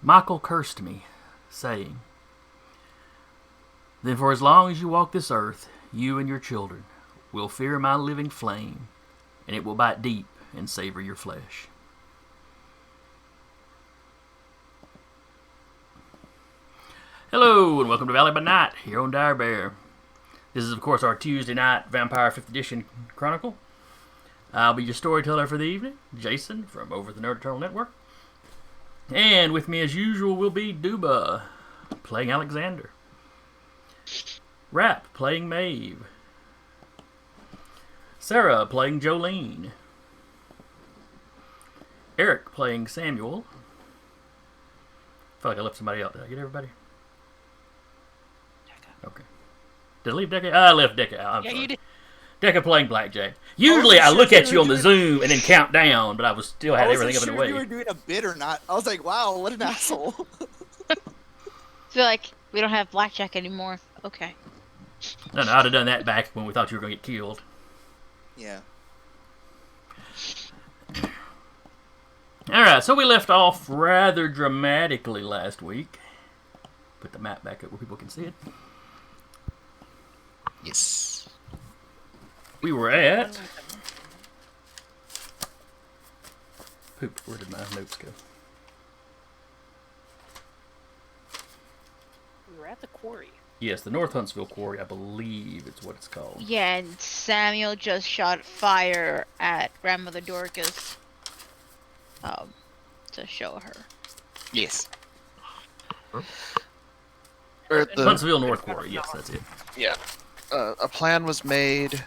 Michael cursed me, saying, "Then for as long as you walk this earth, you and your children will fear my living flame, and it will bite deep and savor your flesh." Hello, and welcome to Valley by Night, here on Dire Bear. This is, of course, our Tuesday night Vampire 5th Edition Chronicle. I'll be your storyteller for the evening, Jason from Over the Nerd Eternal Network. And with me, as usual, will be Duba, playing Alexander. Rap, playing Maeve. Sarah, playing Jolene. Eric, playing Samuel. I feel like I left somebody out. Did I get everybody? Okay. Did I leave Decca? I left Decca out. You did. Decca playing Blackjack. Usually I look at you on the Zoom and then count down, but I was still had everything up in the way. I wasn't sure if you were doing a bit or not. I was like, wow, what an asshole. I feel like we don't have Blackjack anymore. Okay. No, I'd have done that back when we thought you were going to get killed. Yeah. Alright, so we left off rather dramatically last week. Put the map back up where people can see it. Yes. We were at... Poop, where did my notes go? We were at the quarry. Yes, the North Huntsville Quarry, I believe it's what it's called. Yeah, and Samuel just shot fire at Grandmother Dorcas. To show her. Yes. Huntsville North Quarry, yes, that's it. Yeah. A plan was made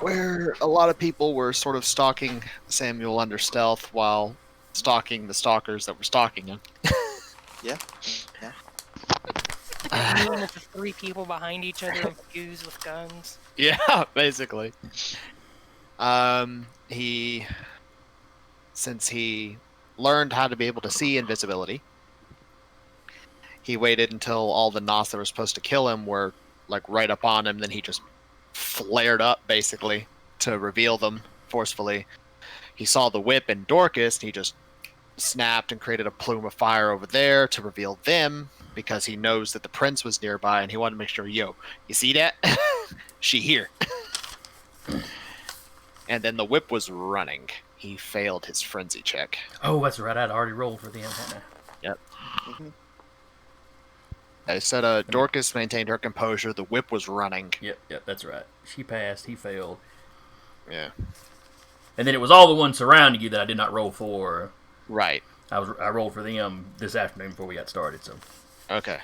where a lot of people were sort of stalking Samuel under stealth while stalking the stalkers that were stalking him. Yeah. Even with the three people behind each other infused with guns. Yeah, basically. Since he learned how to be able to see invisibility, he waited until all the Nos that were supposed to kill him were like right up on him, then he just flared up basically to reveal them forcefully. He saw the whip and Dorcas, and he just snapped and created a plume of fire over there to reveal them because he knows that the prince was nearby and he wanted to make sure, yo, you see that? She here. And then the whip was running. He failed his frenzy check. Oh, that's right, I'd already rolled for them, hadn't I? Yep. Mm-hmm. I said Dorcas maintained her composure. The whip was running. Yep, that's right. She passed, he failed. Yeah. And then it was all the ones surrounding you that I did not roll for. Right. I rolled for them this afternoon before we got started, so. Okay.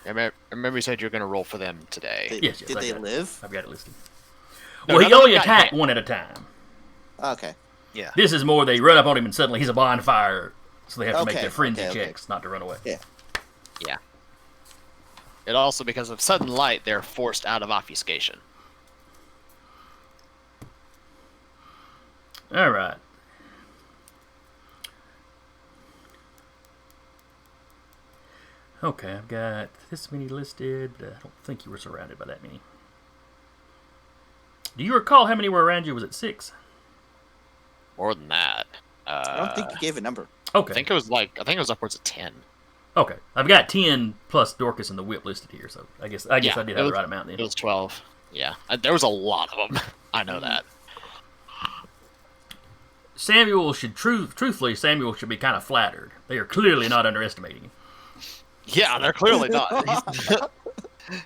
I remember you said you were going to roll for them today. Yes, Did they live? I've got it listed. No, well, he only attacked one at a time. Okay. Yeah. This is more they run up on him and suddenly he's a bonfire, so they have to make their frenzy okay. checks not to run away. Yeah. Yeah. It also, because of sudden light, they're forced out of obfuscation. All right. Okay, I've got this many listed. I don't think you were surrounded by that many. Do you recall how many were around you? Was it 6? More than that. I don't think you gave a number. Okay. I think it was upwards of 10. Okay, I've got 10 plus Dorcas and the whip listed here, so I guess I did have the right amount then. It was 12. Yeah, there was a lot of them. I know that. Samuel should truthfully, Samuel should be kind of flattered. They are clearly not underestimating him. Yeah, they're clearly not.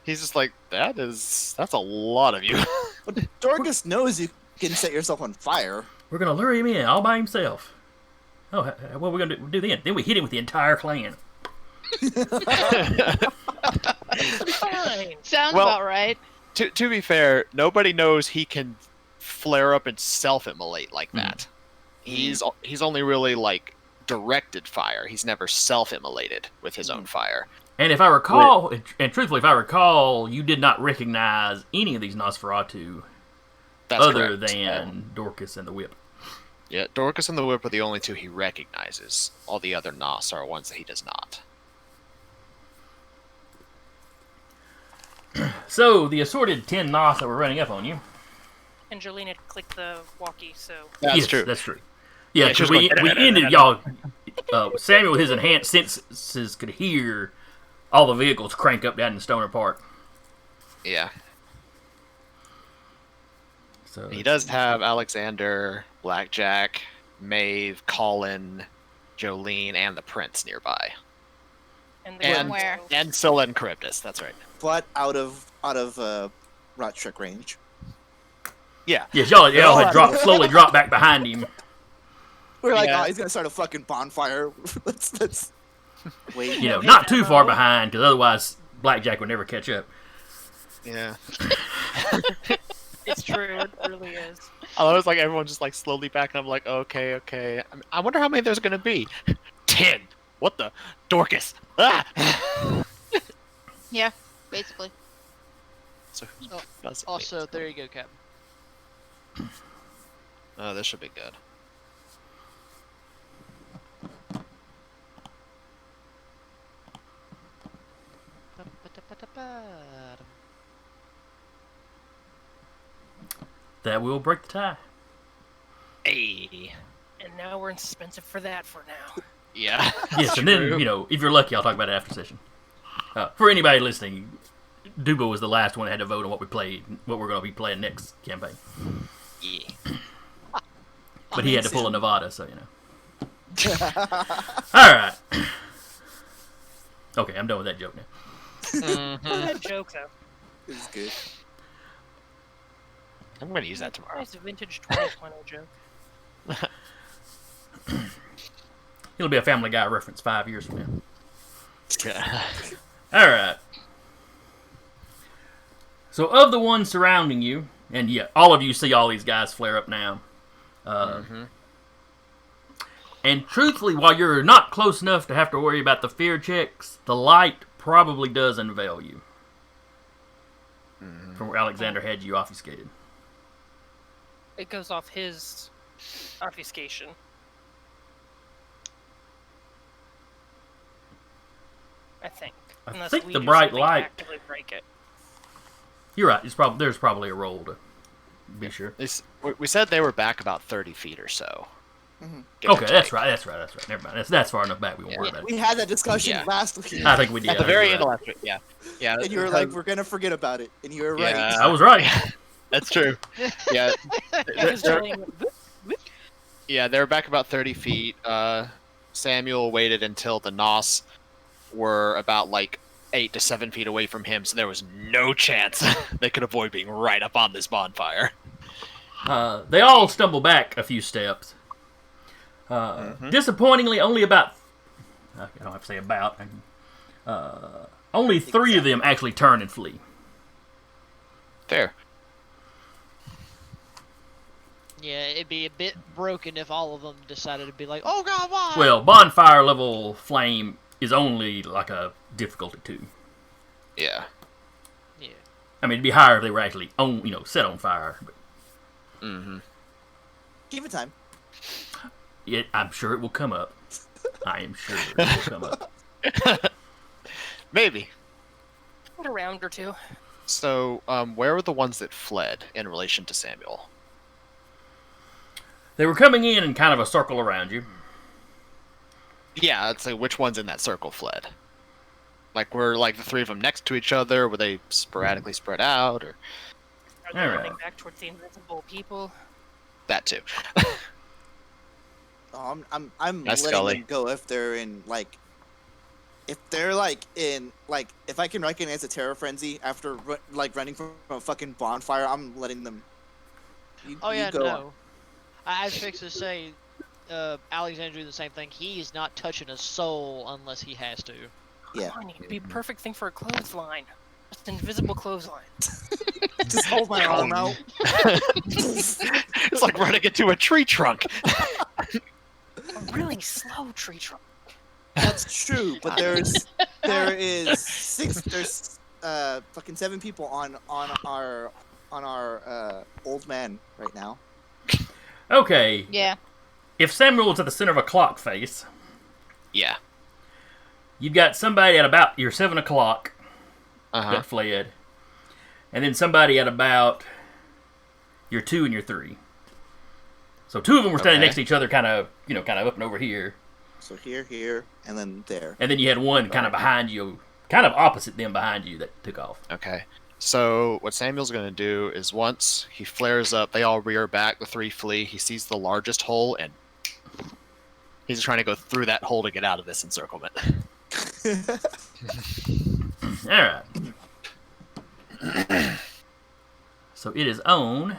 He's just like, that's a lot of you. But Dorcas knows you can set yourself on fire. We're gonna lure him in all by himself. Oh, what are we gonna do then? Then we hit him with the entire clan. Fine. Sounds about right. To be fair, nobody knows he can flare up and self-immolate like that. He's only really like directed fire. He's never self-immolated with his own fire. And if I recall, and truthfully, if I recall, you did not recognize any of these Nosferatu other than Dorcas and the whip. Yeah, Dorcas and the whip are the only two he recognizes. All the other Nos are ones that he does not. So, the assorted 10 Nos that were running up on you. And Jolene had clicked the walkie, so... That's true. That's true. Yeah, Yeah, because we ended, y'all, Samuel, with his enhanced senses, could hear all the vehicles crank up down in Stoner Park. Yeah. So He does have Alexander, Blackjack, Maeve, Colin, Jolene, and the Prince nearby. And Where? And Scylla and Charybdis, that's right. But out of Rot Trick range. Yeah. yes, y'all had slowly dropped back behind him. We're like, Yeah. oh, he's gonna start a fucking bonfire. let's wait. You know, not too far behind, because otherwise Blackjack would never catch up. Yeah. it's true. It really is. I was like, everyone just like slowly backing up, like, okay. I wonder how many there's gonna be. 10. What the? Dorcas. Ah! Yeah, basically. So, Oh, that's Also, there you go, Cap. Oh, this should be good. That will break the tie. Hey. And now we're in suspensive for that for now. Yeah. Yes, and then, you know, if you're lucky, I'll talk about it after session. For anybody listening, Dubo was the last one that had to vote on what we played, what we're going to be playing next campaign. Yeah. But he had to pull a Nevada, so, you know. Alright. Okay, I'm done with that joke now. That joke, though. It's good. I'm gonna use that tomorrow. Nice vintage 2020 joke. It'll be a Family Guy reference 5 years from now. Yeah. Alright. So, of the ones surrounding you, and yeah, all of you see all these guys flare up now. And truthfully, while you're not close enough to have to worry about the fear checks, the light probably does unveil you. From where Alexander had you obfuscated. It goes off his obfuscation. I think. I Unless think we the do bright something light- actively break it. You're right. There's probably a roll to be sure. We said they were back about 30 feet or so. Give or Okay, that's take. right. Never mind. That's far enough back. We won't worry about We had that discussion Yeah. last week, it. I think we did. At the I think very you're end of right. last week, yeah. Yeah. and you were like, "We're gonna forget about it," and you were right. Yeah. I was right. That's true. Yeah. Because they're, Jolene went, "Whoop, whoop." yeah, they were back about 30 feet. Samuel waited until the Nos were about like 8 to 7 feet away from him, so there was no chance they could avoid being right up on this bonfire. They all stumble back a few steps. Disappointingly, only about... I don't have to say about. Only 3 of them actually turn and flee. Fair. Yeah, it'd be a bit broken if all of them decided to be like, "Oh God, why?" Well, bonfire level flame is only like a difficulty 2. Yeah. Yeah. I mean, it'd be higher if they were actually set on fire. But Give it time. I'm sure it will come up. I am sure it will come up. Maybe. A round or two. So, where were the ones that fled in relation to Samuel? They were coming in kind of a circle around you. Yeah, I'd say which ones in that circle fled? Like, were like the 3 of them next to each other? Were they sporadically spread out, or Are they Alright. running back towards the invisible people? that too? Oh, I'm Nice, letting Scully. them go if they're in if they're if I can recognize a terror frenzy after running from a fucking bonfire, I'm letting them. Oh yeah, go on. no. I was fixing to say, Alexander doing the same thing. He's not touching a soul unless he has to. Yeah. Come on, it'd be a perfect thing for a clothesline. Just an invisible clothesline. Just hold my arm out. It's like running into a tree trunk. A really slow tree trunk. That's true, but there is 7 people on our old man right now. Okay, Yeah. if Samuel was at the center of a clock face, Yeah. you've got somebody at about your 7 o'clock Uh-huh. that fled, and then somebody at about your 2 and your 3. So 2 of them were standing Okay. next to each other, kind of up and over here, So here, and then there. And then you had one kind of behind you, kind of opposite them behind you that took off. Okay. So what Samuel's going to do is once he flares up, they all rear back, the 3 flee. He sees the largest hole, and he's trying to go through that hole to get out of this encirclement. All right. So it is on.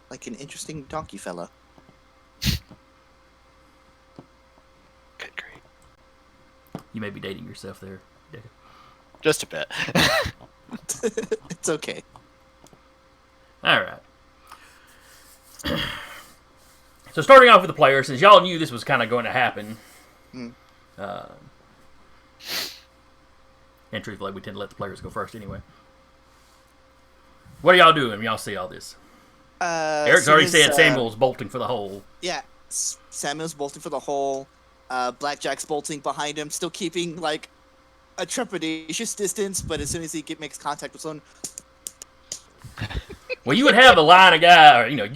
Like an interesting donkey fella. Good grief. You may be dating yourself there. Just a bit. It's okay. All right. So starting off with the players, since y'all knew this was kind of going to happen, Hmm. and truthfully, we tend to let the players go first anyway. What are y'all doing when y'all see all this? Eric's already said Samuel's bolting for the hole. Yeah, Samuel's bolting for the hole. Blackjack's bolting behind him, still keeping like a trepidatious distance, but as soon as he makes contact with someone, Well, you would have a line of guys, or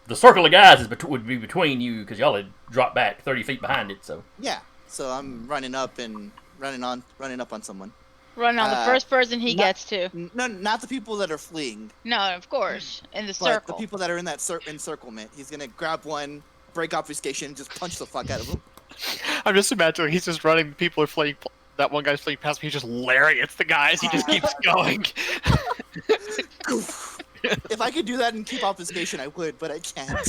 the circle of guys would be between you because y'all had dropped back 30 feet behind it. So yeah. So I'm running up and running up on someone. Run on the first person he not- gets to. No, not the people that are fleeing, No, of course. In the but circle. the people that are in that encirclement. He's gonna grab one, break obfuscation, and just punch the fuck out of him. I'm just imagining he's just running, people are fleeing, that one guy's fleeing past me, he's just lariats the guys, he just keeps going. If I could do that and keep obfuscation, I would, but I can't.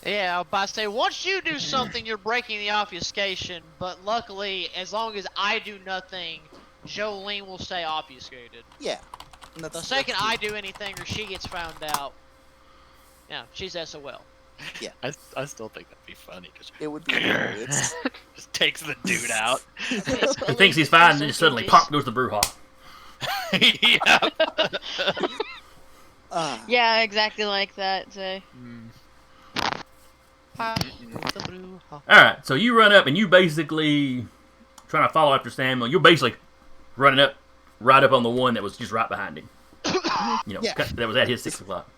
Yeah, I was about to say, once you do something, you're breaking the obfuscation, but luckily, as long as I do nothing, Jolene will stay obfuscated. Yeah. And The that's- second that's I do anything or she gets found out, yeah, she's SOL. I still think that'd be funny, because it would be hilarious. just takes the dude out. he thinks he's fine, and then just suddenly pop goes the brouhaha. Yeah. Yeah, exactly like that. So. All right, so you run up and you basically trying to follow after Samuel. You're basically running up, right up on the one that was just right behind him. Yeah. That was at his 6 o'clock.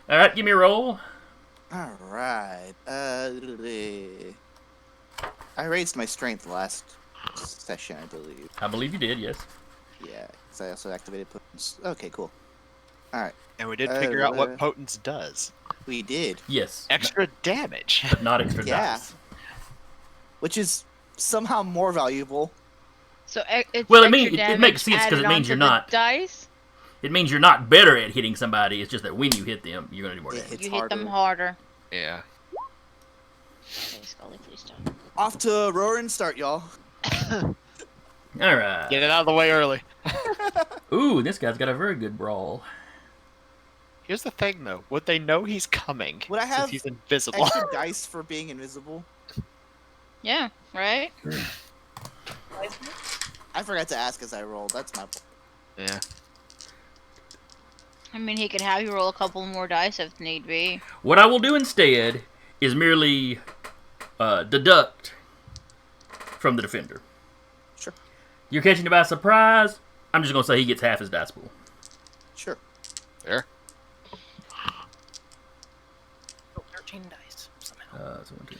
All right, give me a roll. All right. I raised my strength last session, I believe. I believe you did, yes. Yeah, because I also activated potence. Okay, cool. All right, And we did figure out what Potence does. we did, Yes. Extra damage. But not extra Yeah. dice. which is somehow more valuable. So it's Well, it extra mean- it damage makes sense 'cause it added means you're onto the not- dice. It means you're not better at hitting somebody. It's just that when you hit them, you're going to do more It damage. hits You hit them harder. harder. Yeah. Okay, Scully, please don't. Off to a roaring start, y'all. All right. Get it out of the way early. Ooh, this guy's got a very good brawl. Here's the thing, though. Would they know he's coming? Would I since have he's invisible? Extra dice for being invisible. Yeah, right? I forgot to ask as I rolled. That's my. Yeah. I mean, he could have you roll a couple more dice if need be. What I will do instead is merely deduct from the defender. Sure. You're catching it by surprise. I'm just going to say he gets half his dice pool. Sure. There. Oh, 13 dice somehow. So 1, 2,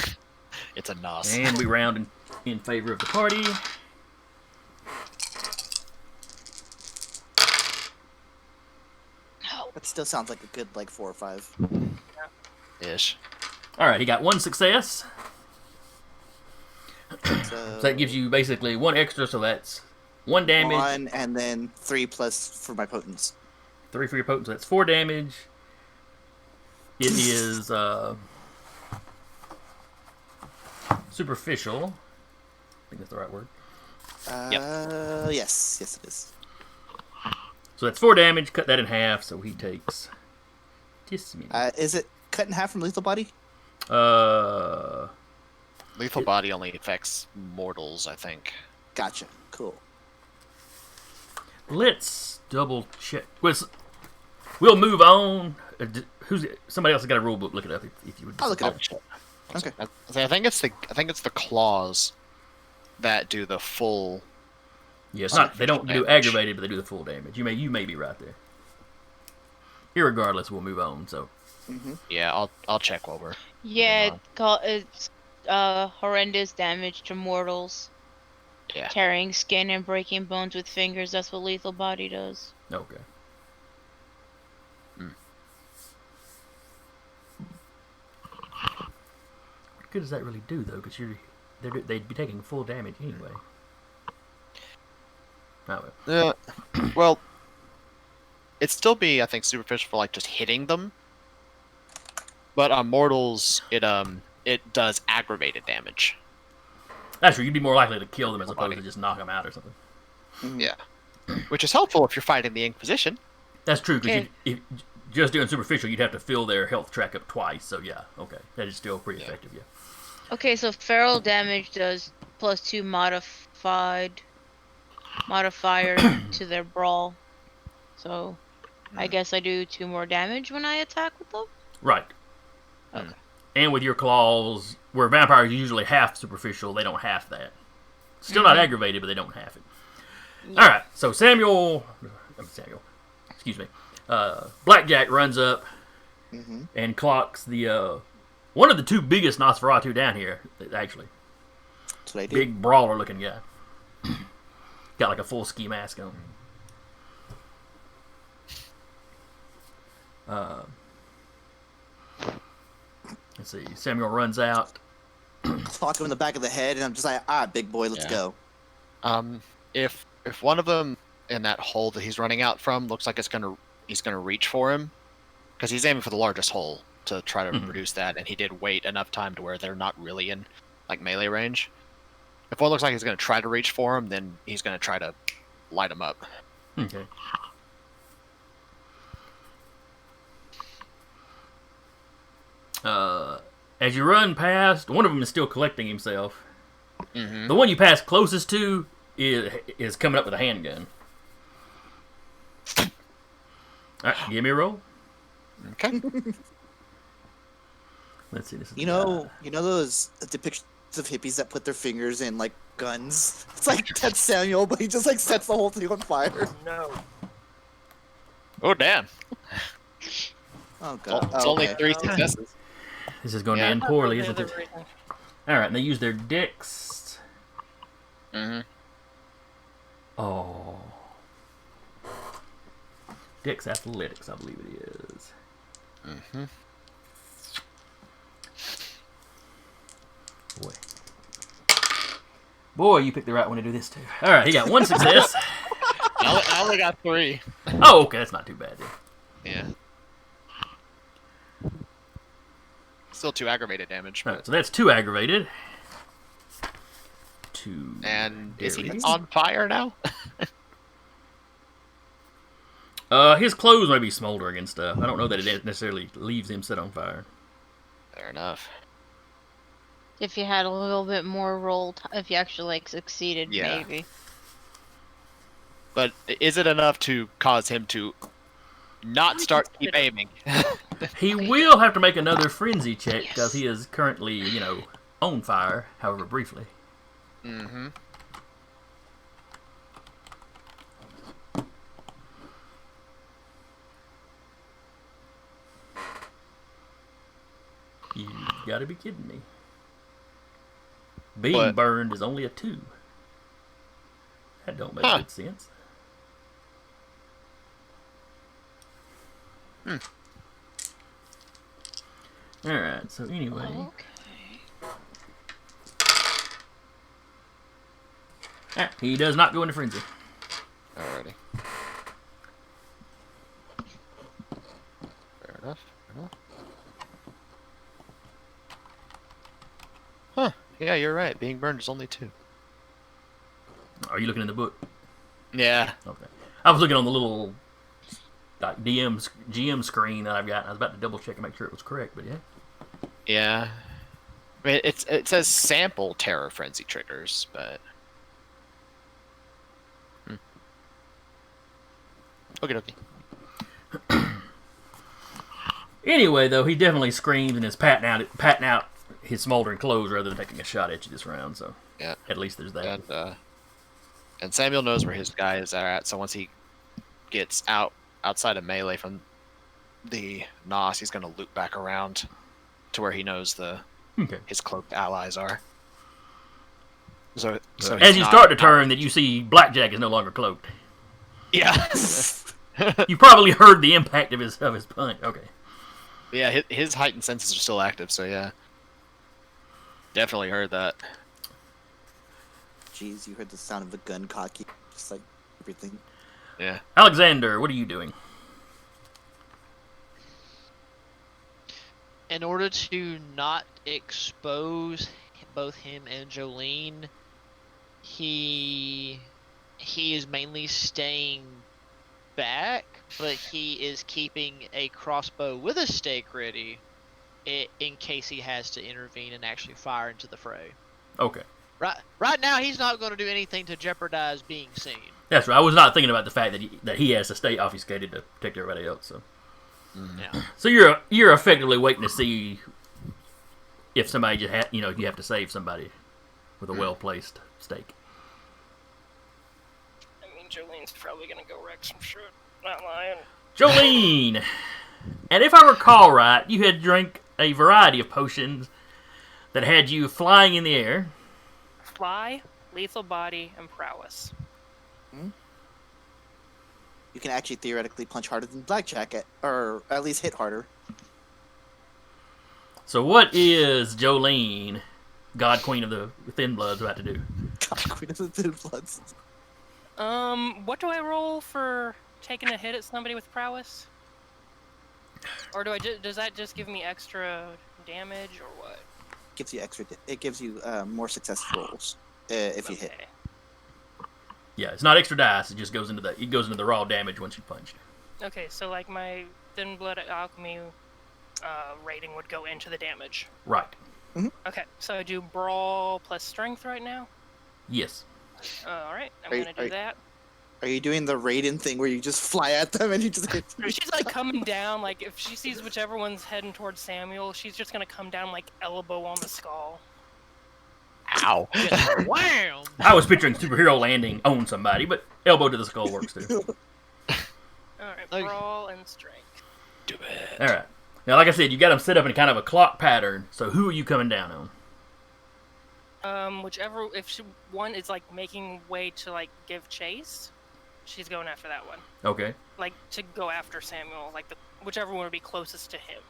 3. It's a nos. And we round in favor of the party. Oh, That still sounds like a good 4 or 5. Ish. All right, he got 1 success. So So that gives you basically 1 extra, so that's 1 damage, 1 and then 3 plus for my potence. 3 for your potent, so that's 4 damage. It is superficial. I think that's the right word. Yes, it is. So that's 4 damage. Cut that in half, so he takes this many. Is it cut in half from lethal body? Lethal body only affects mortals, I think. Gotcha. Cool. Let's double check. We'll move on. Somebody else has got a rule book? Look it up if you would. I'll look it up. Okay. I think it's the claws that do the full. Yeah, it's not. They don't do Damage. aggravated, but they do the full damage. You may be right there. irregardless, we'll move on. So Yeah, I'll check while we're. Yeah, Hang it's horrendous damage to mortals. Yeah. Tearing skin and breaking bones with fingers. That's what lethal body does. okay. What good does that really do though? Because they'd be taking full damage anyway. Oh, well. Well, it'd still be, I think, superficial for like just hitting them. But on mortals, it does aggravated damage. That's true. You'd be more likely to kill them as opposed to just knock them out or something. Yeah. Which is helpful if you're fighting the Inquisition. That's true, because Okay. if just doing superficial, you'd have to fill their health track up twice. So yeah, okay, that is still pretty effective. Yeah. Okay, so feral damage does +2 modifier to their brawl. So I guess I do 2 more damage when I attack with them. Right. Okay. And with your claws, where vampires usually half superficial, they don't half that. Still not aggravated, but they don't half it. All right. So Samuel, excuse me. Blackjack runs up and clocks the one of the 2 biggest Nosferatu down here. Actually, That's what I do. big brawler looking guy. Got like a full ski mask on. Let's see. Samuel runs out. Clock him in the back of the head, and I'm just like, big boy, let's Yeah. go. If one of them in that hole that he's running out from looks like he's gonna reach for him, because he's aiming for the largest hole to try to reduce that, and he did wait enough time to where they're not really in like melee range. If one looks like he's gonna try to reach for him, then he's gonna try to light him up. Okay. As you run past, one of them is still collecting himself. Mm-hmm. The one you pass closest to is coming up with a handgun. All right, give me a roll. Okay. Let's see. This is You know those depictions of hippies that put their fingers in like guns. It's like that's Samuel, but he just like sets the whole thing on fire. No. Oh damn! Oh Well, god. it's Oh, only okay. 3 successes. This is going to Yeah. end poorly, The isn't other it? reason. All right, and they use their dex. Mm-hmm. Oh. Dex Athletics, I believe it is. Mm-hmm. Boy, you picked the right one to do this too. All right, he got 1 success. I only got 3. Oh, okay, that's not too bad. Then. Yeah. Still 2 aggravated damage. All right, so that's 2 aggravated. 2. And is he Dairy. on fire now? His clothes may be smoldering and stuff. I don't know that it necessarily leaves him set on fire. Fair enough. If you had a little bit more roll, if you actually like succeeded, Yeah. maybe. But is it enough to cause him to not start keep aiming? He will have to make another frenzy check because he is currently, on fire, however briefly. Mm-hmm. You gotta be kidding me. Being What? burned is only a 2. That don't make Huh. good sense. Alright, so anyway. He does not go into frenzy. Alrighty. Fair enough. Huh. Yeah, you're right. Being burned is only 2. Are you looking in the book? Yeah. Okay. I was looking on the little like GM screen that I've got. And I was about to double check and make sure it was correct, but yeah. Yeah. I mean, it says sample terror frenzy triggers, but. Okay. Anyway, though, he definitely screams and is patting out his smoldering clothes rather than taking a shot at you this round. So Yeah. at least there's that. And Samuel knows where his guys are at, so once he gets outside of melee from the Nos, he's gonna loop back around to where he knows Okay. his cloaked allies are. So As he's you not start to out- turn, that you see Blackjack is no longer cloaked. Yeah. You probably heard the impact of his punch. Okay. Yeah, his heightened senses are still active, so yeah. Definitely heard that. Jeez, you heard the sound of the gun cocky, just like everything. Yeah. Alexander, what are you doing? In order to not expose both him and Jolene, he is mainly staying back, but he is keeping a crossbow with a stake ready in case he has to intervene and actually fire into the fray. Okay. Right now, he's not going to do anything to jeopardize being seen. That's right. I was not thinking about the fact that he has to stay obfuscated to protect everybody else. So, Yeah. so you're effectively waiting to see if somebody just you have to save somebody with a well placed stake. I mean, Jolene's probably gonna go wreck some shit. Not lying. Jolene, and if I recall right, you had drank a variety of potions that had you flying in the air. Fly, lethal body, and prowess. You can actually theoretically punch harder than Blackjack, or at least hit harder. So what is Jolene, God Queen of the Thin Bloods, about to do? God, Queen of the Thin Bloods. What do I roll for taking a hit at somebody with prowess? Or does that just give me extra damage, or what? Gives you extra. It gives you more successful rolls if you hit. Okay. Yeah, it's not extra dice. It just goes into the raw damage once you punch. Okay, so like my Thin Blood Alchemy rating would go into the damage. Right. Okay, so I do Brawl plus Strength right now. Yes. Alright, I'm Are you- gonna do that. Are you doing the Raiden thing where you just fly at them and you just hit? She's like coming down, like if she sees whichever one's heading towards Samuel, she's just gonna come down like elbow on the skull. Ow. Just wham! I was picturing superhero landing on somebody, but elbow to the skull works too. Alright, Okay. Brawl and Strength. Do it. All right. Now, like I said, you got them set up in kind of a clock pattern. So who are you coming down on? Whichever, if one is like making way to like give chase, she's going after that one. Okay. Like to go after Samuel, like whichever one would be closest to him.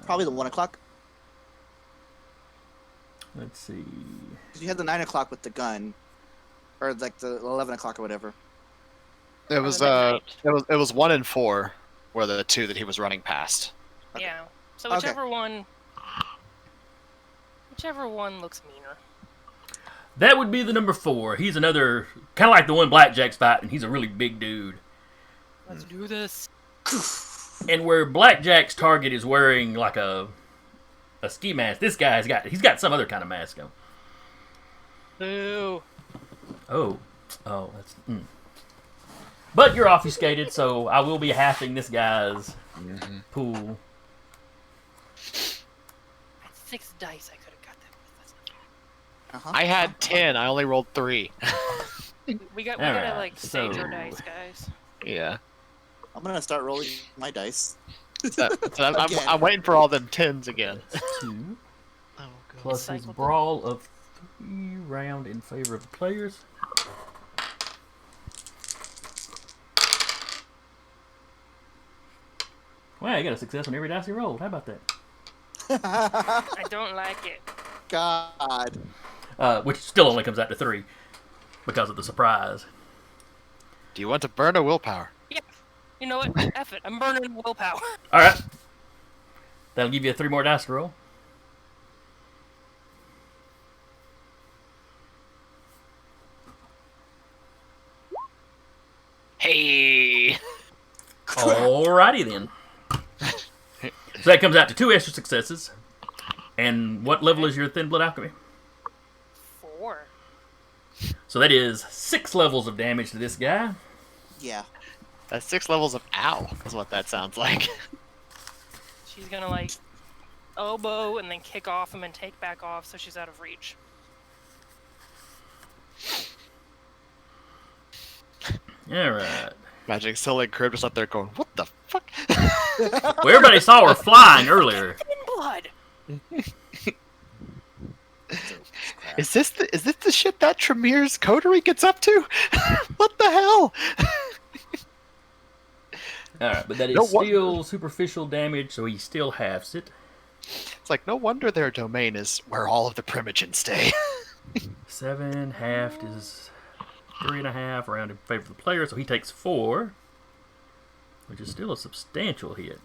Probably the 1 o'clock. Let's see. 'Cause you had the 9 o'clock with the gun, or like the 11 o'clock or whatever. It was midnight. it was 1 and 4 were the two that he was running past. Okay. Yeah. So Okay. whichever one looks meaner. That would be the number 4. He's another kind of like the one Blackjack's fighting. He's a really big dude. Let's do this. And where Blackjack's target is wearing like a ski mask, this guy's he's got some other kind of mask on. Boo. Oh, that's. But you're obfuscated, so I will be halving this guy's pool. 6 dice I could have got that with. That's not I had 10. I only rolled 3. we gotta Alright, like sage our so- dice, guys. Yeah. I'm gonna start rolling my dice. So I'm Again. I'm waiting for all them 10s again. 2 Oh, God. plus his Cycle brawl of 3 round in favor of the players. Wow, you got a success on every dice you rolled. How about that? I don't like it. God. Which still only comes out to 3 because of the surprise. Do you want to burn a willpower? Yeah. You know what? F it. I'm burning willpower. All right, that'll give you 3 more dice to roll. Hey. Alrighty then. So that comes out to 2 extra successes. And what level is your Thin Blood Alchemy? 4. So that is 6 levels of damage to this guy. Yeah. That's 6 levels of ow, is what that sounds like. She's gonna like elbow and then kick off him and take back off so she's out of reach. Alright. Magic still like Crib just up there going, what the fuck? Well, everybody saw her flying earlier. In blood. Is this the shit that Tremir's coterie gets up to? What the hell? Alright, but that is No, what- still superficial damage, so he still halves it. It's like, no wonder their domain is where all of the Primogens stay. 7 halved is 3.5 around in favor of the player, so he takes 4, which is still a substantial hit.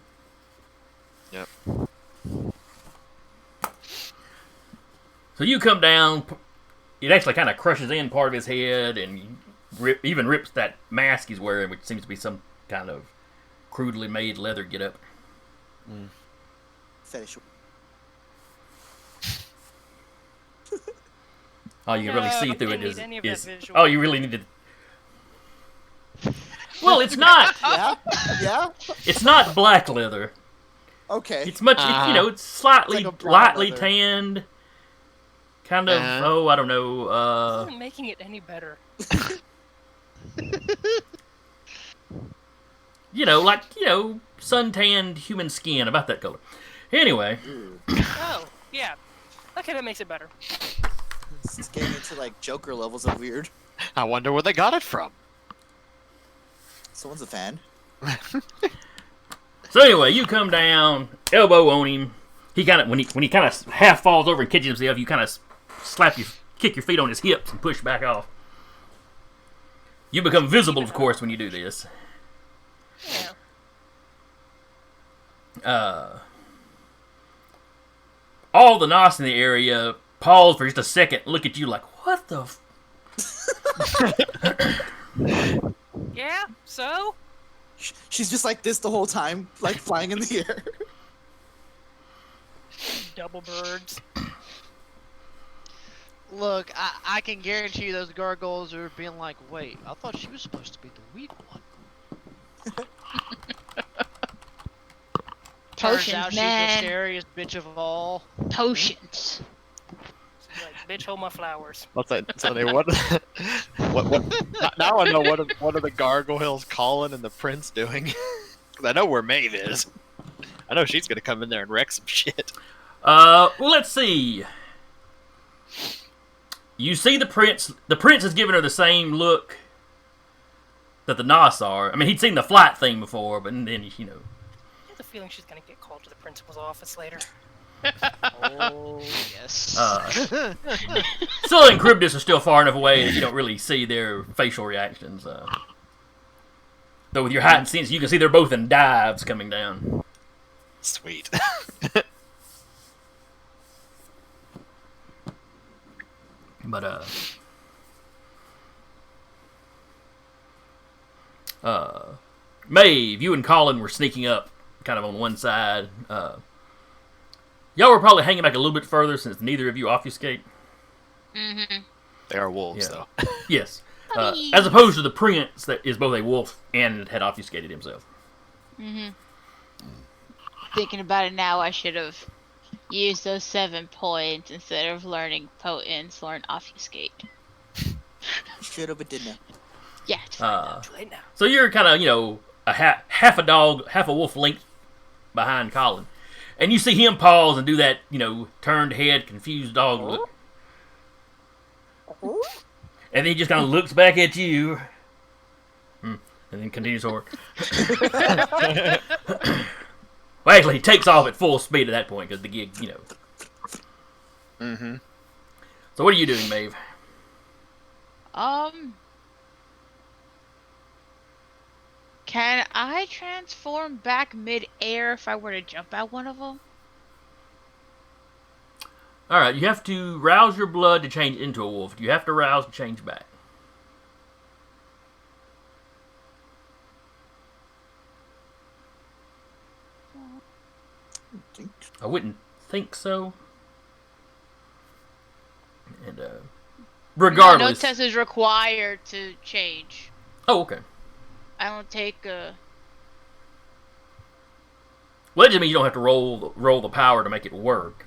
Yep. So you come down, it actually kind of crushes in part of his head, and even rips that mask he's wearing, which seems to be some kind of crudely made leather getup. Fetish. All you really No, see I through it didn't is, need any of that is visual. oh, you really need to. Well, it's not. Yeah? Yeah? It's not black leather. Okay. It's much. It's slightly It's like a brown lightly leather. tanned. Kind of. Uh-huh. Oh, I don't know. Isn't making it any better. Suntanned human skin, about that color. Anyway, Oh, yeah. Okay, that makes it better. It's getting into like Joker levels of weird. I wonder where they got it from. Someone's a fan. so anyway, you come down, elbow on him. He kind of when he kind of half falls over and catches himself, you kind of kick your feet on his hips and push back off. You become visible, of course, when you do this. Yeah. All the Nos in the area pause for just a second, look at you like, what the Yeah, so? She's just like this the whole time, like flying in the air. Double birds. Look, I can guarantee you those gargoyles are being like, wait, I thought she was supposed to be the weak one. Turns Potions, out man. she's the scariest bitch of all. Potions. Like, bitch, hold my flowers. What's that? So they what? Now I know what are the gargoyles calling and the prince doing? Because I know where Maeve is. I know she's gonna come in there and wreck some shit. Well, let's see. You see the prince. The prince is giving her the same look that the Nos are. I mean, he'd seen the flight thing before, but then, I have the feeling she's gonna get called to the principal's office later. Oh, yes. Scylla and Charybdis are still far enough away that you don't really see their facial reactions. Though with your heightened sense, you can see they're both in dives coming down. Sweet. But, Maeve, you and Colin were sneaking up kind of on one side. Y'all were probably hanging back a little bit further since neither of you obfuscate. Mm-hmm. They are wolves, Yeah. though. Yes. As opposed to the prince that is both a wolf and had obfuscated himself. Mm-hmm. Thinking about it now, I should have used those 7 points instead of learning potence, learn obfuscate. Should have, but didn't. Yeah. It's fine. Too late now. So you're kind of, a half a dog, half a wolf length behind Colin. And you see him pause and do that, turned head, confused dog look. And then he just kind of looks back at you. And then continues forward. Well, actually, he takes off at full speed at that point because the gig, Mm-hmm. So what are you doing, Maeve? Can I transform back mid-air if I were to jump at one of them? All right, you have to rouse your blood to change into a wolf. You have to rouse to change back. I wouldn't think so. And No regardless. test is required to change. Oh, okay. I don't take a... Well, that just means you don't have to roll the power to make it work.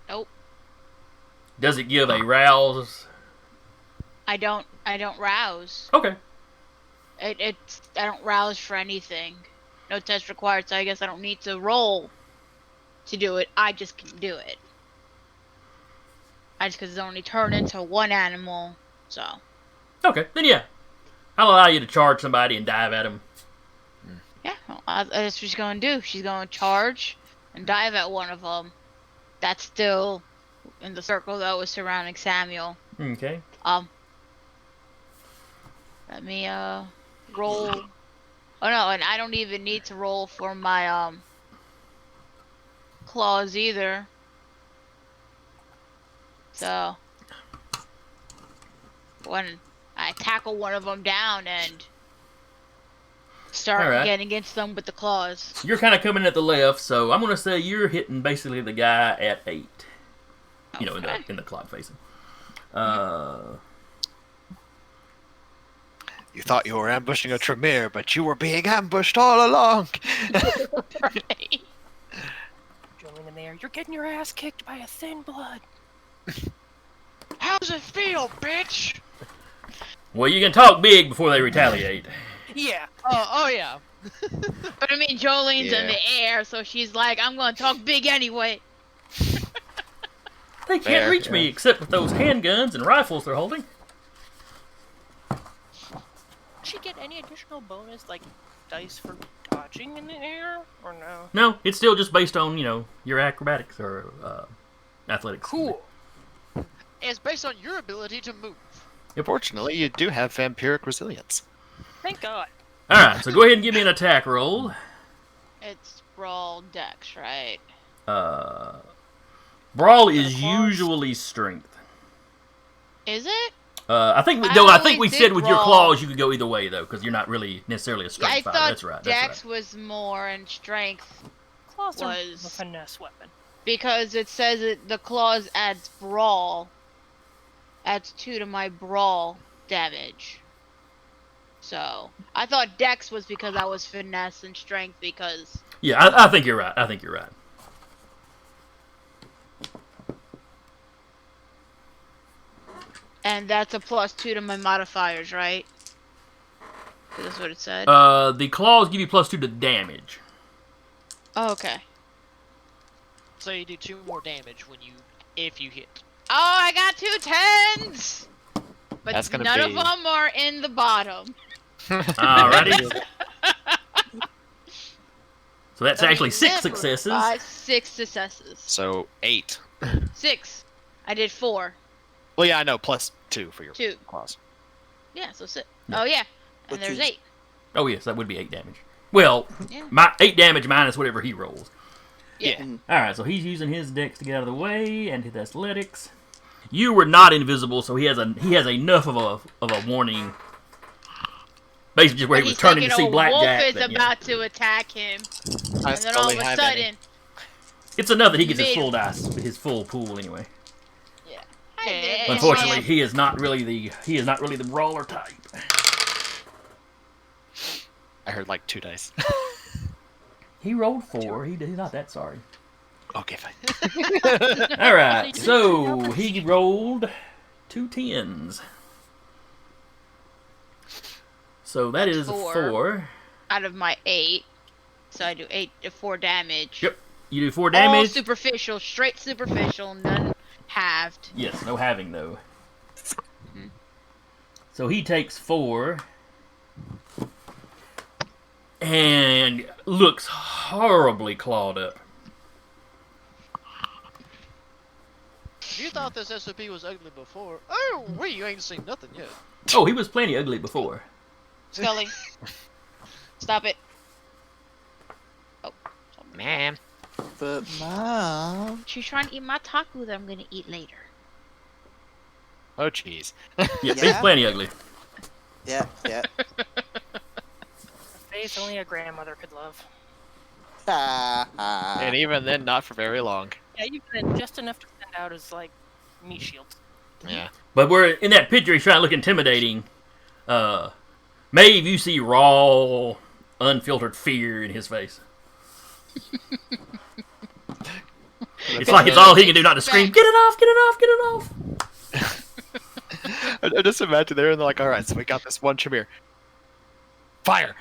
Nope. Does it give a rouse? I don't rouse. Okay. I don't rouse for anything. no test required, so I guess I don't need to roll to do it. I just can do it. I just because it's only turned into one animal, so. Okay, then yeah. I'll allow you to charge somebody and dive at them. Yeah, well, that's what she's gonna do. She's gonna charge and dive at one of them. That's still in the circle that was surrounding Samuel. Okay. Let me roll. Oh no, and I don't even need to roll for my claws either. So when I tackle one of them down and start Alright. getting against them with the claws. You're kind of coming at the left, so I'm going to say you're hitting basically the guy at 8. You know, Okay. in the clock facing. You thought you were ambushing a Tremere, but you were being ambushed all along. Right. Join the mayor. You're getting your ass kicked by a thin blood. How's it feel, bitch? Well, you can talk big before they retaliate. Yeah. Oh yeah. But I mean, Jolene's in Yeah. the air, so she's like, I'm gonna talk big anyway. They can't Fair, reach me yeah. except with those handguns and rifles they're holding. Did she get any additional bonus, like dice for dodging in the air, or no? No, it's still just based on, your acrobatics or athletics. Cool. It's based on your ability to move. Fortunately, you do have vampiric resilience. Thank God. Alright, so go ahead and give me an attack roll. It's Brawl Dex, right? Brawl is claws? usually strength. Is it? I think I I only think we did said with your brawl. claws you could go either way though, because you're not really necessarily a Yeah, strength I fighter. thought That's right. Dex That's right. was more and strength Claws are a was finesse weapon. because it says the claws adds Brawl. Adds 2 to my Brawl damage. So I thought Dex was because I was finesse and strength because Yeah, I think you're right. I think you're right. and that's a +2 to my modifiers, right? That's what it said. The claws give you +2 to damage. Oh, okay. So you do 2 more damage if you hit. Oh, I got 2 10s! But That's gonna none be- of them are in the bottom. Alrighty. So that's I actually mean, 6 never. successes. 6 successes. So 8. 6. I did 4. Well, yeah, I know. +2 for your 2. claws. Yeah, so 6. Yeah. Oh, yeah. But And there's you- 8. Oh yes, that would be 8 damage. Well, Yeah. my 8 damage minus whatever he rolls. Yeah. Alright, so he's using his dex to get out of the way and his athletics. You were not invisible, so he has enough of a warning. Basically just where But he was he's turning thinking to see a Blackjack. wolf is that, about to attack him. I And then all of fully a have any. sudden, It's enough that he gets his Mid- full dice, his full pool anyway. I did. Unfortunately, he is not really the brawler type. I heard like 2 dice. He rolled 4. He's not that sorry. Okay, fine. Alright, so he rolled 2 10s. So that is 4. 4. out of my 8. So I do 4 damage. Yep. You do 4 All damage. superficial, straight superficial, none halved. Yes, no having though. So he takes 4. And looks horribly clawed up. You thought this SOP was ugly before. Oh, you ain't seen nothing yet. Oh, he was plenty ugly before. Scully, stop it. Oh, Man. But mom, she's trying to eat my taco that I'm gonna eat later. Oh, jeez. Yeah, he's Yeah? plenty ugly. yeah. A face only a grandmother could love. And even then, not for very long. Yeah, you've been just enough to send out as, like, meat shields. Yeah. But we're in that picture. He's trying to look intimidating. Maeve, you see raw, unfiltered fear in his face. It's like it's all he can do not to scream, "Get it off! Get it off! Get it off!" I just imagine they're in like, all right, so we got this one Tremere. Fire!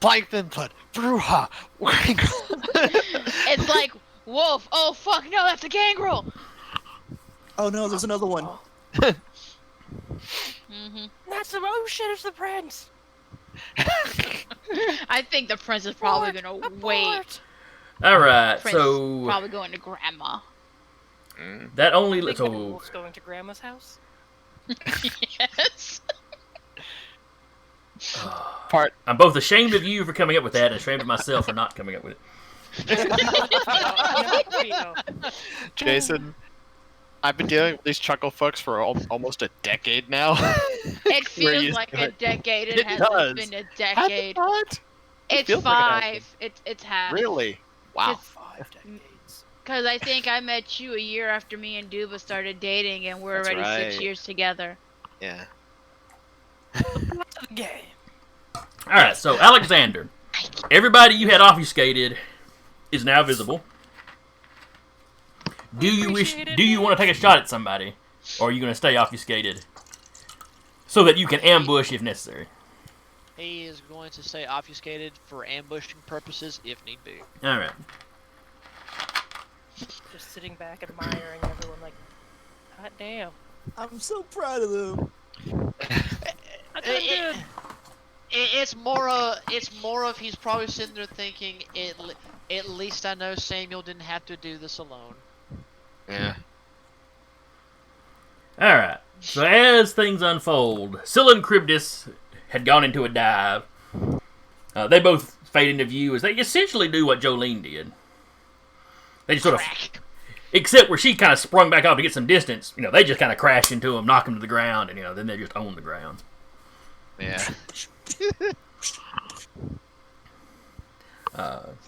Plankton blood. Bruja. It's like wolf. Oh fuck no, that's a gangrel. Oh no, there's another one. Hmm That's the oh shit! It's the prince. I think the prince is probably Abort, gonna abort. wait. All right, Prince so probably going to grandma. that only Think that so wolf's going to grandma's house. Yes. Part. I'm both ashamed of you for coming up with that and ashamed of myself for not coming up with it. Jason, I've been dealing with these chuckle fucks for almost a decade now. It We're feels used like to a it. decade. It It hasn't does. been a Has it decade. not? It's feels like it has 5. It's half. Really? Wow. It's- 5 decades. Because I think I met you a year after me and Duba started dating, and we're That's already 6 right. years together. Yeah. Back to the game. All right, so Alexander, everybody you had obfuscated is now visible. Do you Appreciate it, Do you want to take a shot at somebody, or are you going to stay obfuscated so that you can ambush if necessary? He is going to stay obfuscated for ambushing purposes if need be. All right. Just sitting back admiring everyone like, hot damn. I'm so proud of them. I did good. It's more of he's probably sitting there thinking, at least I know Samuel didn't have to do this alone. Yeah. All right. So as things unfold, Scylla and Charybdis had gone into a dive. They both fade into view as they essentially do what Jolene did. They just sort of, Crack. except where she kind of sprung back up to get some distance. They just kind of crash into him, knock him to the ground, and then they just own the ground. Yeah.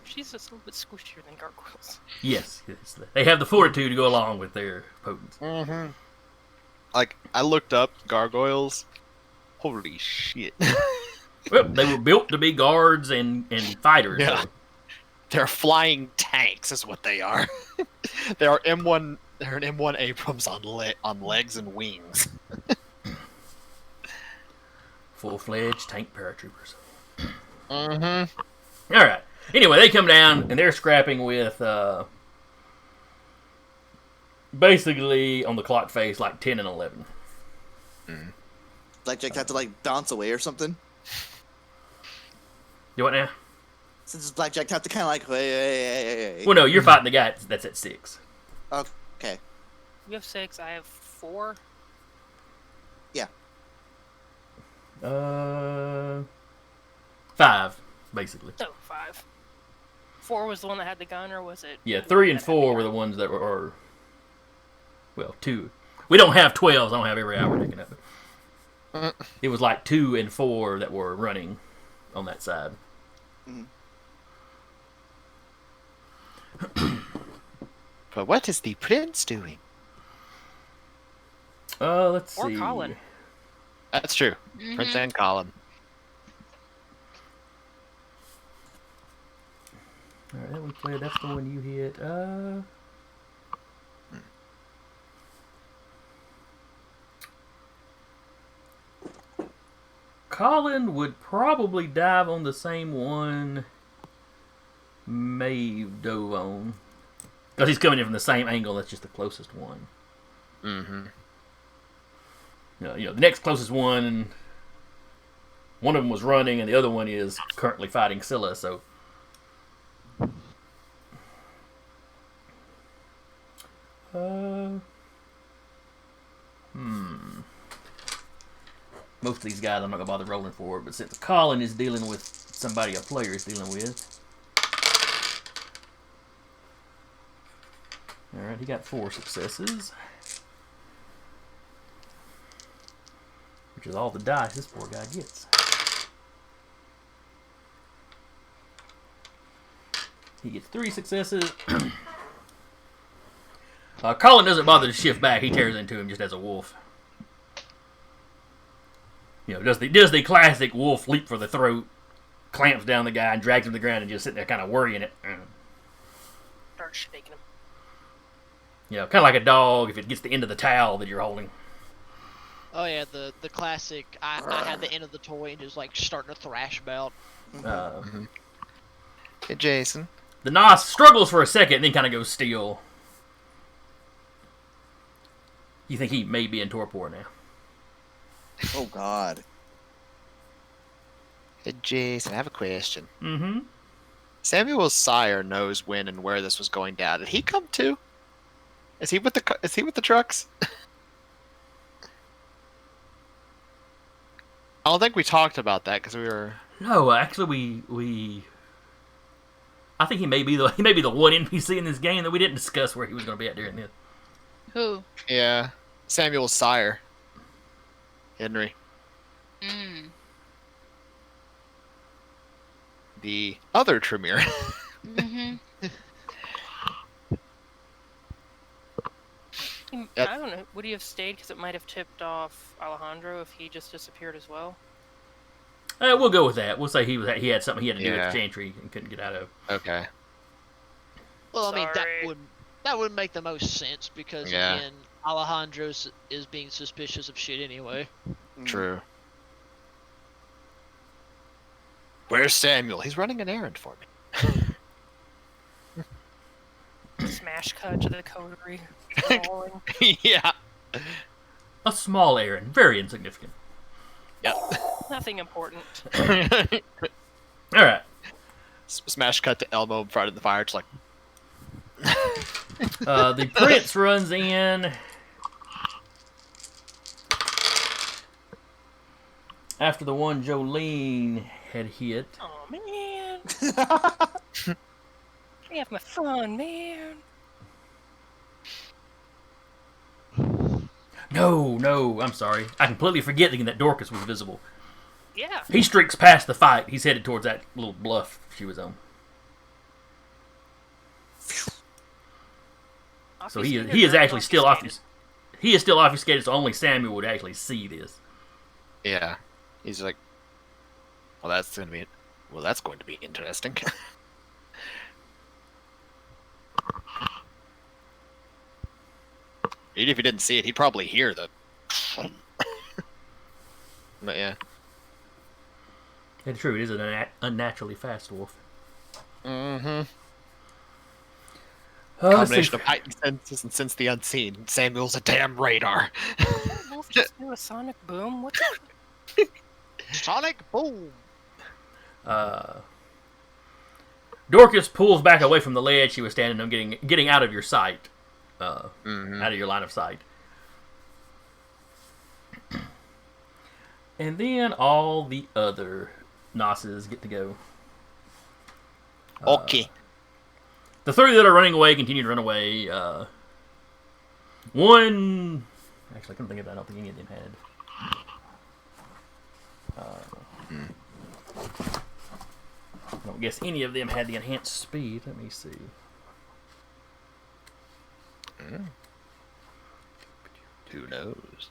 She's just a little bit squishier than gargoyles. Yes, they have the fortitude to go along with their potency. Mm-hmm. Like, I looked up gargoyles. Holy shit. Well, they were built to be guards and fighters. Yeah. So. They're flying tanks, is what they are. They are M1. They're an M1 Abrams on legs and wings. Full-fledged tank paratroopers. Mm-hmm. All right. Anyway, they come down and they're scrapping with basically on the clock face like 10 and 11. Blackjack had to like bounce away or something. You what now? Since Blackjack had to kind of like, hey. Well, no, you're fighting the guy that's at 6. Okay. You have 6, I have 4. 5, basically. No, 5. 4 was the one that had the gun, or was it? Yeah, the 3 one and that had 4 the were the gun? ones that were, well, 2. We don't have 12s. I don't have every hour taken up. It was like 2 and 4 that were running on that side. But what is the prince doing? Let's Or see. Colin. That's true. Mhm. Prince and Colin. All right, that one played. That's the one you hit. Colin would probably dive on the same one Maeve dove on. Because he's coming in from the same angle, that's just the closest one. Mm-hmm. The next closest one of them was running and the other one is currently fighting Scylla, so... Most of these guys I'm not going to bother rolling for, but since Colin is dealing with somebody a player is dealing with... Alright, he got 4 successes. Which is all the dice this poor guy gets. He gets 3 successes. Colin doesn't bother to shift back. He tears into him just as a wolf. Does the classic wolf leap for the throat, clamps down the guy and drags him to the ground and just sitting there kind of worrying it. Start shaking him. Kind of like a dog if it gets the end of the towel that you're holding. Oh yeah, the classic. I had the end of the toy and just like starting a thrash bout. Uh, Hey, Jason. the Nos struggles for a second, and then kind of goes still. You think he may be in torpor now? Oh God. Hey, Jason, I have a question. Mm-hmm. Samuel's sire knows when and where this was going down. Did he come too? Is he with the trucks? I don't think we talked about that because we were. No, actually, we. I think he may be the one NPC in this game that we didn't discuss where he was going to be at during this. Who? Yeah, Samuel's sire, Henry, Mm. the other Tremere. Mm-hmm. Yep. I don't know. Would he have stayed because it might have tipped off Alejandro if he just disappeared as well? We'll go with that. We'll say he had something he had to do Yeah. at the chantry and couldn't get out of. Okay. Well, I mean Sorry. that would make the most sense because Yeah. again, Alejandro is being suspicious of shit anyway. True. Where's Samuel? He's running an errand for me. Smash cut to the coterie. Falling. Yeah. A small errand, very insignificant. Yep. Nothing important. All right. Smash cut to Elmo in front of the fire, just like. The prince runs in. After the one Jolene had hit. Oh man. I have my fun, man. No, I'm sorry. I completely forgetting that Dorcas was visible. Yeah. He streaks past the fight. He's headed towards that little bluff she was on. So he Obfuscated is or actually still obfuscated? He is still obfuscated, so only Samuel would actually see this. Yeah. He's like. Well, that's going to be interesting. Even if he didn't see it, he'd probably hear the. But yeah. It's true, it is an unnaturally fast wolf. Mm-hmm. Let's Combination see. of heightened senses and sense the unseen. Samuel's a damn radar. Wolf just do a sonic boom. What's Sonic boom. Dorcas pulls back away from the ledge she was standing on, getting out of your sight, Mm-hmm. out of your line of sight. And then all the other Nosses get to go. Okay. The three that are running away continue to run away. One... Actually, I couldn't think of that. I don't think any of them had. I don't guess any of them had the enhanced speed. Let me see. Who knows?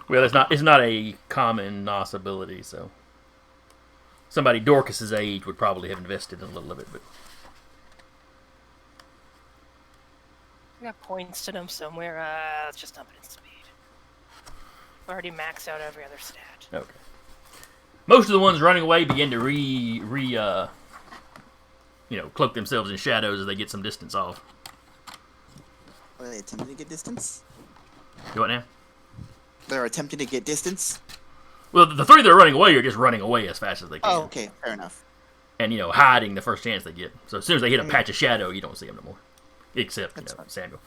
Well, it's not a common NOS ability, so somebody Dorcas's age would probably have invested in a little of it, but I got points to them somewhere. Let's just dump it in speed. I've already maxed out every other stat. okay. Most of the ones running away begin to cloak themselves in shadows as they get some distance off. Are they attempting to get distance? You what now? They're attempting to get distance? Well, the three that are running away are just running away as fast as they can. Oh, okay. Fair enough. And, hiding the first chance they get. So as soon as they hit a patch of shadow, you don't see them no more. Except, That's fine. Samuel.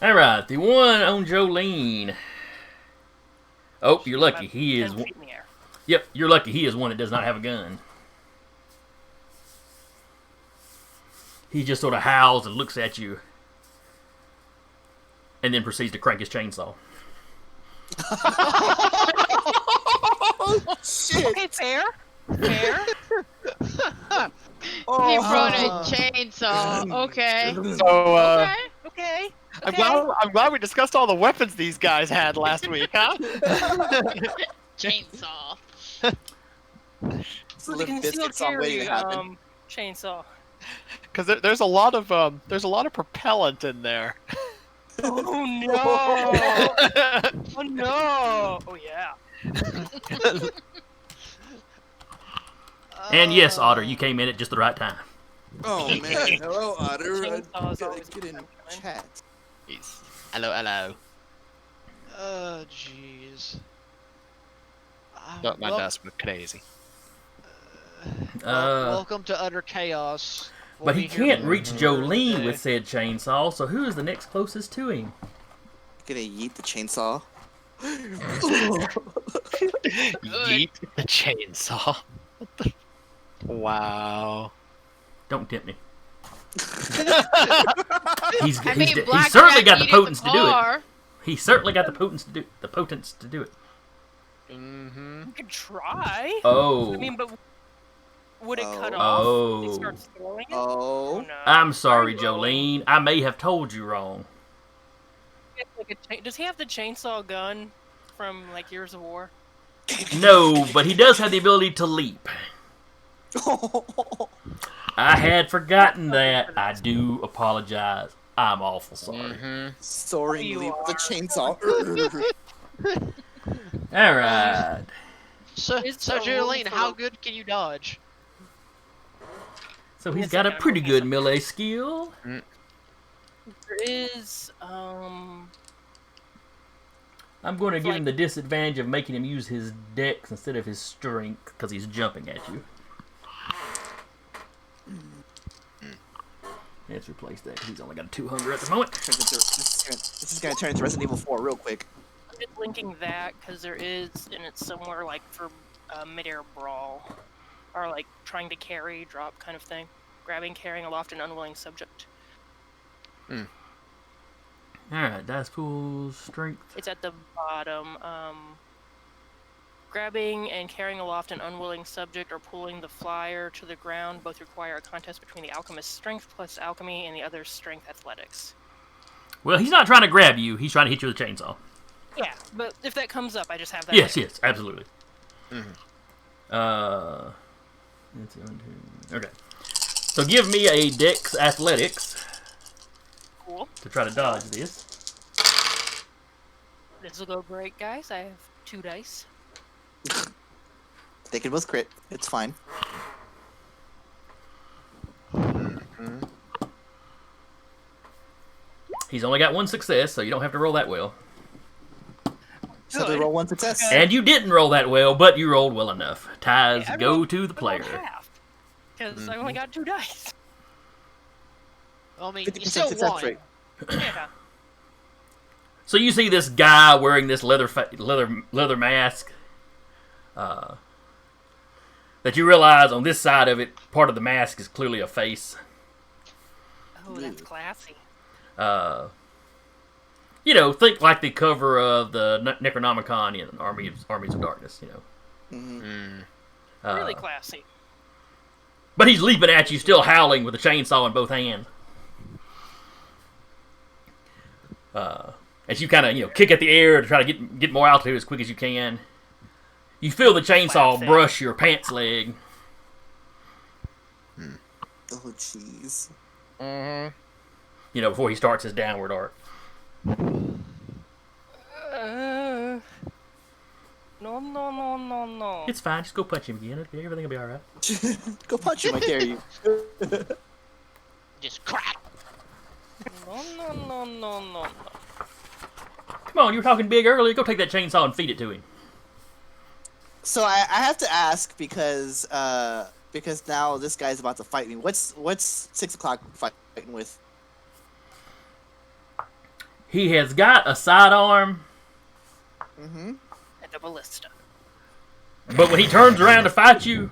Alright, the one on Jolene. Oh, you're lucky. He is 10 one. feet in the air. Yep, you're lucky. He is one that does not have a gun. He just sort of howls and looks at you. And then proceeds to crank his chainsaw. Shit! Okay, fair. Fair. He brought a chainsaw. Okay. So, Okay. Okay. I'm glad we discussed all the weapons these guys had last week, huh? Chainsaw. It's The Limp concealed Bizkit song waiting to carry happen. chainsaw. Because there's a lot of propellant in there. Oh no! Oh no! Oh yeah. And yes, Otter, you came in at just the right time. Oh man, hello Otter. I Chainsaw's gotta always get in coming. chat. Jeez. Hello. Oh, jeez. Not my desk went crazy. Welcome to utter chaos. We'll But he be here can't for reach the Jolene day. with said chainsaw, so who is the next closest to him? Gonna yeet the chainsaw. Yeet the chainsaw. Wow. Don't tempt me. He's I mean, he Blackjack certainly got the yeeted potence to do it. car. He certainly got the potence to do it. Mm-hmm. You could try. Oh. I mean, but would it cut Oh. off? Oh. If he starts throwing it? Oh. no. I'm sorry, Very low. Jolene. I may have told you wrong. Does he have the chainsaw gun from like Years of War? No, but he does have the ability to leap. I had forgotten that. I do apologize. I'm awful sorry. Mm-hmm. Soaring You leap with a are. chainsaw. All right. So, It's so a Jolene, rule how for- good can you dodge? So he's Yes, got I a gotta pretty look good this melee skill. There is I'm going to give him Like- the disadvantage of making him use his dex instead of his strength because he's jumping at you. Let's replace that because he's only got a 200 at the moment. This is gonna turn into Resident Evil 4 real quick. I'm just linking that because there is, and it's somewhere like for midair brawl, or like trying to carry, drop kind of thing, grabbing, carrying aloft an unwilling subject. All right, dice pool strength. It's at the bottom. Grabbing and carrying aloft an unwilling subject or pulling the flyer to the ground both require a contest between the alchemist's strength plus alchemy and the other's strength athletics. Well, he's not trying to grab you. He's trying to hit you with a chainsaw. Yeah, but if that comes up, I just have that. Yes, there. yes, absolutely. Mhm. Let's see, 1, 2. Okay. So give me a Dex Athletics Cool. to try to dodge this. This will go great, guys. I have 2 dice. They can both crit. It's fine. He's only got 1 success, so you don't have to roll that well. So they Good. roll 1 success. And you didn't roll that well, but you rolled well enough. Ties Yeah, I go rolled- to the I rolled player. half, because I only got 2 dice. I mean, you 50% still success won. rate. Yeah. So you see this guy wearing this leather mask. That you realize on this side of it, part of the mask is clearly a face. Oh, that's classy. You know, think like the cover of the Necronomicon in Armies of Darkness. You know, Mhm. Really classy. but he's leaping at you, still howling with a chainsaw in both hands. As you kind of kick at the air to try to get more altitude as quick as you can. You feel the chainsaw Classic. brush your pants leg. Oh, jeez. Mm-hmm. You know, before he starts his downward arc. No. It's fine. Just go punch him again. Everything will be all right. Go punch him, I dare you. Just crack. No. Come on, you were talking big earlier. Go take that chainsaw and feed it to him. So I have to ask because now this guy's about to fight me. What's 6 o'clock fighting with? He has got a sidearm, Mm-hmm. And a ballista. but when he turns around to fight you,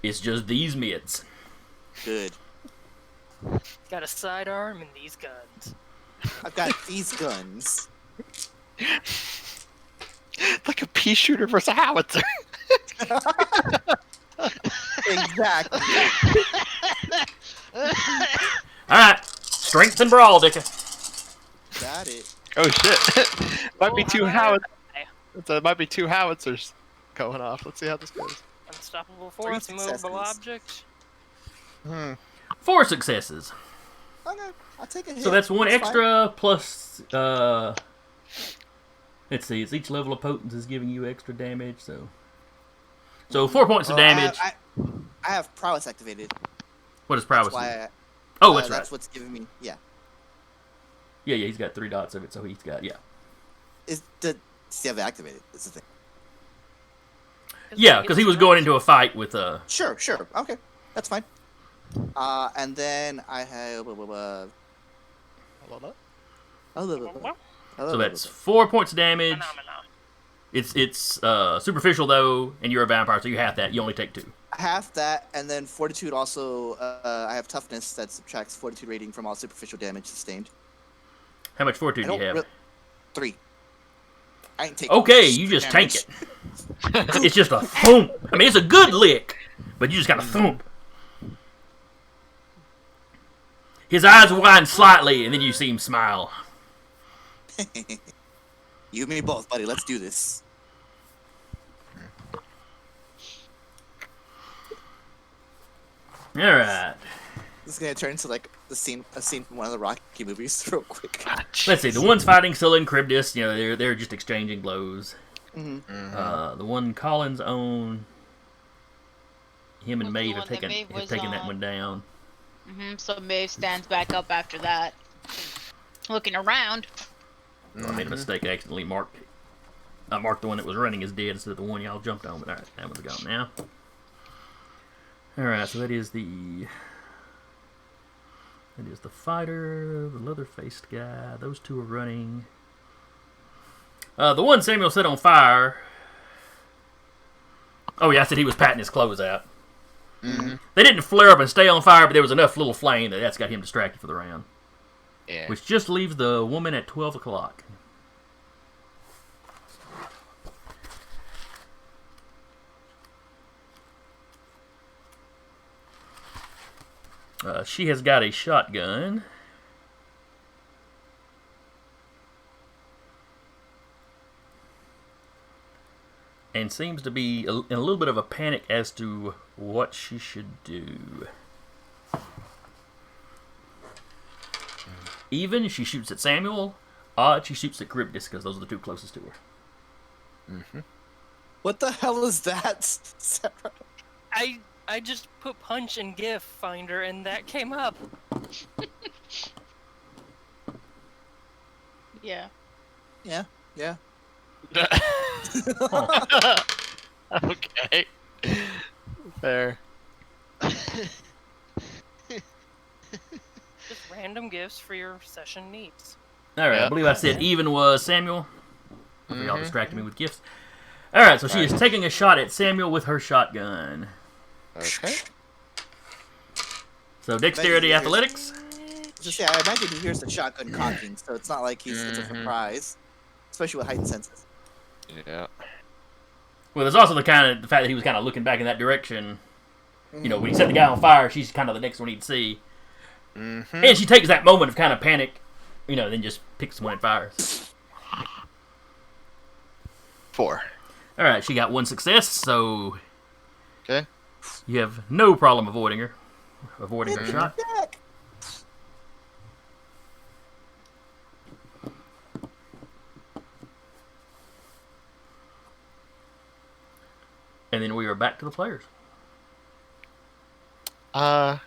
it's just these mitts. Good. Got a sidearm and these guns. I've got these guns. Like a pea shooter versus a howitzer. Exactly. All right, strength and brawl, Dicka. Got it. Oh shit! Might be Oh, two how howitzers. Might be 2 howitzers going off. Let's see how this goes. Unstoppable force, immovable successes. object. Hmm. 4 successes. Okay, I'll take a hit. So that's one fine. extra plus. Let's see. It's each level of potence is giving you extra damage. So 4 points of Well, damage. I have prowess activated. What is prowess? That's why. Oh, that's right. That's what's giving me. Yeah. Yeah, he's got 3 dots of it, so he's got Does he have it activated? That's the thing. Yeah, because he was going into a fight with Sure. Okay, that's fine. And then I have. So that's 4 points of damage. Phenomena. It's superficial though, and you're a vampire, so you have that. You only take 2. half that, and then fortitude also. I have toughness that subtracts fortitude rating from all superficial damage sustained. How much fortitude do you have? 3. I ain't taking. Okay, you just tank damage. it. It's just a thump. I mean, it's a good lick, but you just got a thump. His eyes widen slightly, and then you see him smile. You and me both, buddy. Let's do this. All right. This is gonna turn into like a scene from one of the Rocky movies, real quick. Let's see. The one's fighting Scylla and Charybdis. You know, they're just exchanging blows. Mm-hmm. The one Colin's own. Him and Was the Maeve one have that taken Maeve was that on. one down. So Maeve stands back up after that, looking around. I made a mistake. I accidentally marked the one that was running as dead instead of the one y'all jumped on. But all right, that one's gone now. All right, so that is the fighter, the leather-faced guy. Those 2 are running. The one Samuel set on fire. Oh yeah, I said he was patting his clothes out. Mm-hmm. They didn't flare up and stay on fire, but there was enough little flame that's got him distracted for the round. Yeah. Which just leaves the woman at 12 o'clock. She has got a shotgun. And seems to be in a little bit of a panic as to what she should do. Even, she shoots at Samuel. Odd, she shoots at Charybdis because those are the 2 closest to her. Mm-hmm. What the hell is that, Sarah? I just put punch in GIF finder and that came up. Yeah. Yeah. Okay. Fair. Just random gifts for your session needs. Alright, Yeah. I believe I said even was Samuel. Y'all Mhm. distracted me with gifts. Alright, so she is Right. taking a shot at Samuel with her shotgun. Okay. So dexterity, Maybe- athletics. Just say, I imagine he hears the shotgun cocking, so it's not like it's a Mhm. surprise, especially with heightened senses. Yeah. Well, there's also the fact that he was kind of looking back in that direction. You know, when he set the guy on fire, she's kind of the next one he'd see. Mm-hmm. And she takes that moment of kind of panic, then just picks one and fires. 4. Alright, she got 1 success, so Okay. you have no problem avoiding her shot. Jack. And then we are back to the players.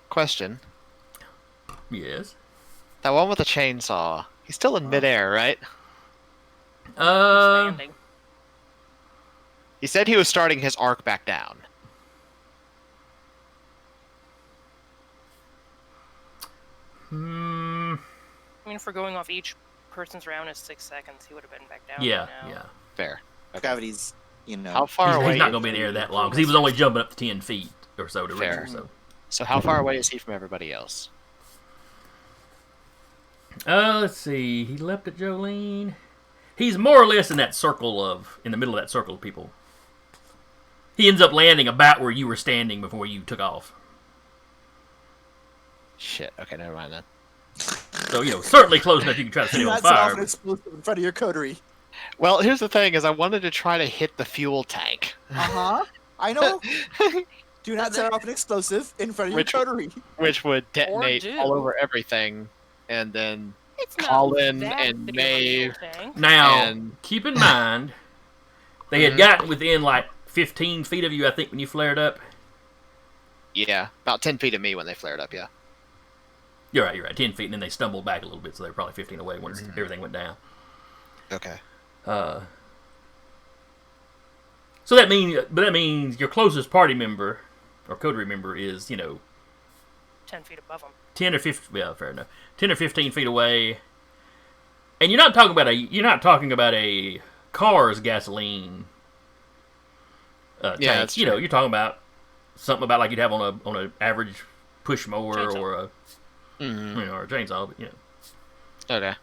Question. Yes. That one with the chainsaw. He's still in midair, right? Standing. He said he was starting his arc back down. I mean, if we're going off each person's round is 6 seconds, he would have been back down. Yeah, by now. yeah. Fair. Gravity's, How far He's, away? he's not going to be in the air that long because he was only jumping up to 10 feet or so to reach Fair. her. So, So how far away is he from everybody else? let's see. He leapt at Jolene. He's more or less in the middle of that circle of people. He ends up landing about where you were standing before you took off. Shit. Okay, never mind then. So, certainly close enough you can try to set him on That's off fire. an explosive in front of your coterie. Well, here's the thing: is I wanted to try to hit the fuel tank. Uh-huh. I know. Do not set off an explosive in front of your coterie. Which would detonate do. all over everything, and then It's not Colin that and big of a deal Maeve thing. Now, and keep in mind, they had gotten within like 15 feet of you, I think, when you flared up. yeah, about 10 feet of me when they flared up. Yeah. You're right, 10 feet, and then they stumbled back a little bit, so they were probably 15 away once everything went down. Okay. So that means your closest party member or coterie member is 10 feet above them. 10 or 15. Well, fair enough. 10 or 15 feet away, and you're not talking about a car's gasoline Yeah, tank. that's true. You're talking about something about like you'd have on a average push mower Chainsaw. or a Mhm. or a chainsaw. But, Okay.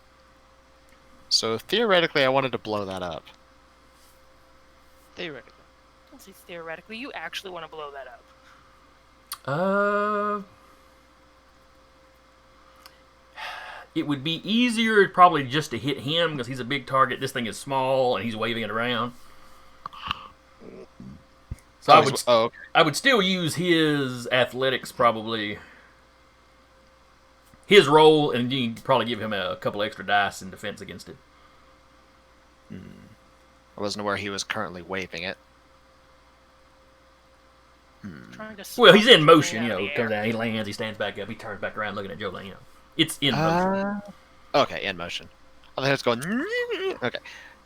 So theoretically, I wanted to blow that up. Theoretically. Let's see, theoretically, you actually want to blow that up. It would be easier probably just to hit him because he's a big target. This thing is small and he's waving it around. So Okay. I would still use his athletics probably. His role, and you can probably give him a couple extra dice in defense against it. I wasn't aware he was currently waving it. Trying to Well, he's swat in motion, something out of the comes air. down, he lands, he stands back up, he turns back around looking at Joe Lane, It's in motion. Okay, in motion. I think it's going. Okay.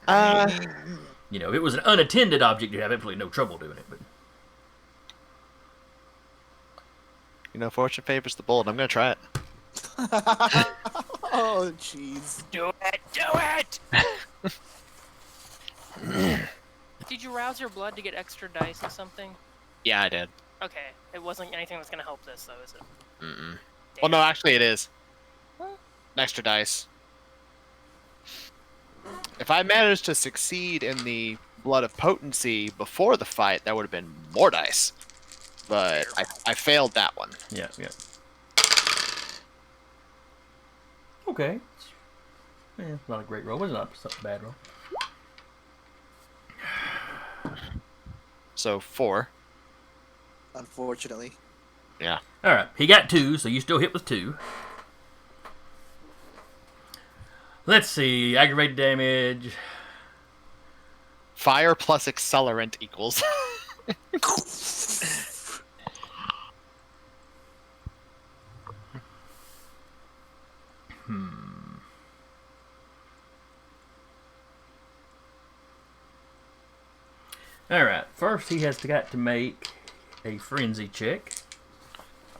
If it was an unattended object, you'd have absolutely no trouble doing it. But Fortune favors the bold. I'm gonna try it. Oh, jeez. Do it! Do it! Did you rouse your blood to get extra dice or something? Yeah, I did. Okay, it wasn't anything that's gonna help this, though, is it? Mm-mm. Well, no, actually, it is. Huh? An extra dice. If I managed to succeed in the Blood of Potency before the fight, that would have been more dice. But I failed that one. yeah. Okay. Yeah, not a great roll, but it's not such a bad roll. So 4. Unfortunately. Yeah. Alright, he got 2, so you still hit with 2. Let's see, aggravated damage. Fire plus accelerant equals. Alright, first he has got to make a frenzy check.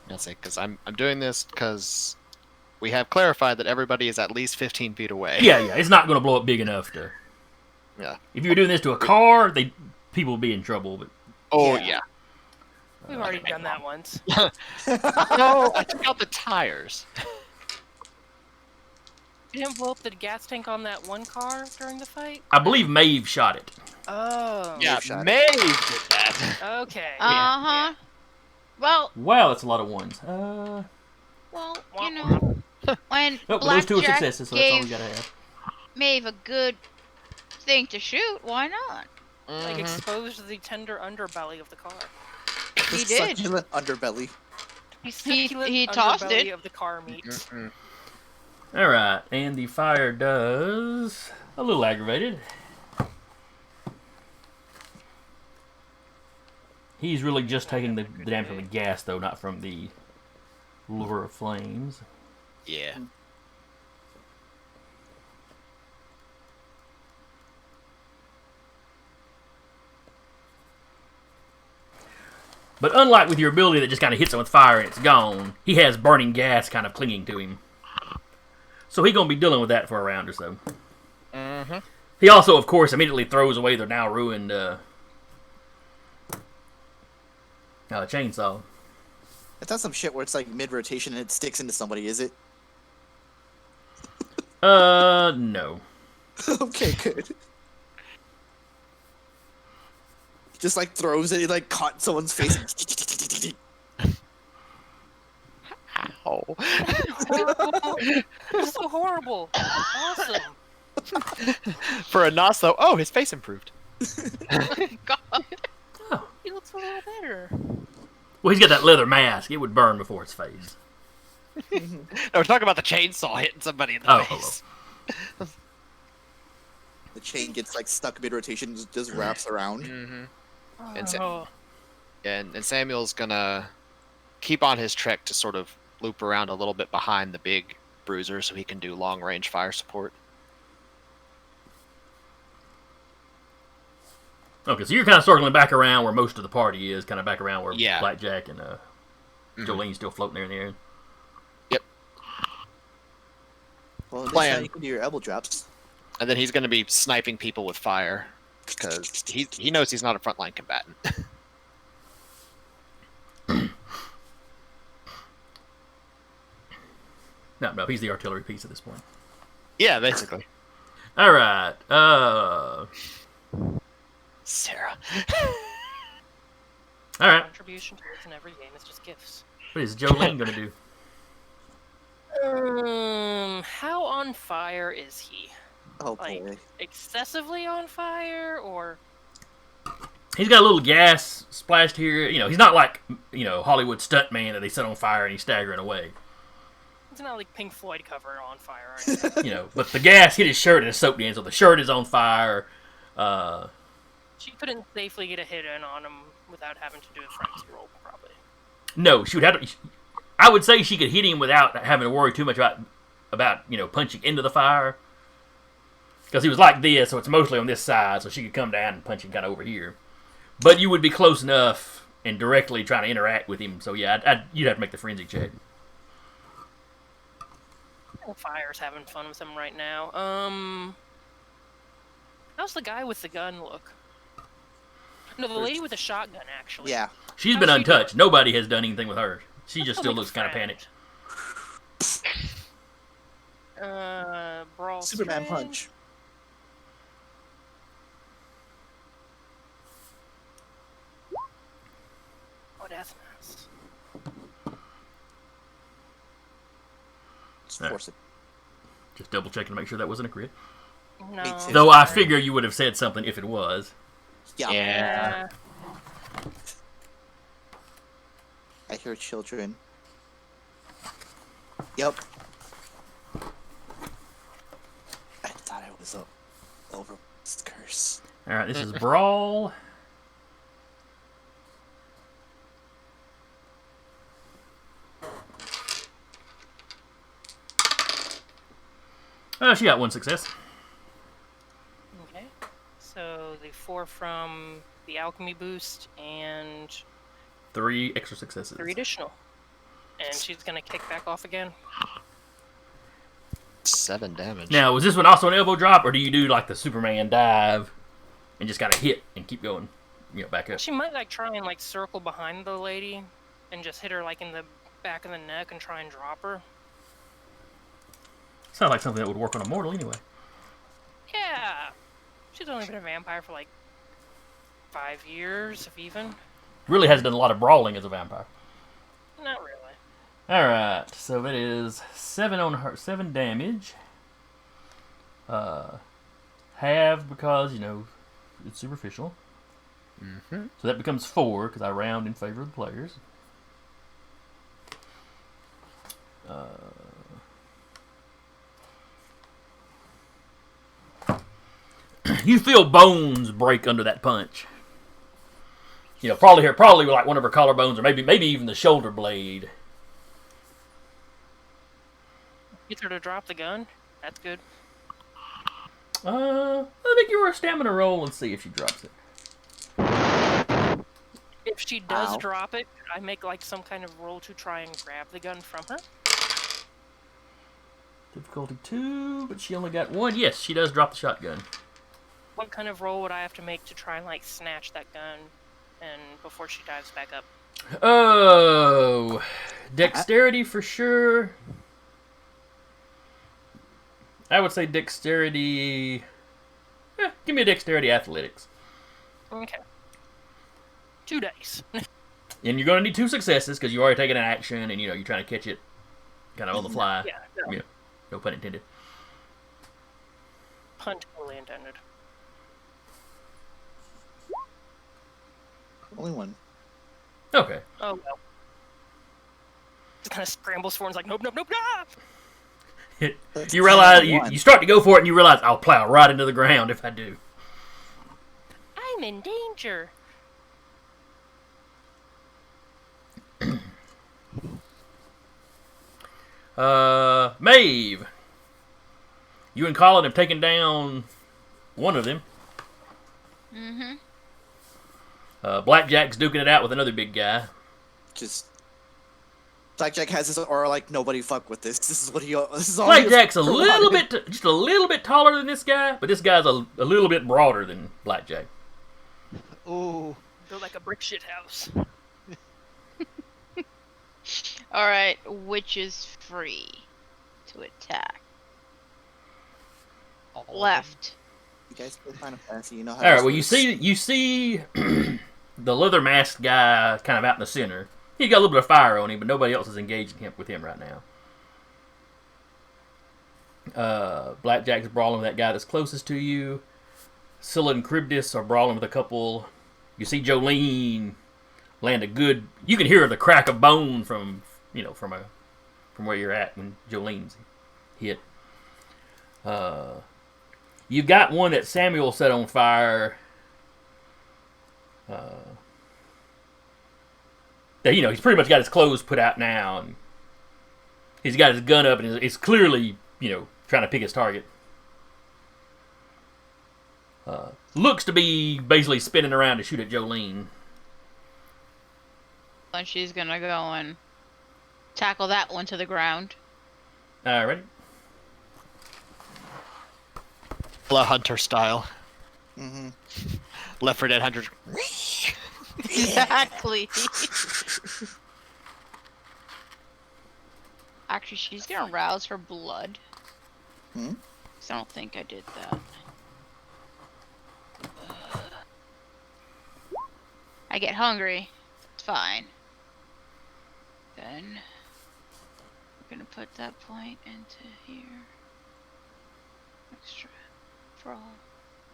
That's it, because I'm doing this because we have clarified that everybody is at least 15 feet away. Yeah, it's not going to blow up big enough to. Yeah. If you were doing this to a car, people would be in trouble. But Oh, Yeah. yeah. We've already done that once. No, I took out the tires. You didn't blow up the gas tank on that one car during the fight? I believe Maeve shot it. Oh. Yeah, shot it. Maeve did that. Okay. Uh-huh. Well, Wow, that's a lot of ones. when Oh, but those Blackjack two are successes, so that's all we gave gotta have. Maeve a good thing to shoot, why not? Like Mhm. exposed the tender underbelly of the car. The He did. succulent underbelly. The succulent he tossed underbelly it. of the car meat. Mm-mm. Alright, and the fire does a little aggravated. He's really just taking the damage from the gas, though, not from the lure of flames. Yeah. But unlike with your ability that just kind of hits him with fire and it's gone, he has burning gas kind of clinging to him. So he's going to be dealing with that for a round or so. Mm-hmm. He also, of course, immediately throws away their now ruined chainsaw. It's not some shit where it's like mid-rotation and it sticks into somebody, is it? No. Okay, good. He just like throws it, he like caught someone's face. Ow. Horrible. You're so horrible. Awesome. For a Nos, though, oh, his face improved. God. Oh, He looks a little better. Well, he's got that leather mask. It would burn before his face. No, we're talking about the chainsaw hitting somebody in the Oh, face. The chain gets like stuck mid rotation, just wraps around. Mm-hmm. Oh, And Samuel's gonna keep on his trek to sort of loop around a little bit behind the big bruiser so he can do long range fire support. Okay, so you're kind of circling back around where most of the party is, kind of back around where Yeah. Blackjack and Mhm. Jolene's still floating there in the air. Well, this Plan. time you can do your elbow drops. And then he's gonna be sniping people with fire because he knows he's not a frontline combatant. No, he's the artillery piece at this point. Yeah, basically. All right. Sarah. All right. contribution to this in every game is just gifts. What is Jolene gonna do? How on fire is he? Oh Like- boy. Excessively on fire, or He's got a little gas splashed here. You know, he's not like Hollywood stuntman that they set on fire and he's staggering away. it's not like Pink Floyd cover on fire or anything. But the gas hit his shirt and it soaked in, so the shirt is on fire. She couldn't safely get a hit in on him without having to do a frenzy roll, probably. No, she would have to. I would say she could hit him without having to worry too much about punching into the fire. Because he was like this, so it's mostly on this side, so she could come down and punch him kind of over here. But you would be close enough and directly trying to interact with him, so yeah, you'd have to make the forensic check. The fire's having fun with him right now. How's the guy with the gun look? No, the lady with the shotgun, actually. Yeah. She's How's been she untouched. Nobody has done anything with her. She just Let's still go make a looks kind of friend. panicked. Brawl Superman strength. punch. Oh, death mask. Just Alright. force it. Just double checking to make sure that wasn't a crit. No. too. Though I sorry. figure you would have said something if it was. Yeah. Yeah. I hear children. Yep. I thought I was over this curse. All right, this is Brawl. She got one success. Okay. So the 4 from the alchemy boost and 3 extra successes. 3 additional. And she's gonna kick back off again. 7 damage. Now, was this one also an elbow drop, or do you do like the Superman dive and just kind of hit and keep going, back up? She might like try and like circle behind the lady and just hit her like in the back of the neck and try and drop her. Sounds like something that would work on a mortal anyway. Yeah. She's only been a vampire for like 5 years, if even. Really hasn't done a lot of brawling as a vampire. Not really. All right, so that is 7 on her, 7 damage. Halved because it's superficial. Mm-hmm. So that becomes 4 because I round in favor of the players. You feel bones break under that punch. Probably like one of her collarbones, or maybe even the shoulder blade. Gets her to drop the gun. That's good. I think you were a stamina roll and see if she drops it. If she does Ow. drop it, I make like some kind of roll to try and grab the gun from her. Difficulty 2, but she only got 1. Yes, she does drop the shotgun. What kind of roll would I have to make to try and like snatch that gun and before she dives back up? Oh, dexterity for sure. I would say dexterity. Give me a dexterity athletics. Okay. 2 dice. And you're going to need 2 successes because you already taken an action and you're trying to catch it kind of on the fly. Yeah, no. Yeah. No pun intended. Pun totally intended. Only one. Okay. Oh well. Just kind of scrambles forward and is like, nope. Ah! That's You realize one. you start to go for it, and you realize I'll plow right into the ground if I do. I'm in danger. Maeve. You and Colin have taken down one of them. Mm-hmm. Blackjack's duking it out with another big guy. Just Blackjack has this aura like nobody fuck with this. This is what he. This is all. Blackjack's just a little bit taller than this guy, but this guy's a little bit broader than Blackjack. Ooh. Built like a brick shit house. All right, which is free to attack? All of them. Left. You guys play Final Fantasy. You know how. All right. this Well, works. you see the leather masked guy kind of out in the center. He's got a little bit of fire on him, but nobody else is engaging with him right now. Blackjack's brawling with that guy that's closest to you. Scylla and Charybdis are brawling with a couple. You see Jolene land a good. You can hear the crack of bone from where you're at when Jolene's hit. You've got one that Samuel set on fire. That he's pretty much got his clothes put out now, and he's got his gun up, and it's clearly trying to pick his target. Looks to be basically spinning around to shoot at Jolene. And she's gonna go and tackle that one to the ground. Ready? La Hunter style. Mhm. Left 4 Dead 100. Exactly. Actually, she's gonna rouse her blood. Hmm? 'Cause I don't think I did that. I get hungry. It's fine. Then we're gonna put that point into here. Extra brawl.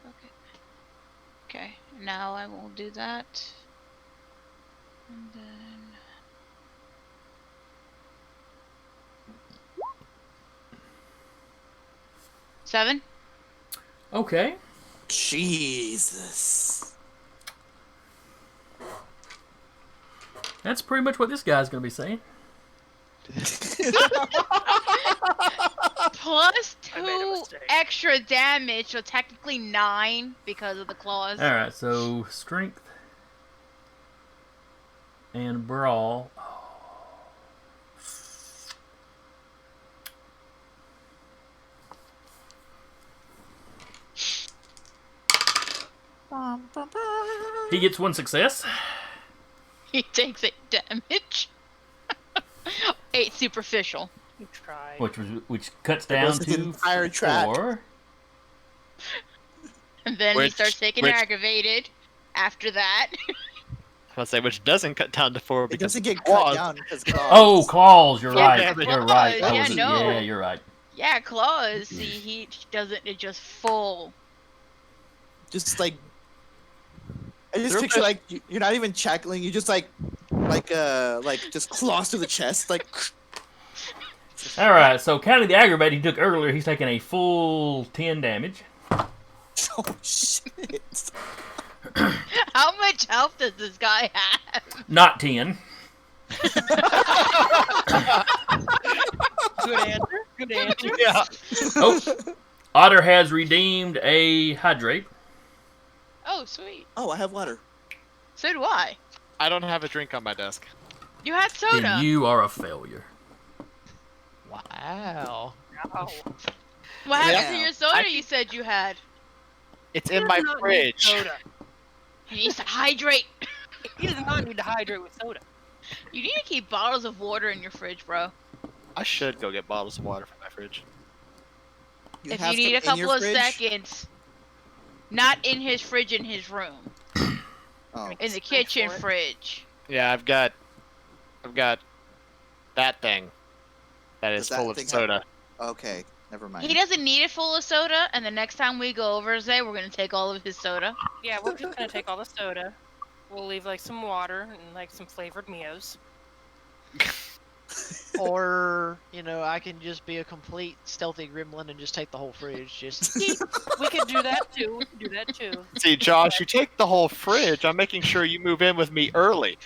Okay. Okay. Now I will do that. And then 7. Okay. Jesus. That's pretty much what this guy's going to be saying. Plus I made a 2 mistake. extra damage, so technically 9 because of the claws. Alright, so strength and brawl. He gets 1 success. He takes 8 damage. 8 superficial. You tried. Which cuts There down goes his to entire track. 4. And then he Which- starts taking which- aggravated after that. I'll say which doesn't cut down to 4 It because doesn't get claws. cut down because claws. Oh, claws! You're Yeah, right. damage. You're right. Claws, yeah, no. Yeah, you're right. Yeah, claws. See, he doesn't. It just full. Just like. I just They're picture best- like you're not even shackling. You just like just claws to the chest. Like. All right. So counting the aggravate he took earlier, he's taking a full 10 damage. Oh shit. How much health does this guy have? Not 10. Good answer. Good answer. Yeah. Oh, Otter has redeemed a hydrate. Oh, sweet. Oh, I have water. So do I. I don't have a drink on my desk. You had soda. Then you are a failure. Wow. No. What happened Yeah. to your soda you said you had? It's in my He does not need fridge. Soda. He needs to hydrate. He does not need to hydrate with soda. You need to keep bottles of water in your fridge, bro. I should go get bottles of water from my fridge. If have you need a some in your couple of fridge? seconds. Not in his fridge in his room. Oh. In the Space kitchen for it. fridge. Yeah, I've got that thing that is Does that full of thing have- soda. Okay. Never mind. He doesn't need it full of soda, and the next time we go over, Zay, we're gonna take all of his soda. Yeah, we're just gonna take all the soda. We'll leave like some water and like some flavored Mios. Or, I can just be a complete stealthy gremlin and just take the whole fridge. Just We could do that too. We could do that too. See, Josh, you take the whole fridge. I'm making sure you move in with me early.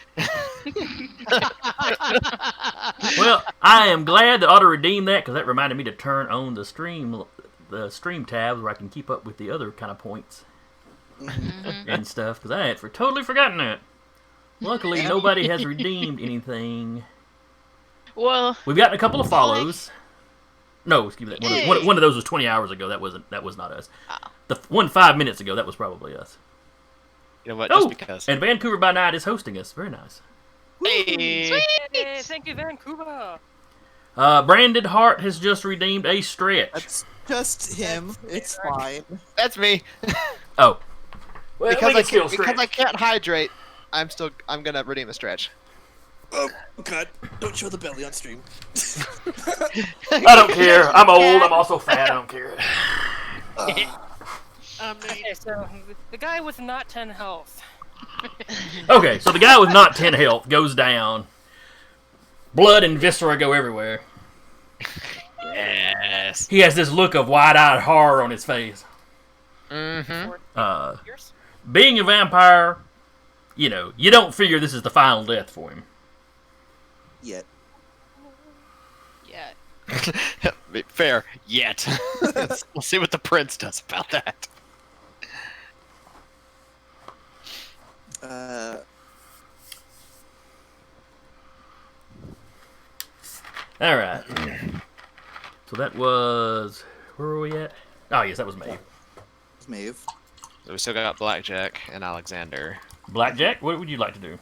Well, I am glad that Auto redeemed that, because that reminded me to turn on the stream tabs where I can keep up with the other kind of points and stuff, because I had totally forgotten that. Luckily, nobody has redeemed anything. Well, We've gotten a couple of follows. No, excuse me. Hey. One of those was 20 hours ago. That was not us. Oh. The one 5 minutes ago, that was probably us. You know what? Oh, Just because. and Vancouver by Night is hosting us. Very nice. Hey. Yay, thank you, Vancouver. Branded Hart has just redeemed a stretch. That's just him. It's fine. That's me. Oh. Well, because we can still because stretch. I can't hydrate, I'm gonna redeem a stretch. Oh God! Don't show the belly on stream. I don't care. I'm old. I'm also fat. I don't care. Okay, so the guy with not 10 health. Okay, so the guy with not 10 health goes down. Blood and viscera go everywhere. Yes. He has this look of wide-eyed horror on his face. Mm-hmm. Years? Being a vampire, you don't figure this is the final death for him. Yet. Yeah. Fair. Yet. We'll see what the prince does about that. All right. So that was... Where were we at? Oh, yes, that was Maeve. It's Maeve. So we still got Blackjack and Alexander. Blackjack, what would you like to do?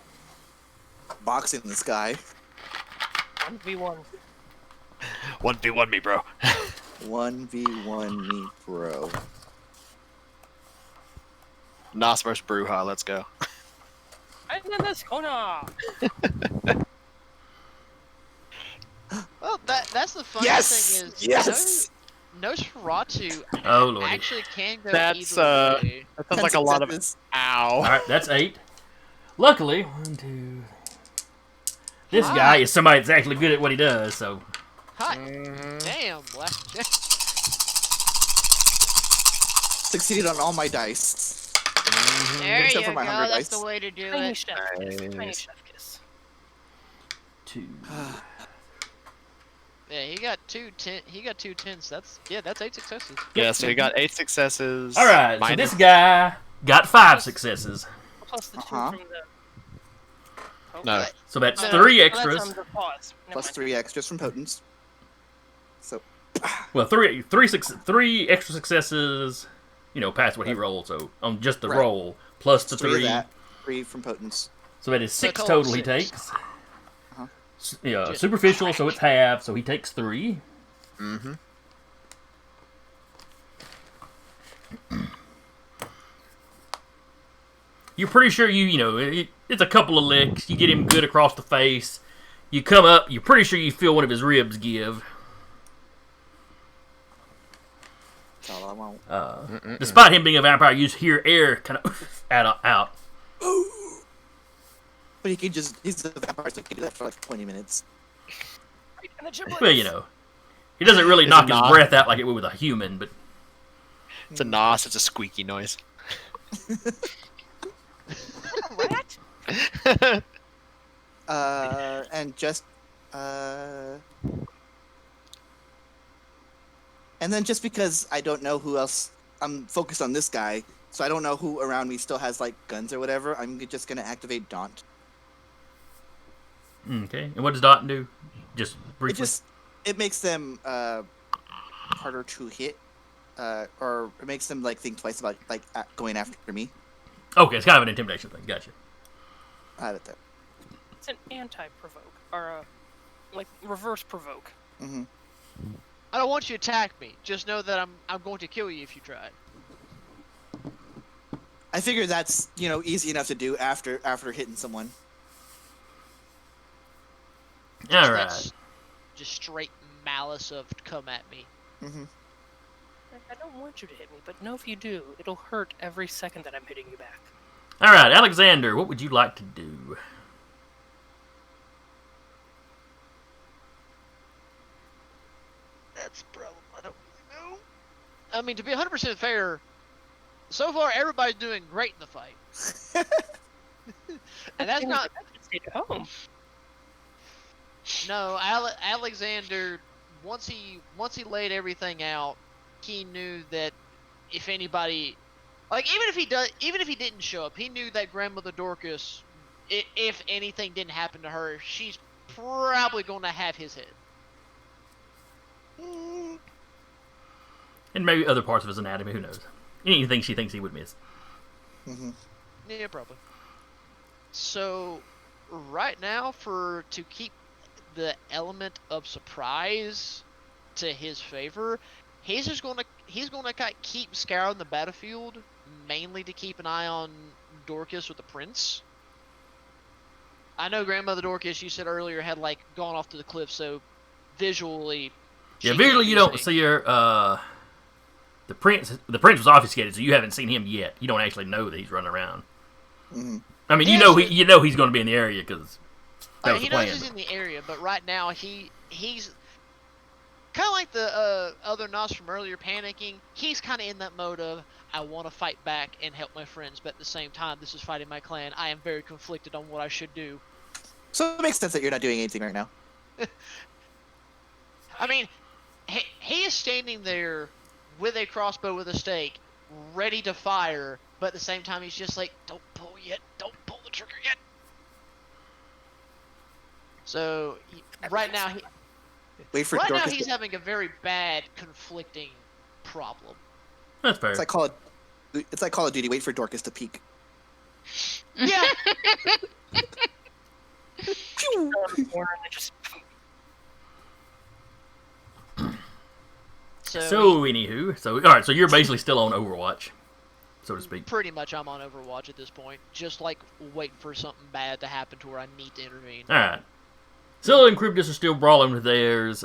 Box in the sky. 1v1. 1v1 me, bro. 1v1 me, bro. Nas vs. Bruja, let's go. I'm in this corner. Well, that's the funny Yes! thing is, Yes! Nosferatu Oh, Lordy. actually can go That's, either way. That sounds like a lot of... Successes. All Ow. right, that's 8. Luckily, 1, 2... This Ah. guy is somebody that's actually good at what he does, so... Hot Mhm. damn, Blackjack. Succeeded on all my dice. there Except you for go. my hunger That's dice. the way to do Tiny it. chef kiss. Tiny Nice. chef kiss. 2... Yeah, he got two tens. That's 8 successes. Yeah, so we got 8 successes. All right, so minus- this guy got 5 successes. Plus the 2 Uh-huh. from the... Oh, No. So that's no, 3 that's extras. on the pause. Never Plus mind. 3 extras from Potence. So, Well, three extra successes, past what he rolled. So on just the Right. roll plus the 3 of 3. that. 3 from Potence. So that is So 6 total total he 6. takes. Uh-huh. Yeah, Just- superficial, so it's half. So he takes 3. Mm-hmm. You're pretty sure it's a couple of licks. You get him good across the face. You come up. You're pretty sure you feel one of his ribs give. That's all I want. Despite him being a vampire, you just hear air kind of out. But he's a vampire, so he can do that for like 20 minutes. Right in the giblets. Well, he doesn't really Is knock it his not? breath out like it would with a human, but It's a nos, it's a squeaky noise. Rat? And just, and then just because I don't know who else, I'm focused on this guy, so I don't know who around me still has like guns or whatever, I'm just gonna activate Daunt. okay. And what does Dot do? Just briefly. It makes them, harder to hit, or it makes them like think twice about like going after me. Okay, it's kind of an intimidation thing. Gotcha. I have it there. It's an anti-provoke. Or a... Like, reverse provoke. Mm-hmm. I don't want you to attack me. Just know that I'm going to kill you if you try. I figure that's easy enough to do after hitting someone. All So right. that's just straight malice of come at me. Mm-hmm. I don't want you to hit me, but know if you do, it'll hurt every second that I'm hitting you back. All right, Alexander, what would you like to do? That's a problem. I don't really know. I mean, to be 100% fair, so far everybody's doing great in the fight. And that's not. Stay at home. No, Alexander. Once he laid everything out, he knew that if anybody, like even if he didn't show up, he knew that Grandmother Dorcas, if anything didn't happen to her, she's probably going to have his head. And maybe other parts of his anatomy, who knows? Anything she thinks he would miss. Mm-hmm. Yeah, probably. So, right now, to keep the element of surprise to his favor, he's gonna keep scouring the battlefield, mainly to keep an eye on Dorcas with the prince. I know Grandmother Dorcas, you said earlier, had like gone off to the cliff, so visually. Yeah, she visually can't you be don't seen. see her. The prince was obfuscated, so you haven't seen him yet. You don't actually know that he's running around. Mm-hmm. I mean, Yeah, you know he's going to be in the area because that was He the knows plan. he's in the area, but right now he's kind of like the other Nos from earlier panicking. He's kind of in that mode of, I want to fight back and help my friends, but at the same time, this is fighting my clan. I am very conflicted on what I should do. So it makes sense that you're not doing anything right now. I mean, he is standing there with a crossbow with a stake, ready to fire, but at the same time, he's just like, don't pull yet, don't pull the trigger yet. So, right now, Wait for Dorcas. he's having a very bad, conflicting problem. That's fair. It's like Call of Duty. Wait for Dorcas to peek. Yeah! Pew! Corner and just So, anywho, all right. So you're basically still on Overwatch, so to speak. pretty much I'm on Overwatch at this point, just like waiting for something bad to happen to where I need to intervene. All right. Scylla and Charybdis are still brawling with theirs.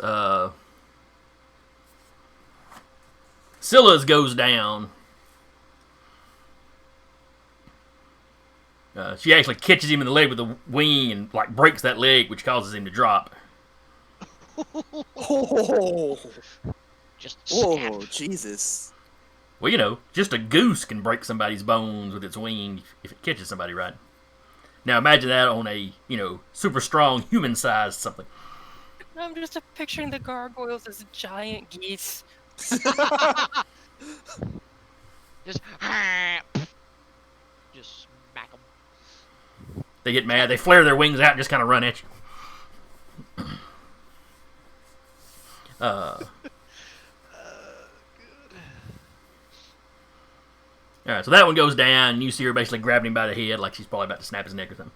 Scylla's goes down. She actually catches him in the leg with a wing and like breaks that leg, which causes him to drop. Oh, Just oh, snap. Jesus! Well, you know, just a goose can break somebody's bones with its wing if it catches somebody right. Now imagine that on a, super strong human-sized something. I'm just picturing the gargoyles as giant geese. Just just smack them. They get mad, they flare their wings out and just kind of run at you. Alright, so that one goes down, and you see her basically grabbing him by the head like she's probably about to snap his neck or something.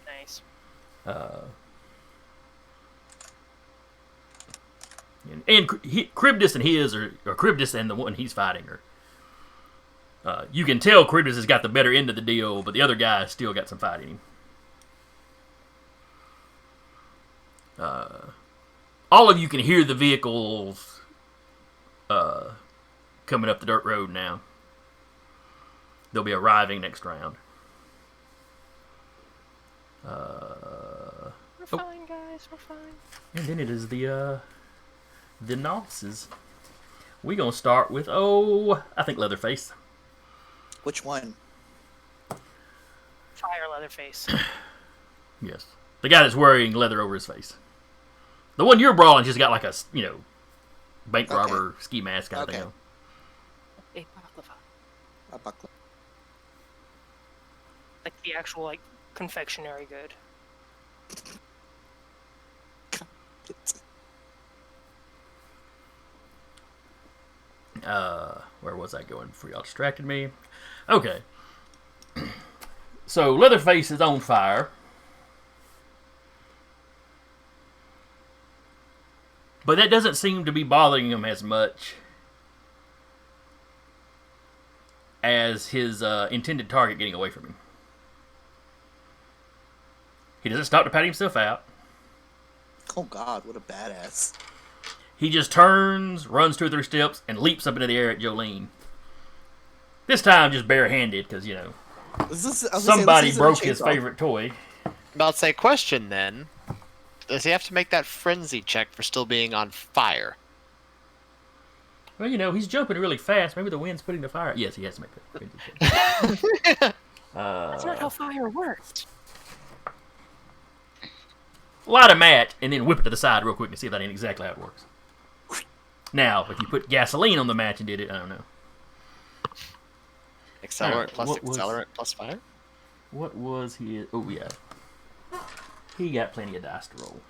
Nice. And Charybdis and his, or Charybdis and the one he's fighting, you can tell Charybdis has got the better end of the deal, but the other guy still got some fight in him. All of you can hear the vehicles coming up the dirt road now. They'll be arriving next round. We're fine, guys. We're fine. And then it is the Nosses. We gonna start with I think Leatherface. Which one? Fire Leatherface. Yes, the guy that's wearing leather over his face. The one you're brawling just got like a bank robber ski mask kind of thing. Okay. On. A baklava. A buckler. Like the actual confectionery good. Where was I going before y'all distracted me? Okay. So Leatherface is on fire. But that doesn't seem to be bothering him as much as his intended target getting away from him. He doesn't stop to pat himself out. Oh God, what a badass! He just turns, runs 2 or 3 steps, and leaps up into the air at Jolene. This time just barehanded, because, you know, Is this, I was gonna say, somebody this isn't a broke his chainsaw. favorite toy. About to say, question then. Does he have to make that frenzy check for still being on fire? Well, you know, he's jumping really fast. Maybe the wind's putting the fire. Yes, he has to make that. That's not how fire works. Light a match and then whip it to the side real quick and see if that ain't exactly how it works. Now, if you put gasoline on the match and did it, I don't know. Accelerant Alright, plus what was- accelerant plus fire? What was his... Oh, yeah. He got plenty of dice to roll.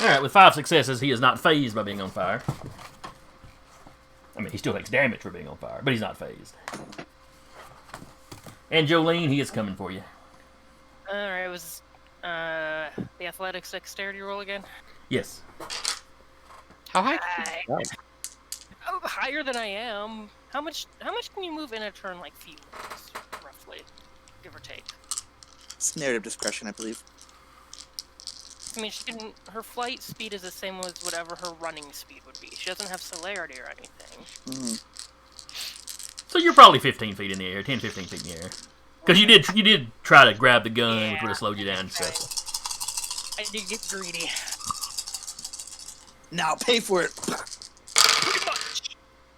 Alright, with 5 successes, he is not phased by being on fire. I mean, he still takes damage for being on fire, but he's not phased. And Jolene, he is coming for you. Alright, it was the athletics dexterity roll again. Yes. How high? Oh, higher than I am. How much can you move in a turn, like feet-wise, roughly, give or take? It's narrative discretion, I believe. I mean, she can. Her flight speed is the same as whatever her running speed would be. She doesn't have celerity or anything. Mm. So you're probably 15 feet in the air, 10, 15 feet in the air. Because you did try to grab the gun, which would have slowed you down. Right. So. I did get greedy. Now pay for it. Pretty much.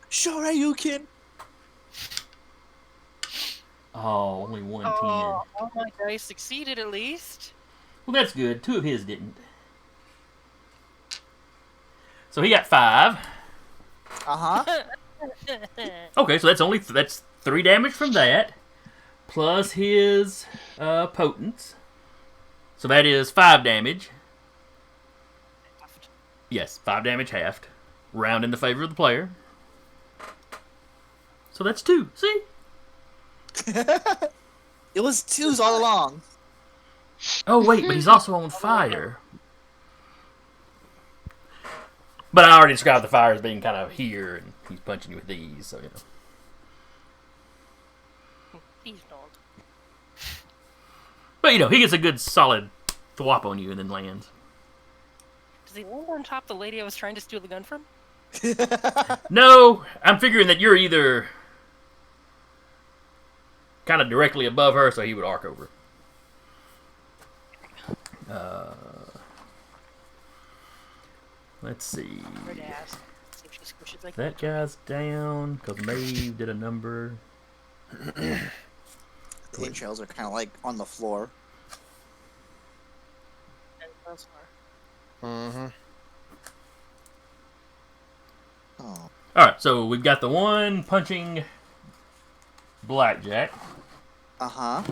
Sure, you can. Oh, only 110. Oh, all my dice succeeded at least. Well, that's good. 2 of his didn't. So he got 5. Uh-huh. Okay, so that's 3 damage from that, plus his potence. So that is 5 damage. Yes, 5 damage halved. Round in the favor of the player. So that's 2. See? It was 2s all along. Oh wait, but he's also on fire. But I already described the fire as being kind of here, and he's punching you with these, so you know. Please don't. But you know, he gets a good solid thwop on you and then lands. Does he land on top of the lady I was trying to steal the gun from? No, I'm figuring that you're either kind of directly above her, so he would arc over. Let's see. Hard to ask. See if she squishes like That guy's down because Maeve did a number. The entrails are kind of like on the floor. and those are. Mm-hmm. Oh. All right, so we've got the one punching Blackjack. Uh-huh.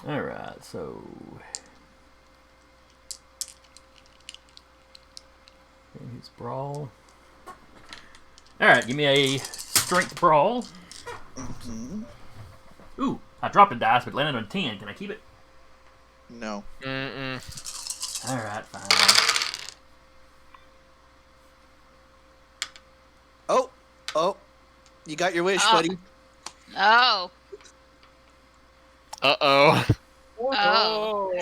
All right, so and his brawl. All right, give me a strength brawl. Mm-hmm. Ooh, I dropped a dice, but landed on 10. Can I keep it? No. Mm-mm. All right, fine. Oh. Oh. You got your wish, Oh. buddy. Oh. Uh-oh. Oh.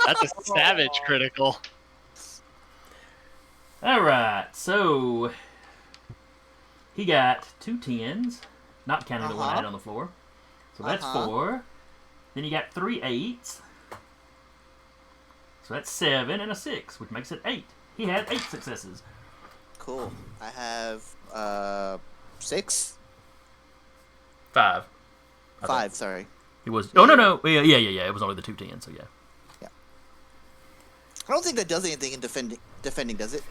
That's a savage critical. All right, so he got 2 10s, not counting the one I had on the floor. So that's 4. Then he got 3 8s. So that's 7 and a 6, which makes it 8. He had 8 successes. Cool. I have 6? 5. 5, sorry. He was. Oh no. Yeah. It was only the 2 10s, so yeah. I don't think that does anything in defending, does it?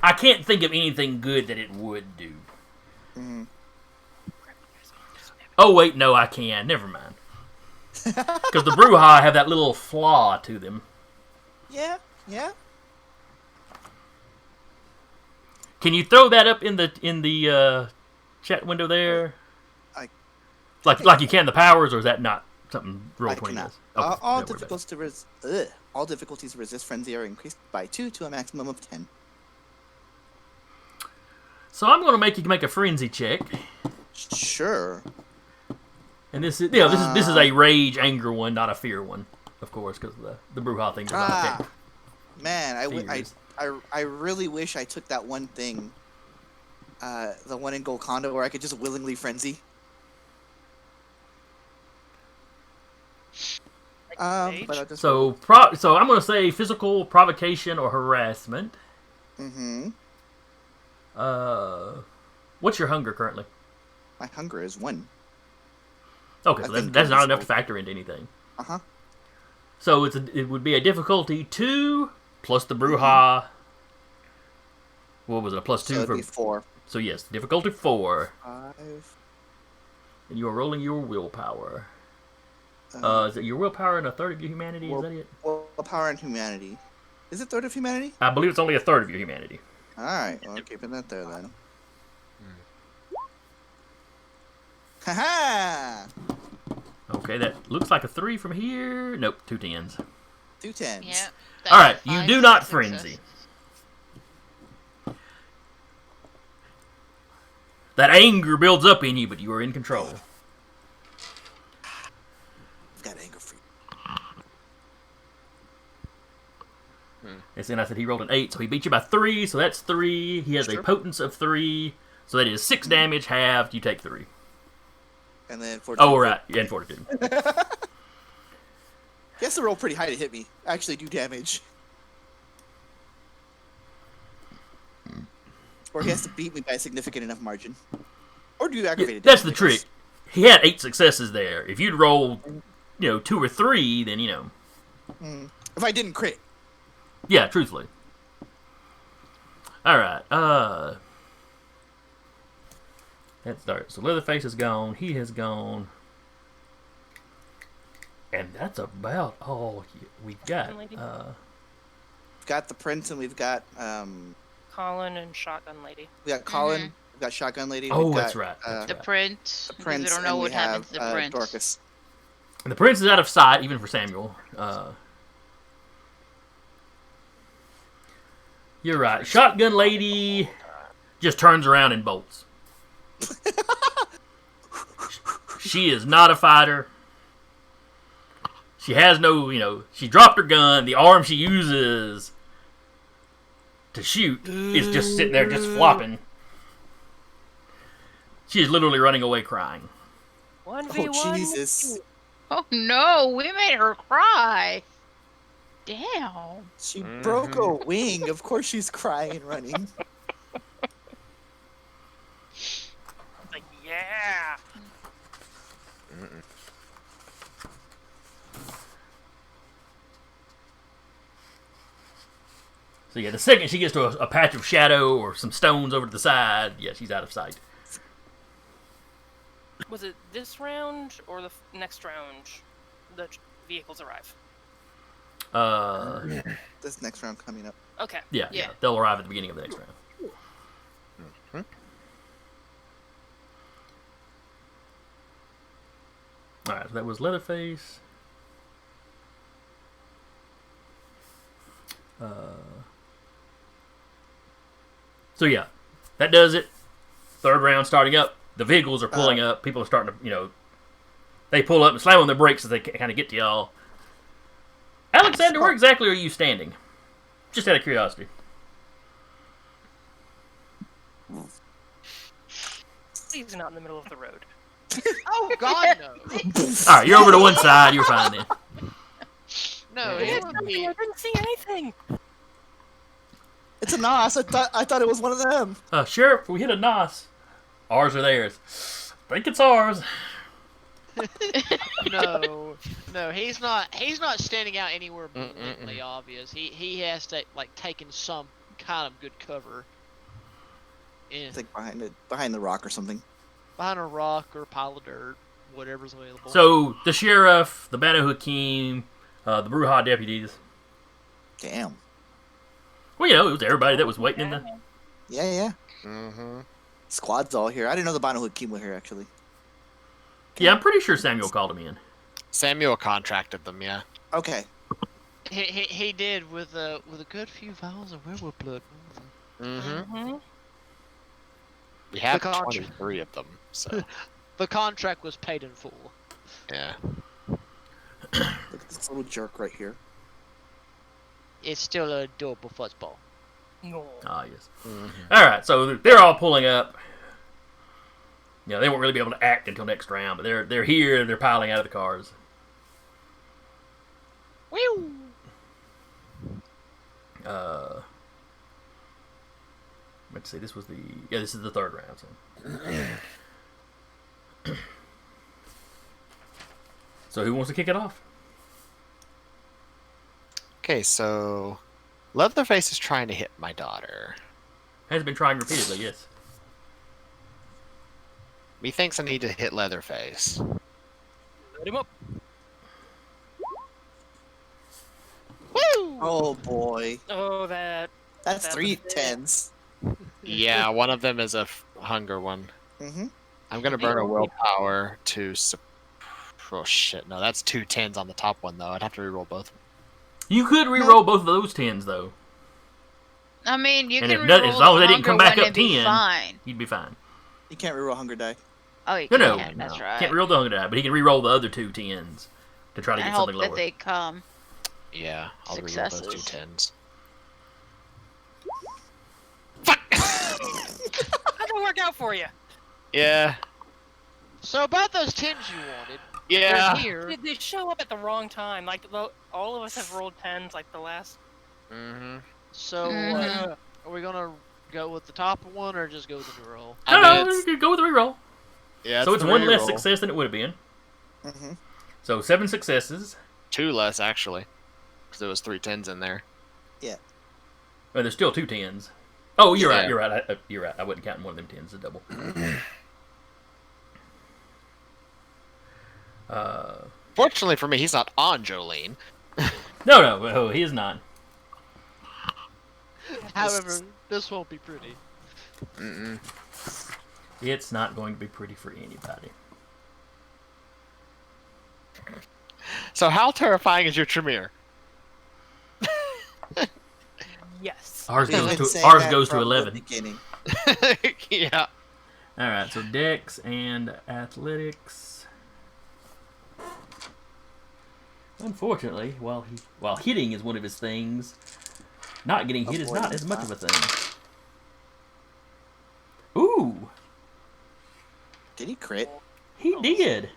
I can't think of anything good that it would do. Mm. Oh wait, no, I can. Never mind. Because the Bruja have that little flaw to them. Yeah, yeah. Can you throw that up in the chat window there? I- Like you can the powers, or is that not something roll I 20 cannot. does. Okay, All don't worry about all difficulties to resist frenzy are increased by 2 to a maximum of 10. it. So I'm going to make you make a frenzy check. Sure. And this is, this is a rage anger one, not a fear one, of course, because the Bruja thing does not Ah, affect man, fears. I really wish I took that one thing, the one in Golconda where I could just willingly frenzy. Like But I'll just So I'm going to say physical provocation or harassment. Mm-hmm. What's your hunger currently? My hunger is 1. Okay, I so think that's not enough to physical- factor into anything. Uh-huh. So it would be a difficulty 2 plus the Bruja. What was it? A plus 2 So it'd for. be 4. So yes, difficulty 4, 5. and you are rolling your willpower. Is it your willpower and a third of your humanity? Will- Is that it? Willpower and humanity. Is it third of humanity? I believe it's only a third of your humanity. Alright, well, keeping that there then. Haha! Okay, that looks like a 3 from here. Nope, 2 10s. 2 10s. Yeah. All right, you do not frenzy. That anger builds up in you, but you are in control. I've got anger for you. And then I said he rolled an 8, so he beat you by 3, so that's 3. He has a Sure. potence of 3, so that is 6 damage halved. You take 3. And then 14. Oh, right, and fortitude. He has to roll pretty high to hit me. Actually do damage. Or he has to beat me by a significant enough margin. Or do aggravated That's the damage, I guess. trick. He had 8 successes there. If you'd rolled, 2 or 3, then If I didn't crit. yeah, truthfully. All right. Let's start. So Leatherface is gone. He has gone. And that's about all we've got. We've got the prince and we've got Colin and Shotgun Lady. we got Colin, we've got Shotgun Lady, Oh, we've got, that's right. That's The right. prince. the because prince, we don't know and what we happens have to the prince. Dorcas. And the prince is out of sight, even for Samuel. You're right. Shotgun Lady just turns around and bolts. She is not a fighter. She has no, she dropped her gun. The arm she uses to shoot is just sitting there, just flopping. She is literally running away crying. 1v1. Oh Jesus. Oh no, we made her cry. Damn. She broke a wing. Of course she's crying and running. Like, yeah. So yeah, the second she gets to a patch of shadow or some stones over to the side, yeah, she's out of sight. Was it this round or the next round the vehicles arrive? This next round coming up. Okay. Yeah, Yeah. they'll arrive at the beginning of the next round. Alright, so that was Leatherface. So yeah, that does it. Third round starting up. The vehicles are pulling up. People are starting to, they pull up and slam on their brakes as they kind of get to y'all. Alexander, where exactly are you standing? Just out of curiosity. He's not in the middle of the road. Oh God, no! Alright, you're over to one side. You're fine then. No, I it would be. didn't see anything. It's a Nos. I thought it was one of them. Sheriff, we hit a NOS. Ours or theirs? I think it's ours. No, he's not. He's not standing out anywhere blatantly obvious. He has to taken some kind of good cover. In, It's like behind the rock or something. behind a rock or a pile of dirt, whatever's available. So, the sheriff, the Banu Hakim, the Bruja deputies. Damn. Well, it was everybody that was waiting in the... Yeah. Mm-hmm. Squad's all here. I didn't know the Banu Hakim were here actually. Yeah, I'm pretty sure Samuel called him in. Samuel contracted them, yeah. Okay. He did with a good few vials of werewolf blood. Mm-hmm. Mm-hmm. We have The contra- 23 of them, so The contract was paid in full. yeah. Look at this little jerk right here. It's still a adorable fuzzball. No. Ah, yes. Mhm. All right, so they're all pulling up. You know, they won't really be able to act until next round, but they're here. They're piling out of the cars. Woo! Let's see. This is the third round. So, so who wants to kick it off? Okay, so Leatherface is trying to hit my daughter. Has been trying repeatedly. Yes. He thinks I need to hit Leatherface. Let him up. Woo! Oh boy. Oh, That's That's 3 it. 10s. Yeah, one of them is a hunger one. Mm-hmm. I'm gonna burn a willpower to. Oh shit! No, that's 2 10s on the top one though. I'd have to reroll both. You could re-roll both of those 10s though. I mean, you And can if not- reroll as long as the they didn't come hunger back one up and be 10. fine. You'd be fine. You can't reroll hunger die. Oh, you No, can. That's right. Can't re-roll the hunger die, but he can re-roll the other 2 10s to try to and get hope something that lower. they come. Yeah, I'll reroll those 2 Successes. 10s. how'd that work out for you? Yeah, So about those tins you wanted, yeah. they're here. They show up at the wrong time. Like all of us have rolled 10s like the last. Mm-hmm. So Mhm. are we gonna go with the top one or just go with the new roll? No, you could go with the re-roll. Yeah, So it's the one less reroll. success than it would have been. Mm-hmm. So 7 successes. 2 less actually, because there was 3 10s in there. Well, there's still 2 10s. Oh, you're right. Yeah. You're right. You're right. I wasn't counting one of them 10s as a double. Fortunately for me, he's not on Jolene. No, he is not. However, this won't be pretty. Mm-mm. It's not going to be pretty for anybody. So how terrifying is your Tremere? Yes. Ours We've been goes saying to ours that goes to from the 11. beginning. Yeah. All right. So Dex and Athletics. Unfortunately, while hitting is one of his things, not getting hit is not as much of a thing. Ooh, Did he crit? he did.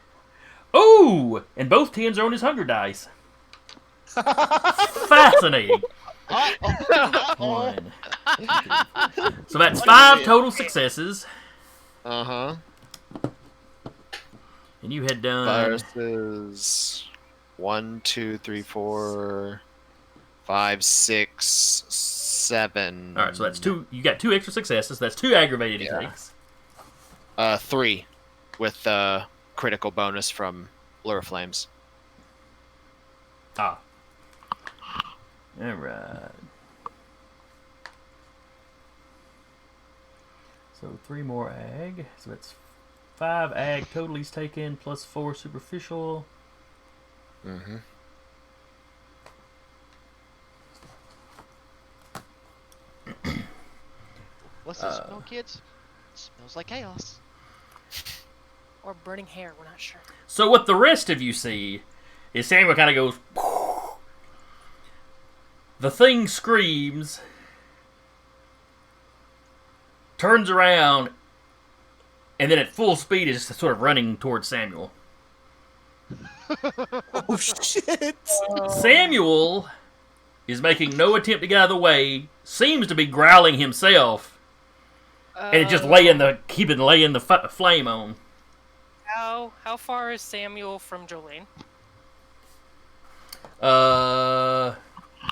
Ooh, and both 10s are on his hunger dice. Fascinating. One. So that's 5 total successes, Uh-huh. and you had done. Versus 1, 2, 3, 4, 5, 6, 7. All right, so that's 2. You got 2 extra successes. That's 2 aggravated he Yeah. takes. 3 with the critical bonus from Lure Flames. Ah. All right. So 3 more ag. So that's 5 ag total he's taken plus 4 superficial. Mm-hmm. What's the smell, kids? It smells like chaos. Or burning hair. We're not sure. So what the rest of you see is Samuel kind of goes. The thing screams, turns around, and then at full speed is sort of running towards Samuel. Oh shit! Samuel is making no attempt to get out of the way, seems to be growling himself, and it's just laying the flame on. How far is Samuel from Jolene?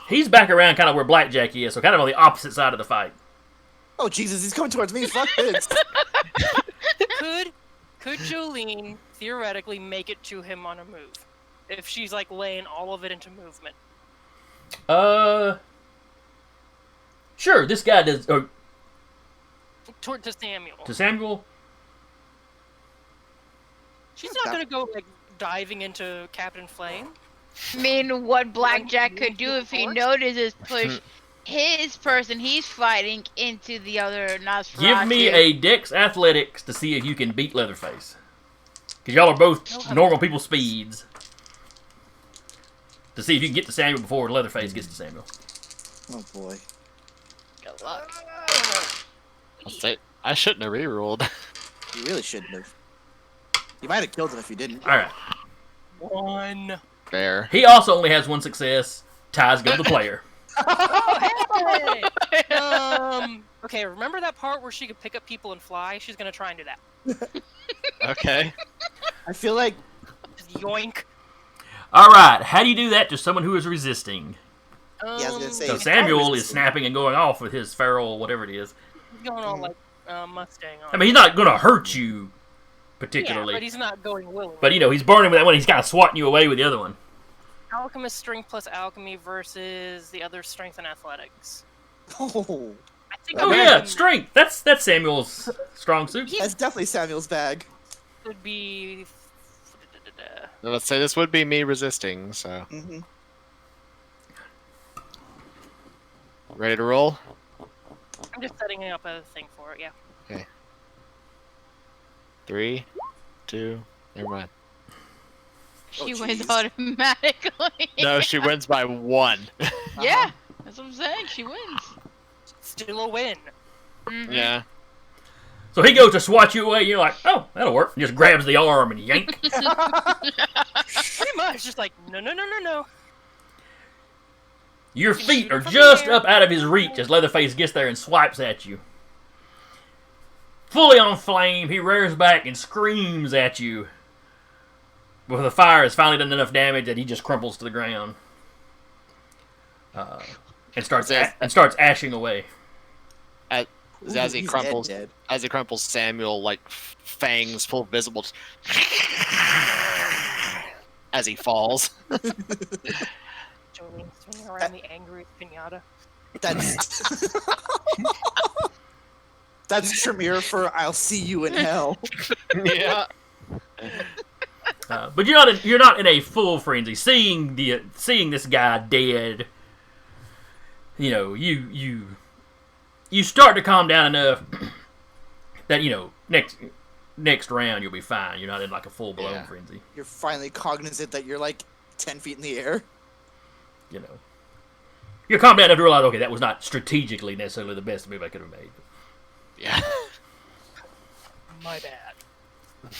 He's back around kind of where Blackjack is, so kind of on the opposite side of the fight. Oh Jesus, he's coming towards me. Fuck this. Could Jolene theoretically make it to him on a move? If she's like laying all of it into movement. Sure, this guy does. To Samuel. To Samuel, She's not gonna go like diving into Captain Flame. I mean, what Blackjack could do if he notices push his person he's fighting into the other Nosferatu. Give me a Dex Athletics to see if you can beat Leatherface. Because y'all are both normal people speeds. To see if you can get to Samuel before Leatherface gets to Samuel. Oh boy. Good luck. I'll say, I shouldn't have rerolled. You really shouldn't have. You might have killed him if you didn't. Alright. 1. Fair. He also only has one success. Ties go to the player. Hey! Okay, remember that part where she could pick up people and fly? She's gonna try and do that. Okay. I feel like Just yoink. Alright, how do you do that to someone who is resisting? I was gonna say- So He's Samuel probably is snapping and going off with his feral whatever it is. He's going all like Mustang on. I mean, he's not going to hurt you particularly. yeah, but he's not going willingly. But, you know, he's burning with that one. He's kind of swatting you away with the other one. Alchemist strength plus alchemy versus the other strength and athletics. oh, I think Oh, I yeah, can- strength. That's Samuel's strong suit. that's definitely Samuel's bag. would be. Now, let's say this would be me resisting, so. Mm-hmm. Ready to roll? I'm just setting up a thing for it. Yeah. 3, 2, never mind. She Oh, wins jeez. automatically. No, she wins by 1. Yeah, that's what I'm saying. She wins. Still a win. Mhm. Yeah. So he goes to swat you away, and you're like, oh, that'll work. And just grabs the arm and yank. Pretty much, just like no. Your feet are just up out of his reach as Leatherface gets there and swipes at you. Fully on flame, he rears back and screams at you. But the fire has finally done enough damage that he just crumples to the ground. And starts ashing away. As he He's crumples, dead. Samuel, like, fangs full visible, just as he falls. Jolene swinging around the angry pinata. That's that's Tremere for "I'll see you in hell." Yeah. But you're not in a full frenzy. Seeing this guy dead, you know, you start to calm down enough that, you know, next round you'll be fine. You're not in like a full blown Yeah. frenzy. You're finally cognizant that you're like 10 feet in the air. You know, you're calm down enough to realize, okay, that was not strategically necessarily the best move I could have made. Yeah. My bad.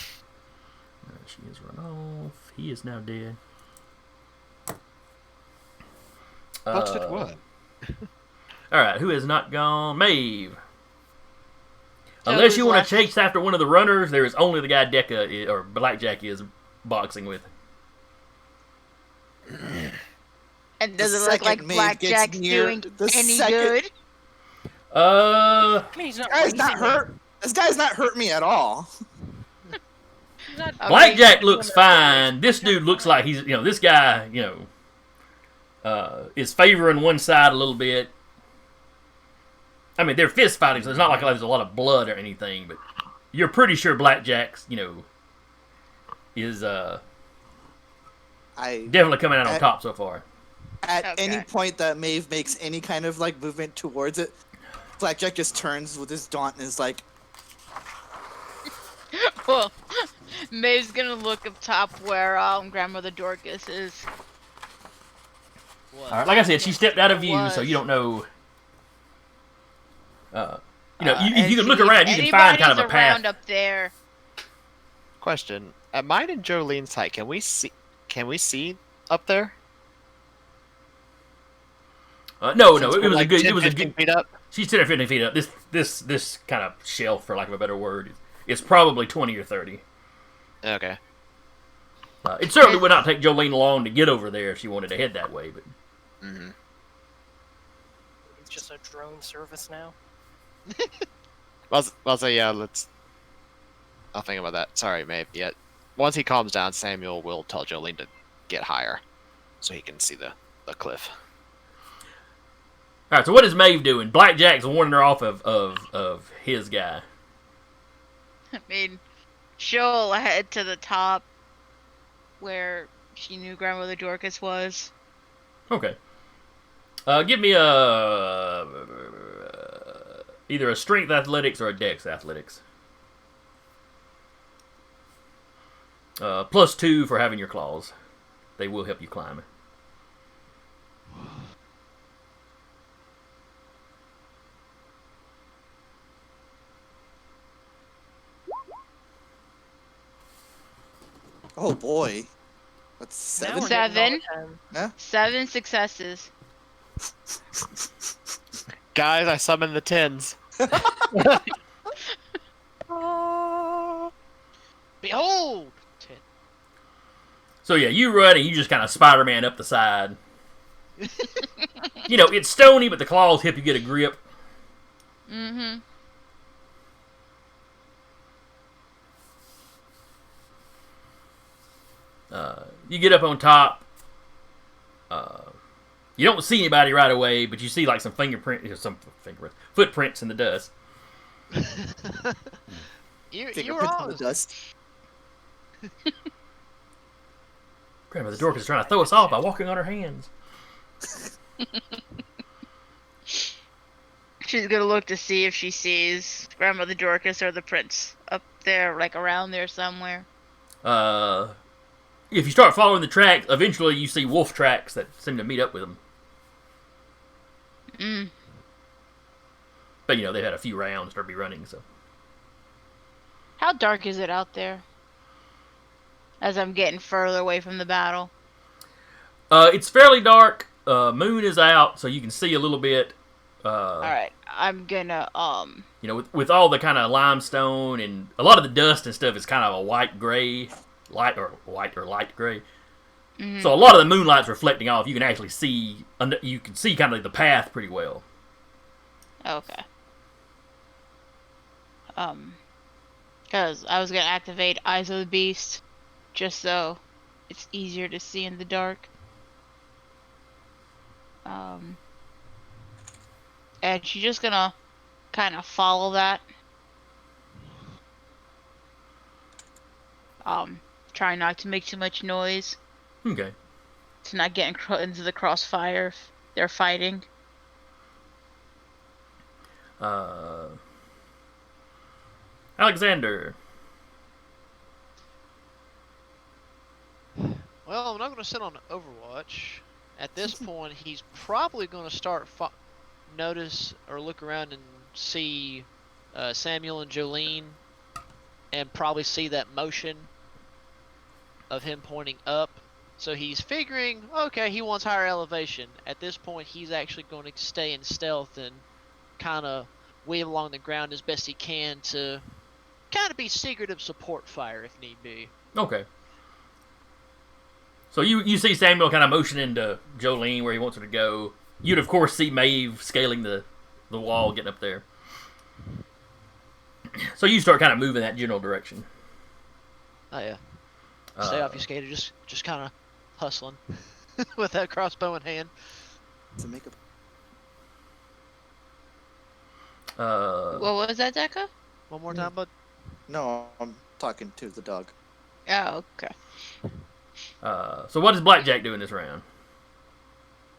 She is run off. He is now dead. Busted what? All right, who has not gone? Maeve. So Unless you who's want left? to chase after one of the runners, there is only the guy or Blackjack is boxing with. And does The it look like second Maeve gets Blackjack's near doing the any second- good? I mean, he's not. This guy's he's not hurt. This guy's not hurt me at all. He's not Okay. Blackjack looks fine. This dude looks like he's, you know, this guy, you know, is favoring one side a little bit. I mean, they're fist fighting, so it's not like there's a lot of blood or anything, but you're pretty sure Blackjack's, you know, is I definitely coming out on top so far. at any Okay. point that Maeve makes any kind of like movement towards it, Blackjack just turns with his daunt and is like, Well, Maeve's gonna look up top where Grandmother Dorcas is. What? All right, like I said, she stepped out of view, Was. so you don't know. You know, And you can look see if around, you can find kind of a anybody's path. around up there. Question: at mine and Jolene's height, can we see up there? No, Since it we're was like a good. 10, It was a 15 good. feet up. She's 10 or 15 feet up. This kind of shelf, for lack of a better word, is probably 20 or 30. Okay. It certainly would not take Jolene long to get over there if she wanted to head that way, but Mm-hmm. It's just a drone service now. I'll say yeah. I'll think about that. Sorry, Maeve. Yeah. Once he calms down, Samuel will tell Jolene to get higher, so he can see the cliff. all right. So what is Maeve doing? Blackjack's warning her off of his guy. I mean, she'll head to the top where she knew Grandmother Dorcas was. Okay. Give me either a strength athletics or a dex athletics. +2 for having your claws. They will help you climb. Oh boy. That's Now 7. we're getting all Seven. the time. 7 successes. Guys, I summoned the tens. Behold! 10. So yeah, you run and you just kind of Spider-Man up the side. You know, it's stony, but the claws help you get a grip. Mm-hmm. You get up on top. You don't see anybody right away, but you see like some footprints in the dust. You're Fingerprints in the wrong. dust. Grandmother Dorcas is trying to throw us off by walking on her hands. She's gonna look to see if she sees Grandmother Dorcas or the prince up there, like around there somewhere. If you start following the tracks, eventually you see wolf tracks that seem to meet up with them. Mm. But you know, they've had a few rounds to be running, so. How dark is it out there? As I'm getting further away from the battle. It's fairly dark. Moon is out, so you can see a little bit. Alright, I'm gonna, You know, with all the kind of limestone and a lot of the dust and stuff is kind of a light gray, light gray. mhm. So a lot of the moonlight's reflecting off. You can actually see, you can see kind of the path pretty well. Okay. Because I was gonna activate Eyes of the Beast, just so it's easier to see in the dark. And she's just gonna kind of follow that. Trying not to make too much noise, Okay. to not get into the crossfire if they're fighting. Alexander. Well, I'm not going to sit on Overwatch. At this point, he's probably going to start notice or look around and see Samuel and Jolene, and probably see that motion of him pointing up. So he's figuring, okay, he wants higher elevation. At this point, he's actually going to stay in stealth and kind of weave along the ground as best he can to kind of be secretive support fire if need be. Okay. So you see Samuel kind of motioning to Jolene where he wants her to go. You'd of course see Maeve scaling the wall, getting up there. So you start kind of moving that general direction. Oh yeah. Stay off, you skater. Just kind of hustling with that crossbow in hand. To make a... What was that, Deca? One more time, bud. No, I'm talking to the dog. Oh, okay. So what does Blackjack do in this round?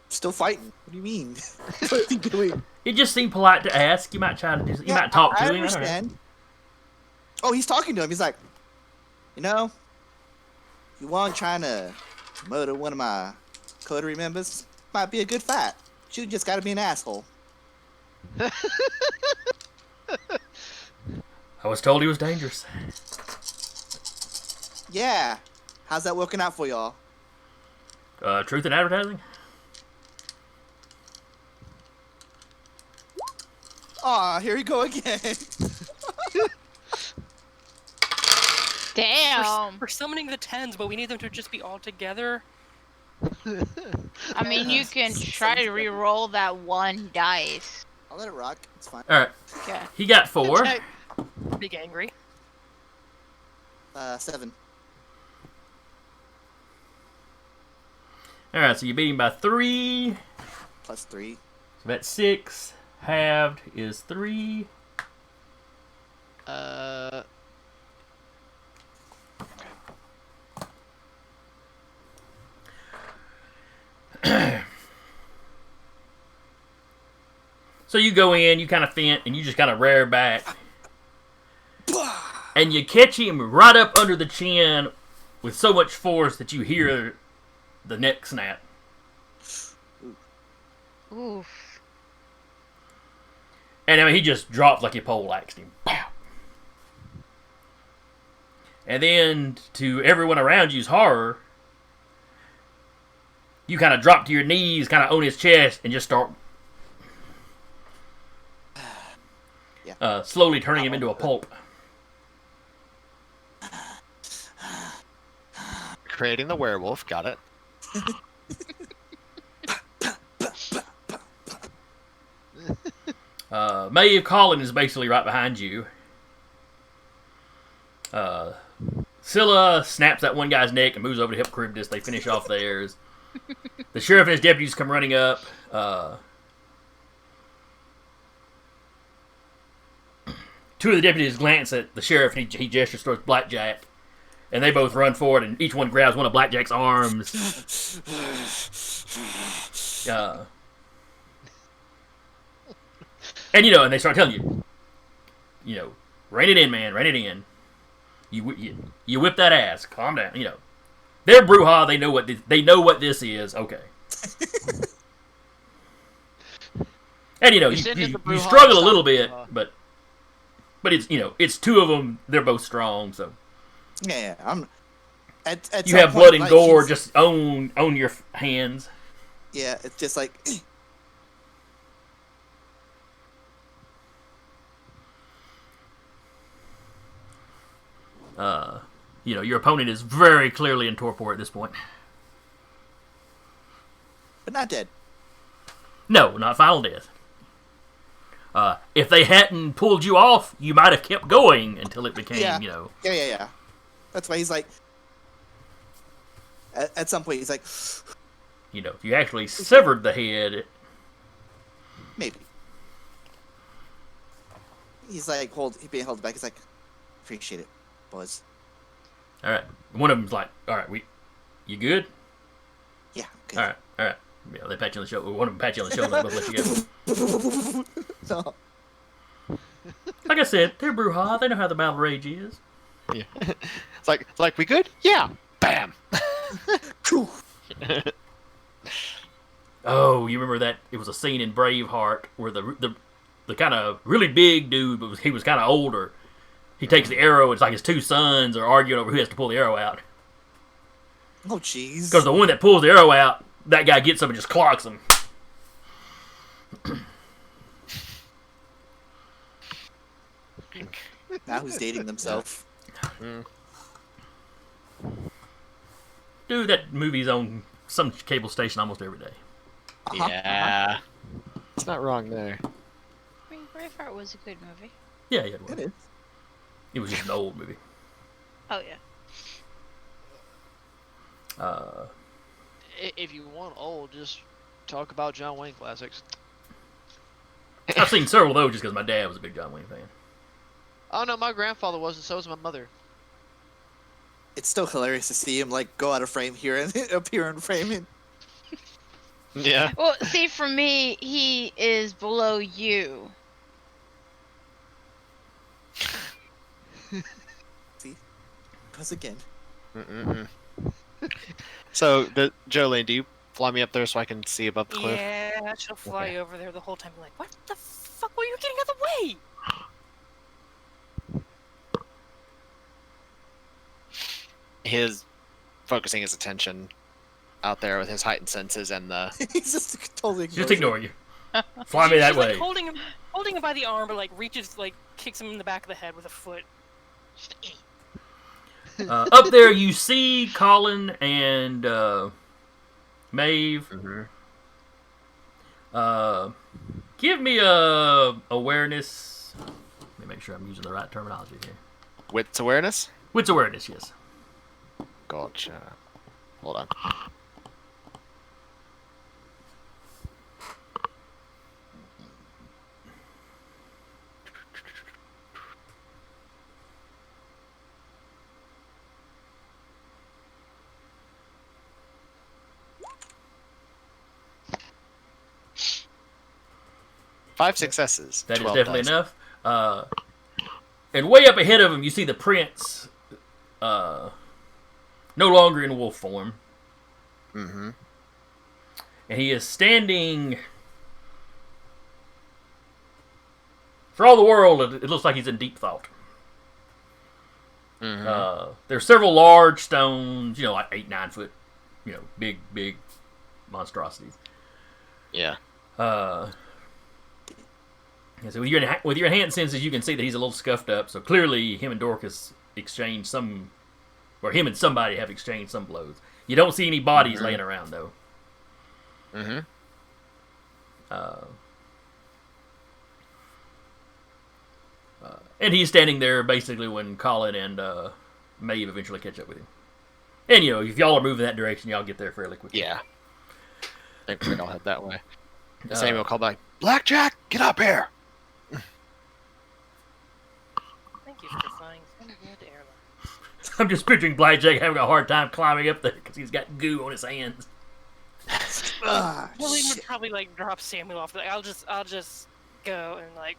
Still fighting. What do you mean? What is he doing? It just seemed polite to ask. You might try to do. You might talk to I him. I don't know. understand. Oh, he's talking to him. He's like, you know, you want trying to murder one of my coterie members? Might be a good fight. You just gotta be an asshole. I was told he was dangerous. Yeah. How's that working out for y'all? Truth in advertising. Aw, here we go again. Damn. We're summoning the tens, but we need them to just be all together. I mean, you can try to re-roll that one dice. I'll let it rock. It's fine. All right. Okay. He got 4. Okay. Big angry. 7. All right. So you beat him by 3. Plus 3. So that's 6. Halved is 3. So you go in, you kind of fint, and you just kind of rear back. And you catch him right up under the chin with so much force that you hear the neck snap. Oof. And I mean, he just dropped like you poleaxed him. Pow! And then, to everyone around you's horror, you kind of drop to your knees, kind of on his chest, and just start slowly turning him into a pulp. Creating the werewolf, got it. Maeve Collin is basically right behind you. Scylla snaps that one guy's neck and moves over to help Charybdis. They finish off theirs. The sheriff and his deputies come running up. Two of the deputies glance at the sheriff and he gestures towards Blackjack. And they both run forward and each one grabs one of Blackjack's arms. And and they start telling you, rein it in, man, rein it in. You whip that ass, calm down. They're Brujah. They know what this is. Okay. And you struggle a little bit, but it's it's two of them. They're both strong, so Yeah, I'm. At you some have point, blood and like, gore he's- just on your hands. Yeah, it's just like. Your opponent is very clearly in torpor at this point. But not dead. No, not final death. If they hadn't pulled you off, you might have kept going until it became, Yeah. Yeah. That's why he's like. At some point, he's like, if you actually severed the head. maybe. He's like, he being held back. He's like, appreciate it, boys. All right. One of them's like, all right, you good? Yeah. Okay. All right. Yeah, they pat you on the shoulder. One of them pat you on the shoulder and both let you go. So, Like I said, they're Brujah. They know how the battle rage is. Yeah. It's like we good? Yeah. Bam. Phew. Oh, you remember that? It was a scene in Braveheart where the kind of really big dude, but he was kind of older. He takes the arrow. It's like his two sons are arguing over who has to pull the arrow out. Oh, jeez. Because the one that pulls the arrow out, that guy gets him and just clocks him. Now who's dating themselves? Dude, that movie's on some cable station almost every day. Yeah. It's not wrong there. I mean, Braveheart was a good movie. Yeah, It was. is. It was just an old movie. Oh yeah. If you want old, just talk about John Wayne classics. I've seen several of those just because my dad was a big John Wayne fan. Oh no, my grandfather was, and so was my mother. It's still hilarious to see him like go out of frame here and appear in frame. And Yeah. Well, see, for me, he is below you. see, goes again. Mm-mm-mm. So, Jolene, do you fly me up there so I can see above the cliff? Yeah, she'll fly Okay. over there the whole time. Like, what the fuck were you getting out of the way? His focusing his attention out there with his heightened senses and the He's just totally Just ignores ignore you. Fly me that She's, way. like, holding him by the arm, but like reaches, like kicks him in the back of the head with a foot. Up there, you see Colin and Maeve. Give me a awareness. Let me make sure I'm using the right terminology here. wits awareness. Wits awareness, yes. Gotcha. Hold on. 5 successes. That is 12 definitely dice. enough. And way up ahead of him, you see the prince, no longer in wolf form, Mm-hmm. and he is standing. For all the world, it looks like he's in deep thought. Mm-hmm. There's several large stones, like 8-9 foot, big monstrosities. Yeah. And so with your enhanced senses, you can see that he's a little scuffed up. So clearly, him and Dorcas exchanged some, or him and somebody have exchanged some blows. You don't see any bodies laying around though. Mm-hmm. And he's standing there basically when Colin and Maeve eventually catch up with him. And if y'all are moving that direction, y'all get there fairly quickly. Yeah. I think we're gonna head that way. Samuel called back, Blackjack, get up here! Thank you for defying Thunderbird Airlines. I'm just picturing Blackjack having a hard time climbing up there because he's got goo on his hands. Ah, Willie would shit. probably like drop Samuel off. Like, I'll just go and like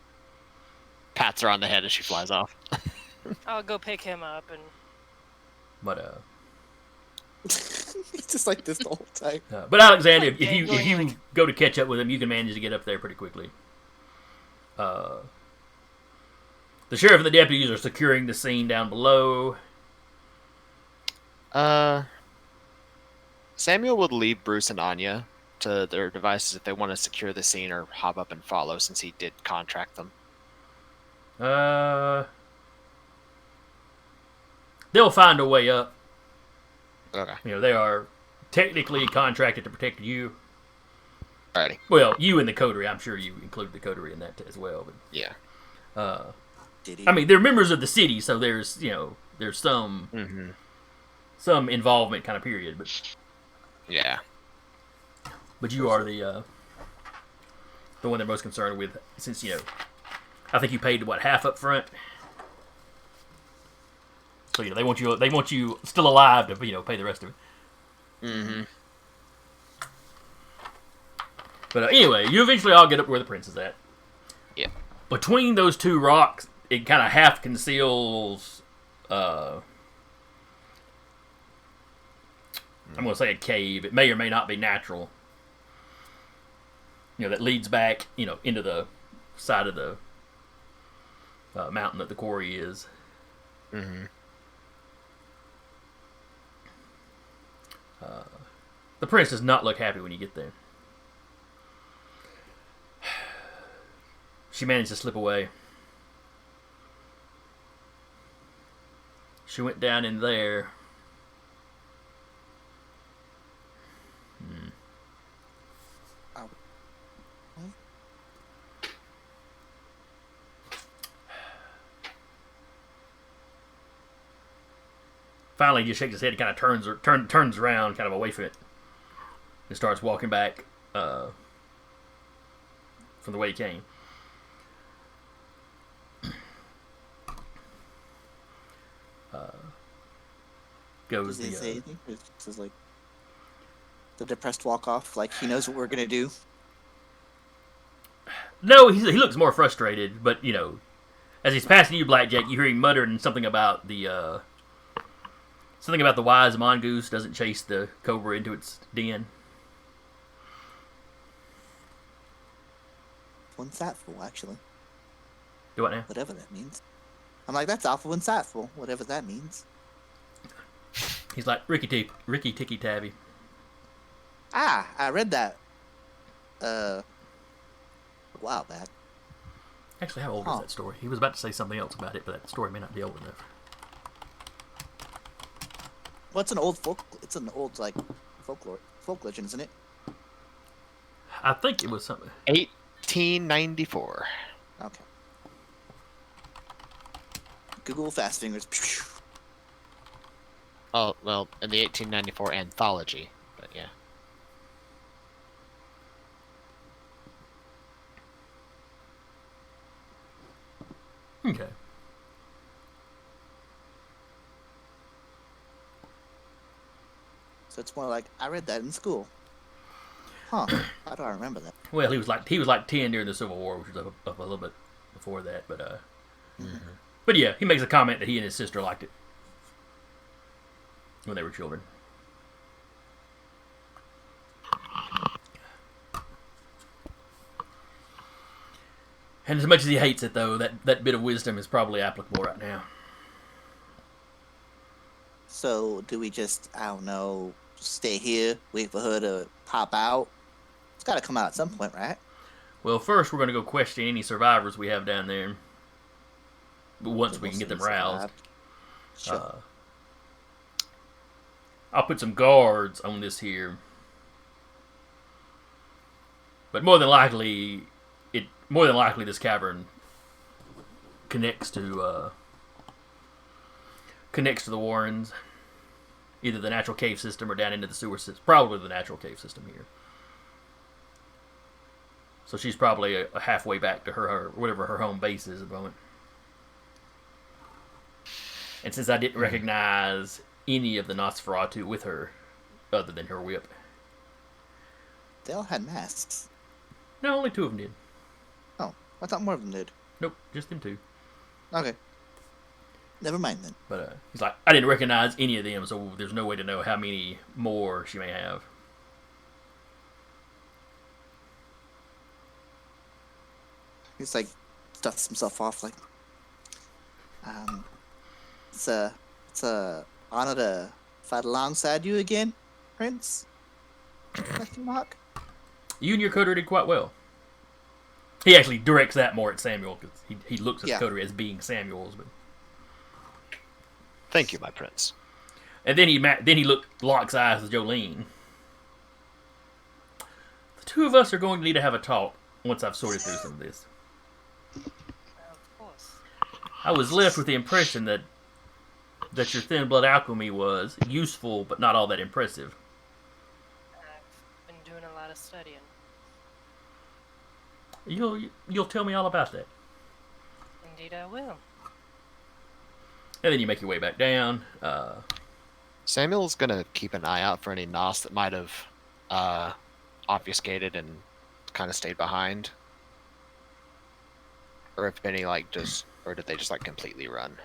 Pats her on the head as she flies off. I'll go pick him up and But He's just like this the whole time. but Alexander, if Okay, you going if you like- go to catch up with him, you can manage to get up there pretty quickly. The sheriff and the deputies are securing the scene down below. Samuel would leave Bruce and Anya to their devices if they want to secure the scene or hop up and follow, since he did contract them. They'll find a way up. Okay. They are technically contracted to protect you. Alrighty. Well, you and the coterie. I'm sure you include the coterie in that as well. Yeah. But Did he? I mean, they're members of the city, so there's there's some Mm-hmm. involvement kind of period. Yeah. But you are the one they're most concerned with, since I think you paid half up front. So they want you still alive to pay the rest of it. Mm-hmm. But anyway, you eventually all get up where the prince is at. Yeah. Between those two rocks, it kind of half conceals. I'm going to say a cave. It may or may not be natural. That leads back, into the side of the mountain that the quarry is. Mm-hmm. The prince does not look happy when you get there. She managed to slip away. She went down in there. Finally, he just shakes his head and kind of turns around, kind of away from it, and starts walking back from the way he came. Goes Does he say the anything? It's just like the depressed walk off, like he knows what we're gonna do. no. He looks more frustrated, but as he's passing you, Blackjack, you hear him muttering something about the wise mongoose doesn't chase the cobra into its den. Insightful, actually. Do what now? Whatever that means. I'm like, that's awful insightful, whatever that means. He's like Ricky Tikki Tavi. Ah, I read that a while back. Actually, how old is that story? He was about to say something else about it, but that story may not be old enough. Well, it's an old folk legend, isn't it? I think it was something. 1894. Okay. Google fast fingers. Oh, well, in the 1894 anthology, but yeah. Okay. So it's more like, I read that in school. Huh. How do I remember that? Well, he was like 10 during the Civil War, which was up a little bit before that. But yeah, he makes a comment that he and his sister liked it when they were children. And as much as he hates it, though, that bit of wisdom is probably applicable right now. So, do we just, I don't know, stay here, wait for her to pop out? It's got to come out at some point, right? Well, first we're going to go question any survivors we have down there. But once we can get them roused. Sure. I'll put some guards on this here. But more than likely this cavern connects to the Warrens. Either the natural cave system or down into the sewer system. Probably the natural cave system here. So she's probably a halfway back to her whatever her home base is at the moment. And since I didn't recognize any of the Nosferatu with her, other than her whip. They all had masks. No, only 2 of them did. Oh, I thought more of them did. Nope, just them 2. Okay. Never mind then. But he's like, I didn't recognize any of them, so there's no way to know how many more she may have. He's like, dusts himself off like, it's a honor to fight alongside you again, Prince. Question mark. You and your coterie did quite well. He actually directs that more at Samuel, because he looks at the coterie as being Samuel's. But Thank you, my prince. and then he locks eyes with Jolene. The 2 of us are going to need to have a talk once I've sorted through some of this. Of course. I was left with the impression that your thin blood alchemy was useful, but not all that impressive. I've been doing a lot of studying. You'll tell me all about that. Indeed, I will. And then you make your way back down. Samuel's gonna keep an eye out for any Nos that might have obfuscated and kind of stayed behind, or if any or did they just completely run?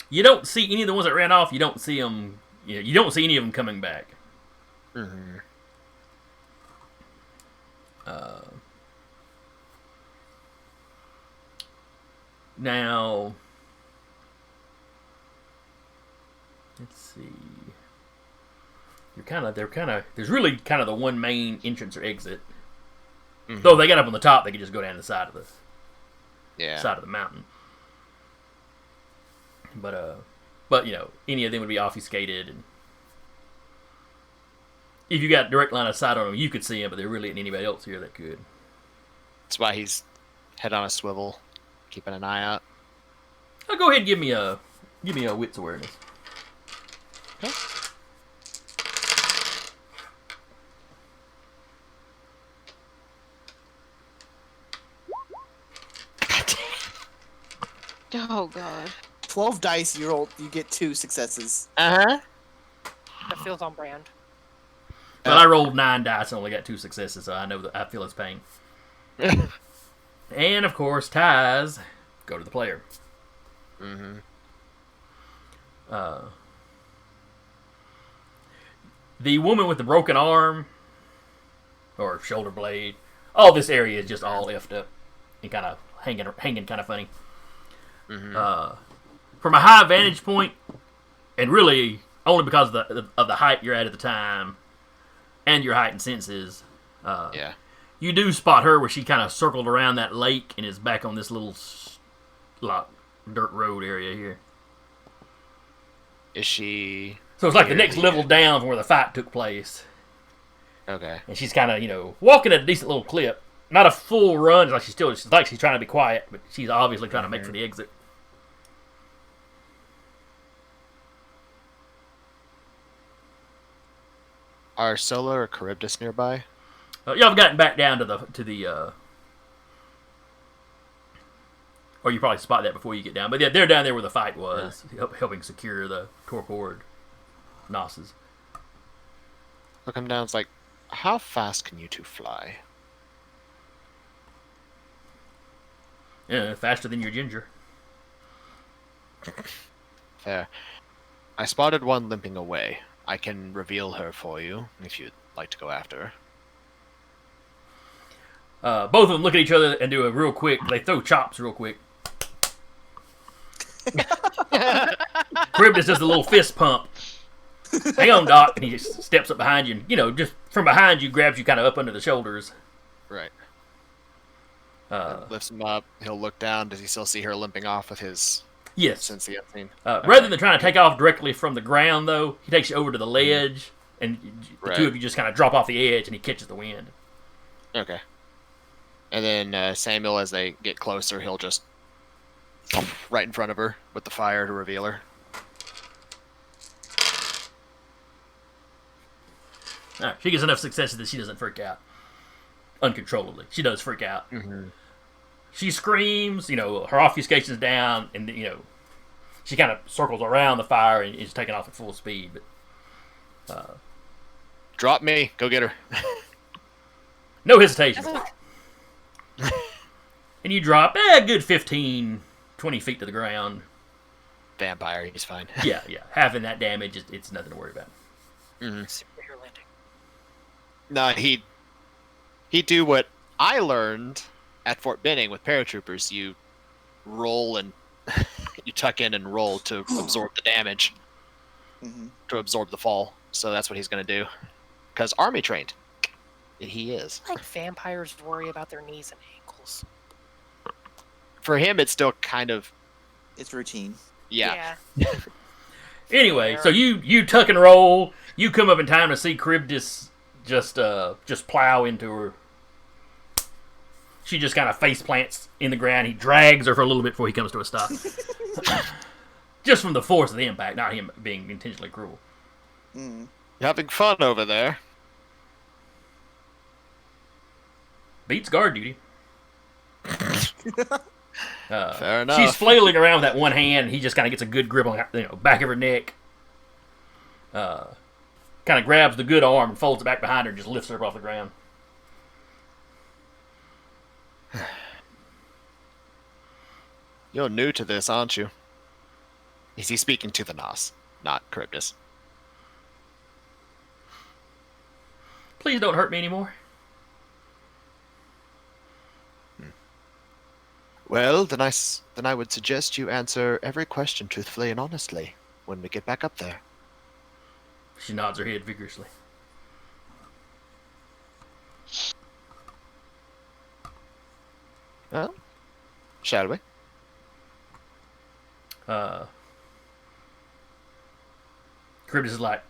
You don't see any of the ones that ran off. You don't see them. You don't see any of them coming back. Mm-hmm. Now, let's see. There's really kind of the one main entrance or exit. Mm-hmm. Though they got up on the top, they could just go down the side of the mountain. But any of them would be obfuscated, and if you got direct line of sight on them, you could see them, but there really isn't anybody else here that could. That's why he's head on a swivel, keeping an eye out. I'll go ahead and give me a wits awareness. Okay. Oh god. 12 dice, you get 2 successes. Uh-huh. That feels on brand. But I rolled 9 dice and only got 2 successes, so I know that I feel his pain. And of course, ties go to the player. Mm-hmm. The woman with the broken arm or shoulder blade, all this area is just all effed up and kind of hanging kind of funny. Mm-hmm. From a high vantage point, and really only because of the height you're at the time and your heightened senses, Yeah. you do spot her where she kind of circled around that lake and is back on this little dirt road area here. Is she... So it's like the next level down from where the fight took place. Okay. And she's kind of, walking at a decent little clip. Not a full run, like she's trying to be quiet, but she's obviously trying to make for the exit. Are Solo or Charybdis nearby? Y'all have gotten back down to the or you probably spot that before you get down. But yeah, they're down there where the fight was, helping secure the torpor Nosses. Look him down. It's like, How fast can you two fly? Yeah, faster than your ginger. Fair. I spotted one limping away. I can reveal her for you if you'd like to go after her. Both of them look at each other and do a real quick. They throw chops real quick. Charybdis does a little fist pump. Hang on, Doc, and he just steps up behind you, and just from behind you, grabs you kind of up under the shoulders. Right. Uh, Lifts him up. He'll look down. Does he still see her limping off with his yes. since the unseen? Rather than trying to take off directly from the ground, though, he takes you over to the ledge, and the Right. two of you just kind of drop off the edge, and he catches the wind. Okay. And then Samuel, as they get closer, he'll just right in front of her with the fire to reveal her. All right, she gets enough successes that she doesn't freak out uncontrollably. She does freak out. Mm-hmm. She screams, her obfuscation's down, and she kind of circles around the fire and is taking off at full speed. But Drop me. Go get her. no hesitation. And you drop a good 15, 20 feet to the ground. Vampire. He's fine. Yeah. Having that damage, it's nothing to worry about. Mm-hmm. Superhero landing. No, he'd do what I learned at Fort Benning with paratroopers. You roll and you tuck in and roll to absorb the damage, Mm-hmm. to absorb the fall. So that's what he's going to do. Because army trained. He is. Like vampires worry about their knees and ankles. For him, it's still kind of, It's routine. yeah. Anyway, so you tuck and roll. You come up in time to see Charybdis just plow into her. She just kind of face plants in the ground. He drags her for a little bit before he comes to a stop. Just from the force of the impact, not him being intentionally cruel. Mm. You having fun over there? Beats guard duty. Fair enough. She's flailing around with that one hand. And he just kind of gets a good grip on back of her neck. Kind of grabs the good arm and folds it back behind her and just lifts her up off the ground. You're new to this, aren't you? Is he speaking to the Nos, not Charybdis? Please don't hurt me anymore. Well, then I would suggest you answer every question truthfully and honestly when we get back up there. She nods her head vigorously. Well, shall we? Charybdis is like,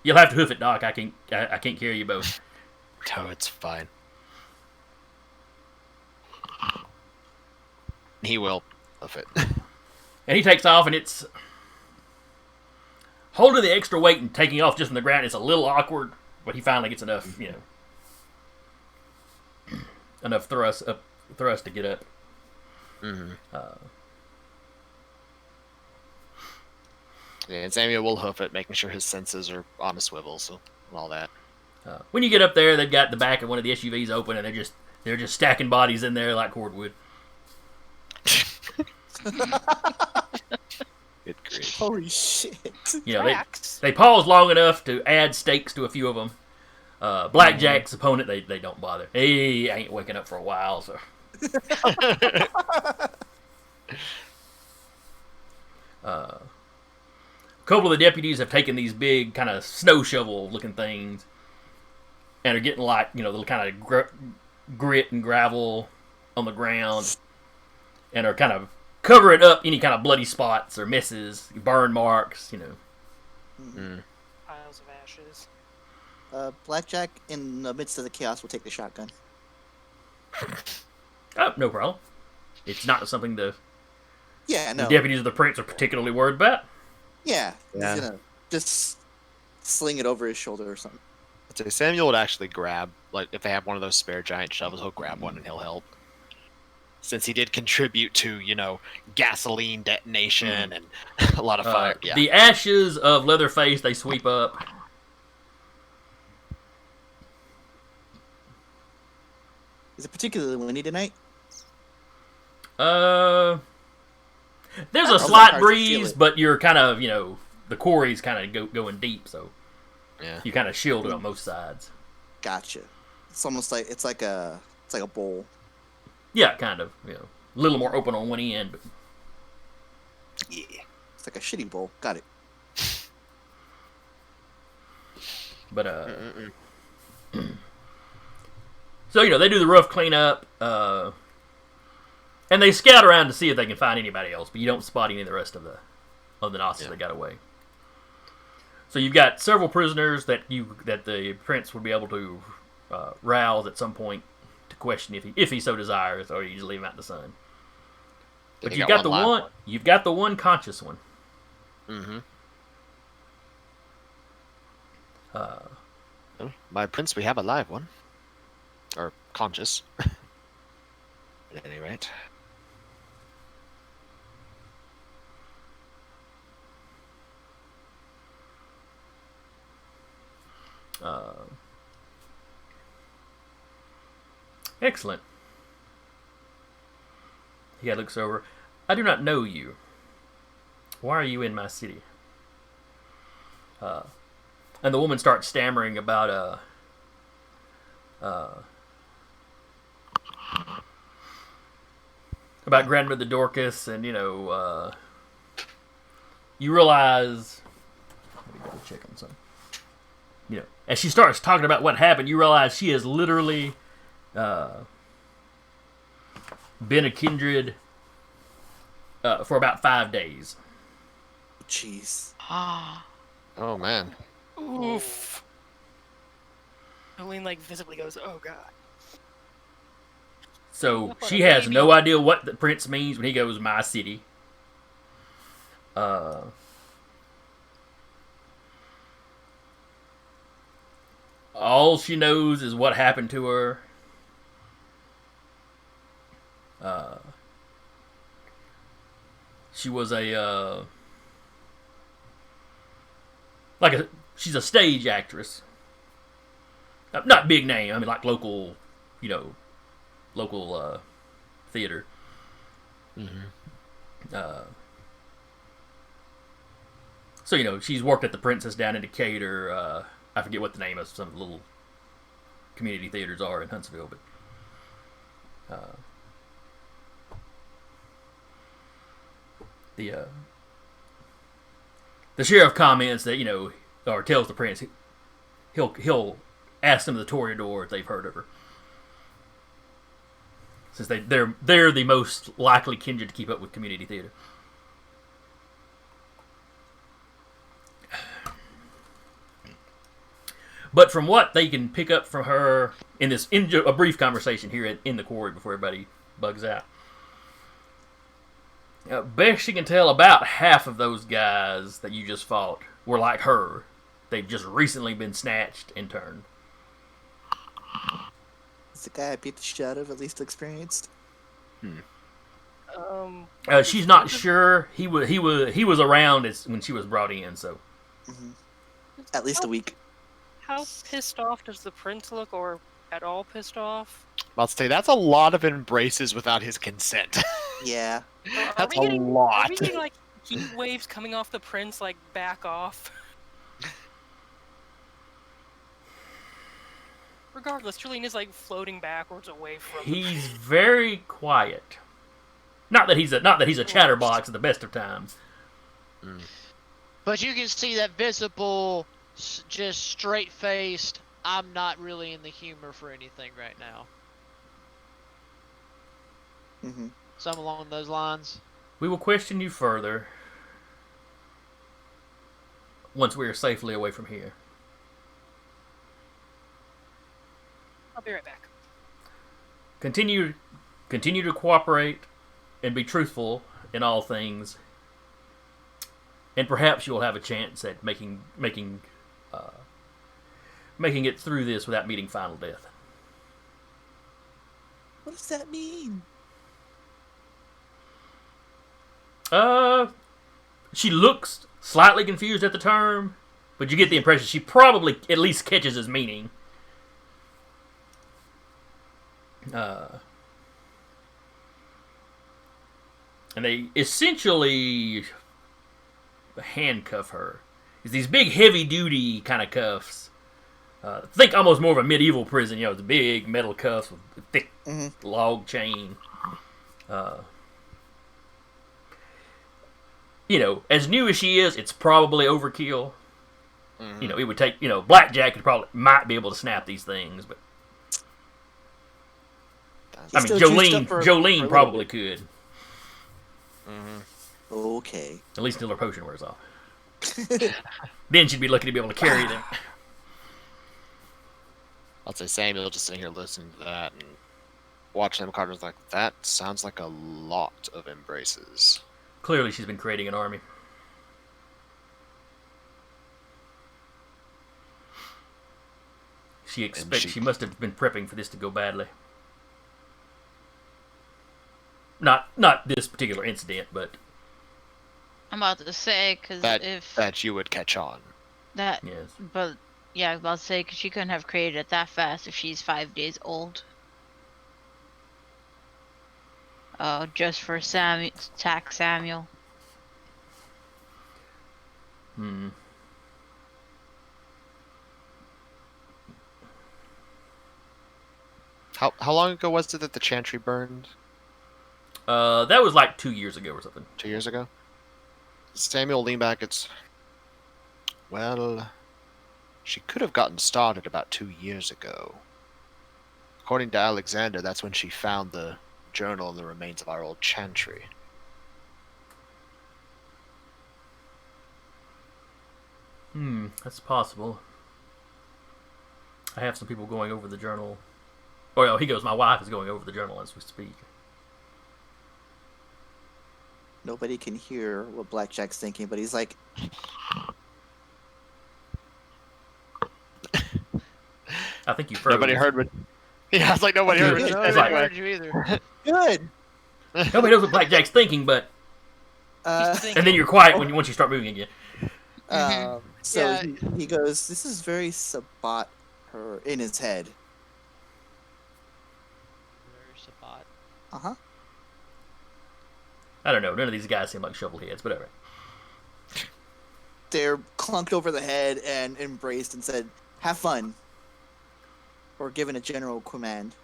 you'll have to hoof it, Doc. I can't carry you both. No, it's fine. He will hoof it. And he takes off, and it's holding the extra weight and taking off just from the ground. It's a little awkward, but he finally gets enough, enough thrust to get up. Mm-hmm. Yeah, and Samuel will hoof it, making sure his senses are on a swivel, so and all that. When you get up there, they've got the back of one of the SUVs open, and they're just stacking bodies in there like cordwood. Good grief. Holy shit. Tracks. They pause long enough to add stakes to a few of them. Blackjack's opponent, they don't bother. He ain't waking up for a while, so. A couple of the deputies have taken these big kind of snow shovel looking things and are getting like, little kind of grit and gravel on the ground and are kind of covering up any kind of bloody spots or misses, burn marks, Mm. Piles of ashes. Blackjack, in the midst of the chaos, will take the shotgun. Oh, no problem. It's not something the Yeah, no. deputies of the prince are particularly worried about. Yeah. Yeah. He's gonna just sling it over his shoulder or something. I'd say Samuel would actually grab, like, if they have one of those spare giant shovels, he'll grab one and he'll help. Since he did contribute to, gasoline detonation and a lot of fire. Yeah. The ashes of Leatherface they sweep up. Is it particularly windy tonight? There's a How's that slight hard to feel breeze, it? but you're kind of, the quarry's kind of going deep, so Yeah. you kind of shielded on most sides. Gotcha. It's almost like it's like a bowl. Yeah, kind of. A little more open on one end, but Yeah. It's like a shitty bowl. Got it. but so they do the rough cleanup, and they scout around to see if they can find anybody else, but you don't spot any of the rest of the Nazis that got away. So you've got several prisoners that the prince would be able to rouse at some point to question if he so desires, or you just leave him out in the sun. But They you've got got one live you've got the one conscious one. Mm-hmm. Well, my prince, we have a live one. Or conscious. At any rate. Excellent. He looks over. I do not know you. Why are you in my city? And the woman starts stammering about grandmother Dorcas, and you realize. Let me double check on something. As she starts talking about what happened, you realize she has literally been a kindred for about 5 days. Jeez. Oh man. Oof. Eileen visibly goes, "Oh god." So What she a has baby. no idea what the prince means when he goes my city. All she knows is what happened to her. She was she's a stage actress. Not big name. I mean, like local theater. So she's worked at the Princess down in Decatur. I forget what the name of some little community theaters are in Huntsville, but the sheriff comments that or tells the prince he'll ask them to the Toreador if they've heard of her, since they're the most likely kindred to keep up with community theater. But from what they can pick up from her in a brief conversation here in the quarry before everybody bugs out, best she can tell, about half of those guys that you just fought were like her. They've just recently been snatched and turned. Is the guy I beat the shit out of at least experienced? She's not sure. He was around when she was brought in, so. At least a week. How pissed off does the prince look, or at all pissed off? I'll say that's a lot of embraces without his consent. Yeah. Are That's we a getting, lot. Are we getting heat waves coming off the prince? Back off. Regardless, Julian is floating backwards away from. He's very quiet. Not that he's a chatterbox at the best of times. But you can see that visible, just straight-faced, I'm not really in the humor for anything right now. Mm-hmm. Something along those lines. We will question you further once we are safely away from here. I'll be right back. Continue to cooperate and be truthful in all things, and perhaps you'll have a chance at making it through this without meeting final death. What does that mean? She looks slightly confused at the term, but you get the impression she probably at least catches his meaning. And they essentially handcuff her. It's these big, heavy-duty kind of cuffs. Think almost more of a medieval prison. You know, the big metal cuffs with thick log chain. You know, as new as she is, it's probably overkill. You know, it would take. You know, Blackjack might be able to snap these things, but I mean, Jolene probably could. Okay. At least until her potion wears off. Then she'd be lucky to be able to carry them. I'd say Samuel just sitting here listening to that and watching them cards like, that sounds like a lot of embraces. Clearly, she's been creating an army. She must have been prepping for this to go badly. Not this particular incident, but I'm about to say, because that you would catch on. That, yes. But yeah, I was about to say, because she couldn't have created it that fast if she's 5 days old. Oh, just for attack Samuel. How long ago was it that the Chantry burned? That was like 2 years ago or something. 2 years ago? Samuel leaned back. Well, she could have gotten started about 2 years ago. According to Alexander, that's when she found the journal and the remains of our old Chantry. That's possible. I have some people going over the journal. Oh, yeah, he goes, my wife is going over the journal as we speak. Nobody can hear what Blackjack's thinking, but he's like, I think you froze. Nobody heard what... Yeah, it's like nobody heard what you I said. heard you either. good. Nobody knows what Blackjack's thinking, but... and then you're quiet once you start moving again. So Yeah. he goes, this is very Sabat her in his head. Very Sabat. Uh-huh. I don't know. None of these guys seem like shovel heads, but whatever. They're clunked over the head and embraced and said, have fun. Or given a general command.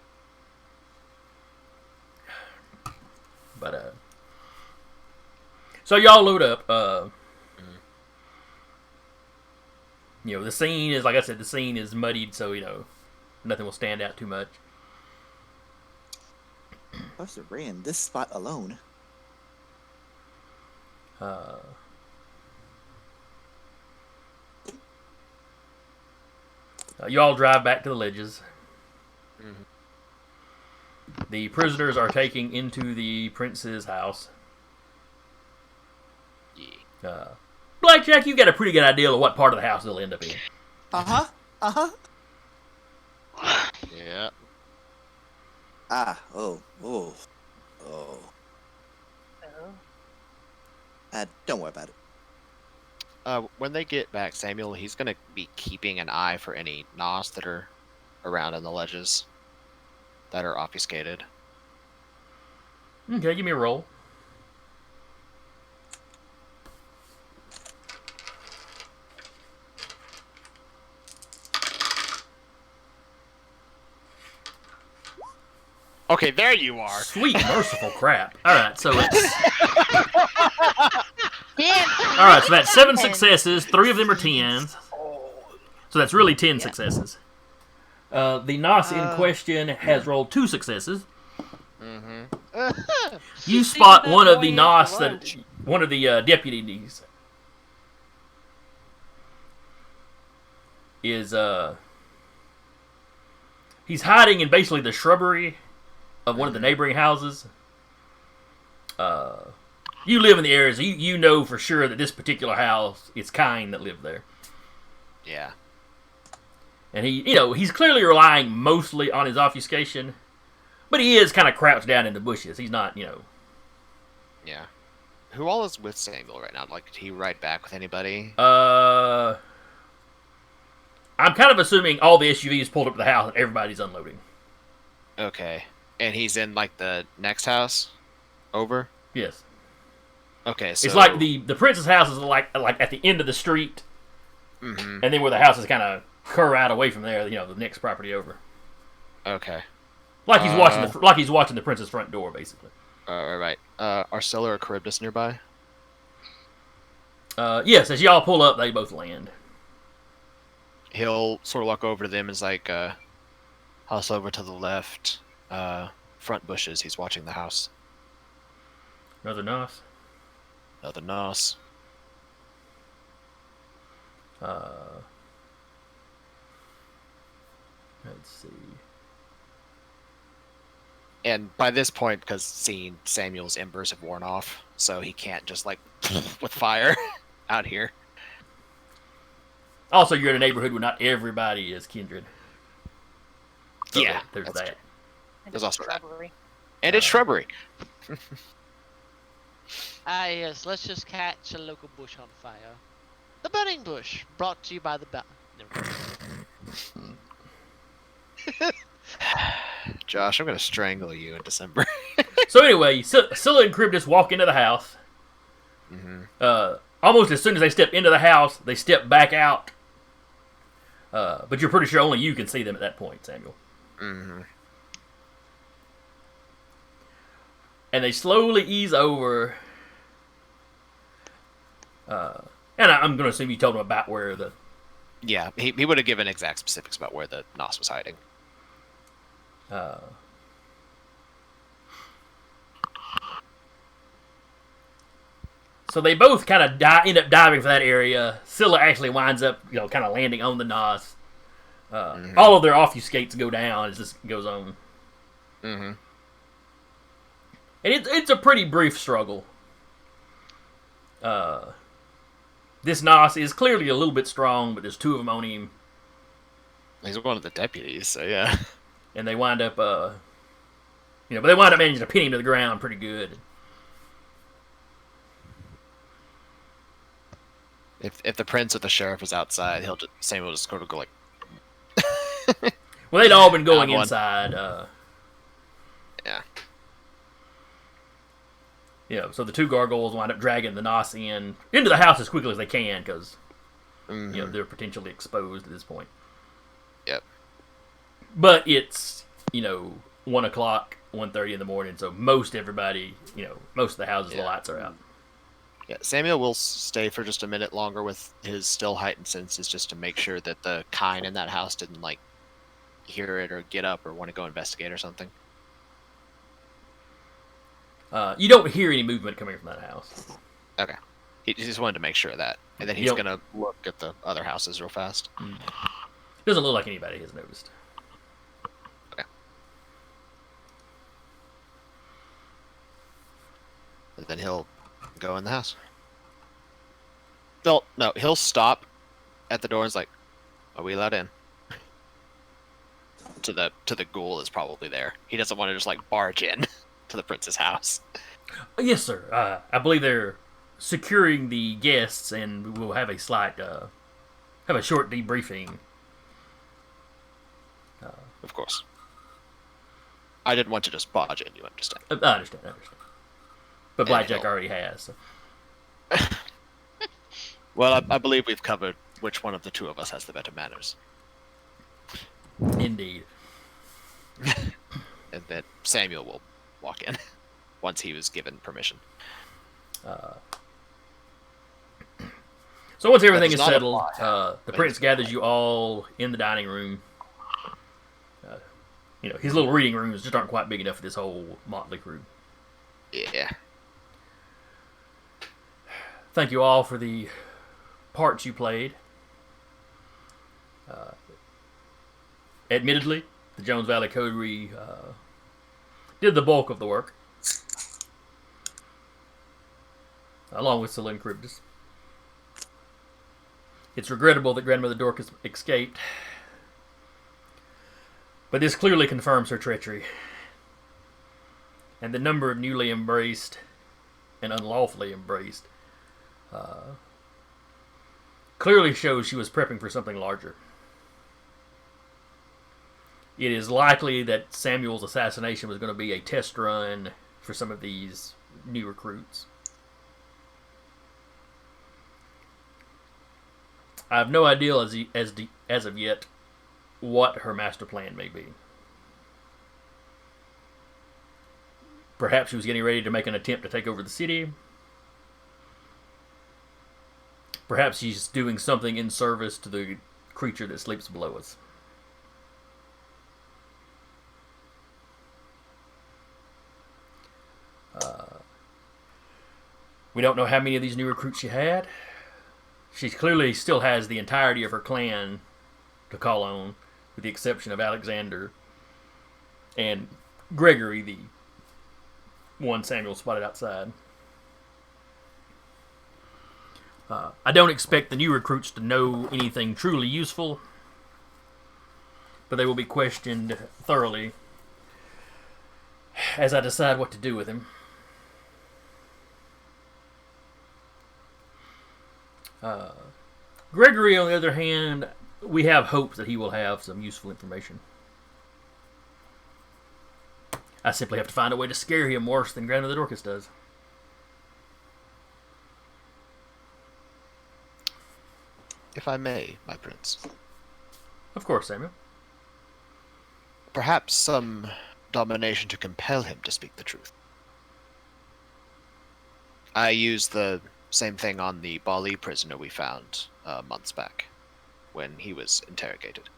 But, so y'all load up. You know, the scene is, like I said, the scene is muddied, so, you know, nothing will stand out too much. Professor Ray in this spot alone. You all drive back to the ledges. The prisoners are taken into the prince's house. Yeah. Blackjack, you've got a pretty good idea of what part of the house they'll end up in. Uh-huh. Uh-huh. Yeah. Oh. Don't worry about it. When they get back, Samuel, he's going to be keeping an eye for any Nos that are around in the ledges that are obfuscated. Okay, give me a roll. Okay, there you are. Sweet merciful crap. Alright, so it's... Damn. Alright, so that's 7 successes, 3 of them are 10s. So that's really 10 successes. The Nos in question has rolled 2 successes. You spot one of the Nos that... One of the deputies is, he's hiding in basically the shrubbery of one of the neighboring houses. You live in the area, so you know for sure that this particular house is Kine that lived there. Yeah. And he's clearly relying mostly on his obfuscation, but he is kind of crouched down in the bushes. He's not, Yeah. Who all is with Samuel right now? Like, did he ride back with anybody? I'm kind of assuming all the SUVs pulled up to the house and everybody's unloading. Okay. And he's in like the next house over. Yes. Okay, so It's like the prince's house is like at the end of the street, Mhm. and then where the house is kind of curve out away from there. The next property over. Okay. Like he's watching the prince's front door, basically. Right. Arcilla or Charybdis nearby? Yes, as y'all pull up, they both land. He'll sort of walk over to them and is like, house over to the left, front bushes. He's watching the house. Another Nos. Another Nos. Let's see. And by this point, because seeing Samuel's embers have worn off, so he can't just like with fire out here. Also, you're in a neighborhood where not everybody is kindred. So Yeah, there's that's that. true. And There's it's also that. shrubbery. And it's shrubbery. Ah, yes, let's just catch a local bush on fire. The burning bush, brought to you by the Josh, I'm gonna strangle you in December. So anyway, Scylla and Charybdis walk into the house. Almost as soon as they step into the house, they step back out. But you're pretty sure only you can see them at that point, Samuel. And they slowly ease over. And I'm going to assume you told them about where the... Yeah, he would have given exact specifics about where the Nos was hiding. So they both kind of end up diving for that area. Scylla actually winds up, kind of landing on the Nos. All of their offuscates go down as this goes on. And it's a pretty brief struggle. This Nos is clearly a little bit strong, but there's two of them on him. He's one of the deputies, so yeah. And they wind up, but they wind up managing to pin him to the ground pretty good. If the prince or the sheriff is outside, Samuel will just go like. Well, they'd all been going One. inside. Yeah. So the two gargoyles wind up dragging the Nos into the house as quickly as they can because they're potentially exposed at this point. Yep. But it's 1 o'clock, 1:30 in the morning, so most everybody, most of the houses, the lights are out. Yeah, Samuel will stay for just a minute longer with his still heightened senses just to make sure that the kind in that house didn't like hear it or get up or want to go investigate or something. You don't hear any movement coming from that house. Okay. He just wanted to make sure of that. And then he's Yep. going to look at the other houses real fast. Doesn't look like anybody has noticed. Okay. And then he'll go in the house. He'll stop at the door and is like, "Are we allowed in?" To the ghoul that's probably there. He doesn't want to just like barge in to the prince's house. Yes, sir. I believe they're securing the guests, and we'll have a short debriefing. Of course. I didn't want to just barge in, you understand. I understand. But Blackjack he'll- already has. So. Well, I believe we've covered which one of the two of us has the better manners. Indeed. And then Samuel will walk in once he was given permission. So once everything does is not settled, apply. the prince gathers you all in the dining room. His little reading rooms just aren't quite big enough for this whole motley crew. Yeah. Thank you all for the parts you played. Admittedly, the Jones Valley Coterie did the bulk of the work, along with Scylla and Charybdis. It's regrettable that Grandmother Dorcas escaped, but this clearly confirms her treachery, and the number of newly embraced and unlawfully embraced clearly shows she was prepping for something larger. it is likely that Samuel's assassination was going to be a test run for some of these new recruits. I have no idea as of yet what her master plan may be. Perhaps she was getting ready to make an attempt to take over the city. Perhaps she's doing something in service to the creature that sleeps below us. We don't know how many of these new recruits she had. She clearly still has the entirety of her clan to call on, with the exception of Alexander and Gregory, the one Samuel spotted outside. I don't expect the new recruits to know anything truly useful, but they will be questioned thoroughly as I decide what to do with him. Gregory, on the other hand, we have hopes that he will have some useful information. I simply have to find a way to scare him worse than Grandmother Dorcas does. If I may, my prince. Of course, Samuel. Perhaps some domination to compel him to speak the truth. I used the same thing on the Bali prisoner we found months back, when he was interrogated.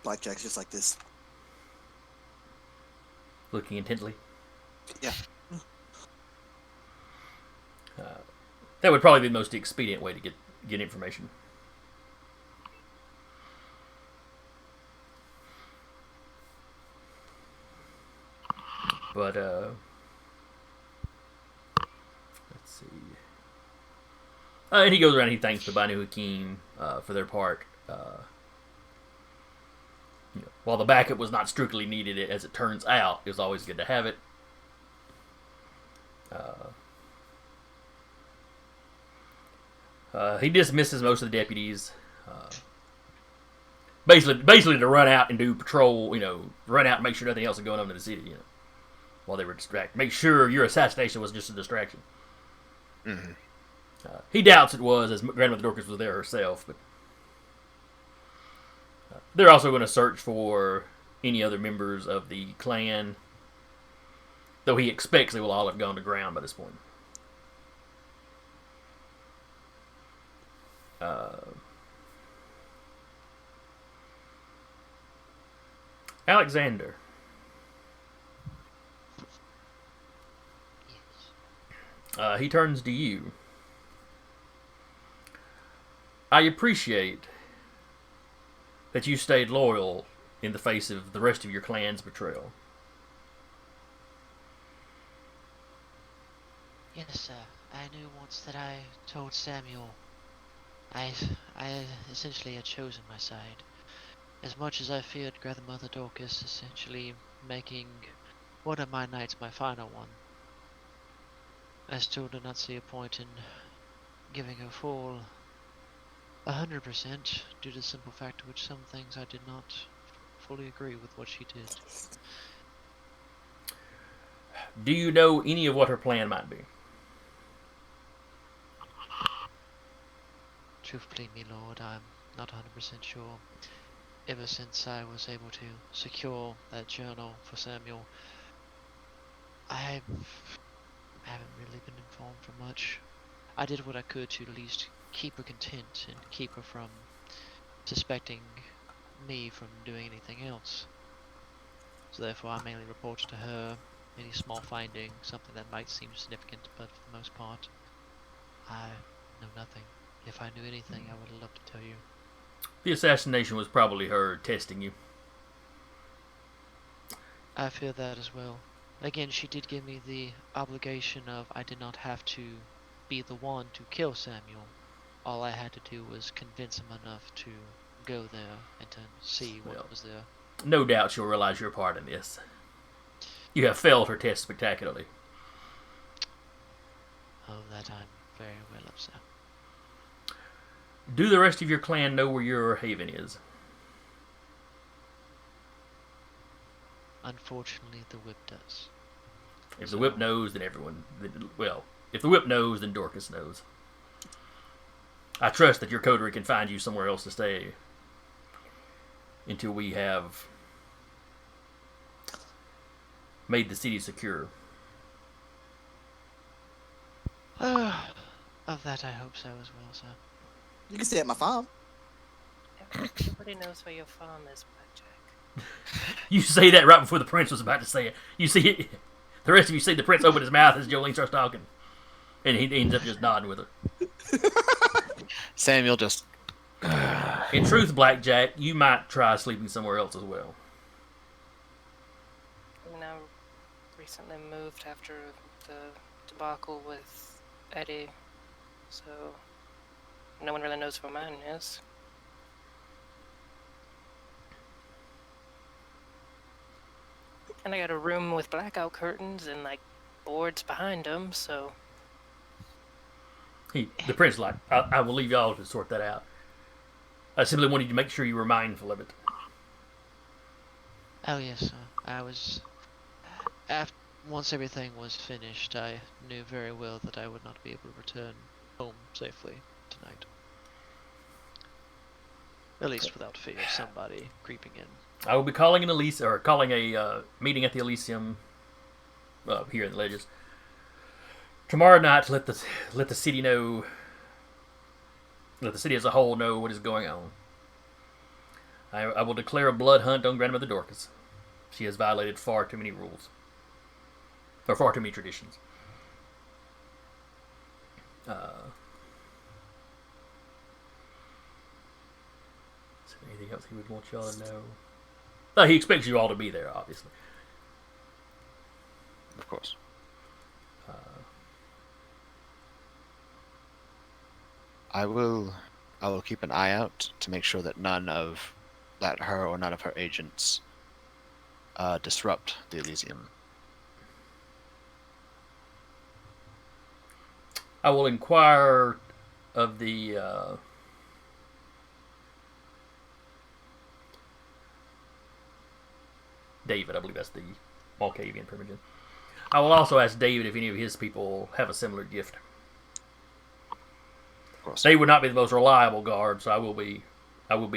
Blackjack's just like this. Looking intently. Yeah. That would probably be the most expedient way to get information. But, let's see. And he goes around and he thanks the Banu Hakim for their part. While the backup was not strictly needed, as it turns out, it was always good to have it. He dismisses most of the deputies. Basically to run out and do patrol, run out and make sure nothing else is going on in the city, while they were distracted. Make sure your assassination was just a distraction. Mm-hmm. He doubts it was, as Grandmother Dorcas was there herself, but they're also going to search for any other members of the clan, though he expects they will all have gone to ground by this point. Alexander. He turns to you. I appreciate that you stayed loyal in the face of the rest of your clan's betrayal. Yes, sir. I knew once that I told Samuel I essentially had chosen my side. As much as I feared Grandmother Dorcas essentially making one of my nights my final one, I still did not see a point in giving her full 100% due to the simple fact of which some things I did not fully agree with what she did. Do you know any of what her plan might be? Truthfully, me lord, I'm not 100% sure. Ever since I was able to secure that journal for Samuel, I haven't really been informed for much. I did what I could to at least keep her content and keep her from suspecting me from doing anything else. So therefore I mainly reported to her any small finding, something that might seem significant, but for the most part, I know nothing. If I knew anything, I would have loved to tell you. The assassination was probably her testing you. I feel that as well. Again, she did give me the obligation of I did not have to be the one to kill Samuel. All I had to do was convince him enough to go there and to see what was there. No doubt she'll realize your part in this. You have failed her test spectacularly. Oh, that I'm very well upset. Do the rest of your clan know where your haven is? Unfortunately, the whip does. If the whip knows, then everyone. Well, if the whip knows, then Dorcas knows. I trust that your coterie can find you somewhere else to stay until we have made the city secure. Of that, I hope so as well, sir. You can stay at my farm. Everybody knows where your farm is, Blackjack. You say that right before the prince was about to say it. You see it. The rest of you see the prince open his mouth as Jolene starts talking. And he ends up just nodding with her. Samuel just. In truth, Blackjack, you might try sleeping somewhere else as well. I mean, I recently moved after the debacle with Eddie, so no one really knows where mine is. And I got a room with blackout curtains and like boards behind them, so The prince is like, I will leave y'all to sort that out. I simply wanted to make sure you were mindful of it. Oh yes, sir. I was. Once everything was finished, I knew very well that I would not be able to return home safely tonight. At least without fear of somebody creeping in. I will be calling a meeting at the Elysium here in the Ledges tomorrow night to let the city know, let the city as a whole know what is going on. I will declare a blood hunt on Grandmother Dorcas. She has violated far too many rules, or far too many traditions. Is there anything else he would want y'all to know? No, he expects you all to be there, obviously. Of course. I will keep an eye out to make sure that her or none of her agents disrupt the Elysium. I will inquire of the David, I believe that's the Malkavian Primogen. I will also ask David if any of his people have a similar gift. Of course. They would not be the most reliable guard, so I will be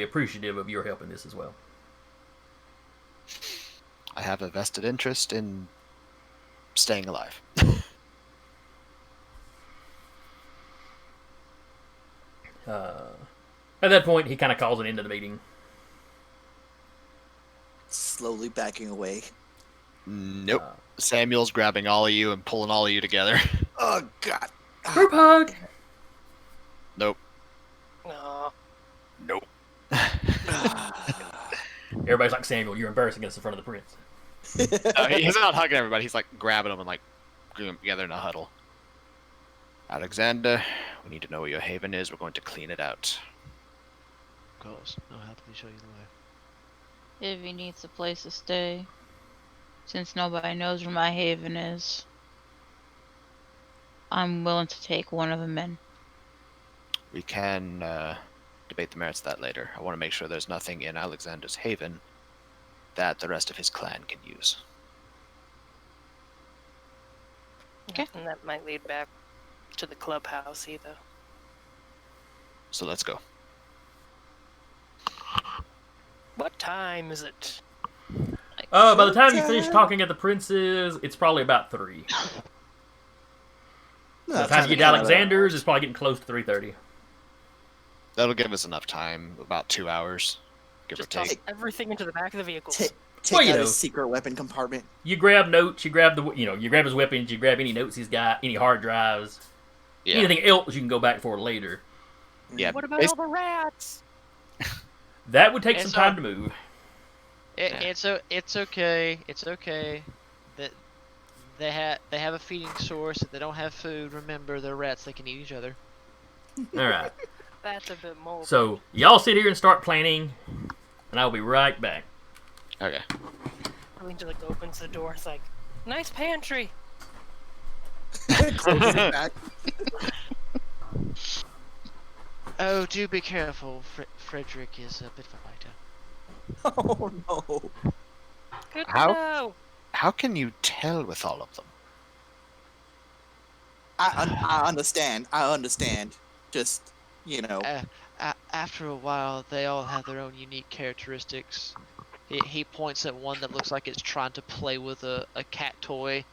appreciative of your help in this as well. I have a vested interest in staying alive. At that point, he kind of calls an end to the meeting. Slowly backing away. Nope. Samuel's grabbing all of you and pulling all of you together. Oh God. Group hug! Nope. no. Nope. Everybody's like, Samuel, you're embarrassing us in front of the prince. He's not hugging everybody. He's like grabbing them and like grouping them together in a huddle. Alexander, we need to know where your haven is. We're going to clean it out. Of course, I'll happily show you the way. If he needs a place to stay, since nobody knows where my haven is, I'm willing to take one of them in. We can debate the merits of that later. I want to make sure there's nothing in Alexander's haven that the rest of his clan can use. Okay. And that might lead back to the clubhouse either. So let's go. What time is it? By the time you finish talking at the prince's, it's probably about 3. No, By the time you get to Alexander's, it's probably getting close to 3:30. That'll give us enough time, about 2 hours, give Just or toss take. everything into the back of the vehicle. Take Well, you out know. his secret weapon compartment. You grab notes, you grab you grab his weapons, you grab any notes he's got, any hard drives, Yeah. anything else you can go back for later. Yeah. What about all the rats? That would take It's some time to move. It's okay. It's okay. That they have a feeding source. If they don't have food, remember they're rats. They can eat each other. All right. That's a bit more. So y'all sit here and start planning, and I'll be right back. Okay. Ranger like opens the door. It's like, nice pantry. Closes it back. Oh, do be careful. Frederick is a bit of a fighter. Oh no. Good to How? know. How can you tell with all of them? I understand. I understand. Just, you know. After a while, they all have their own unique characteristics. He points at one that looks like it's trying to play with a cat toy.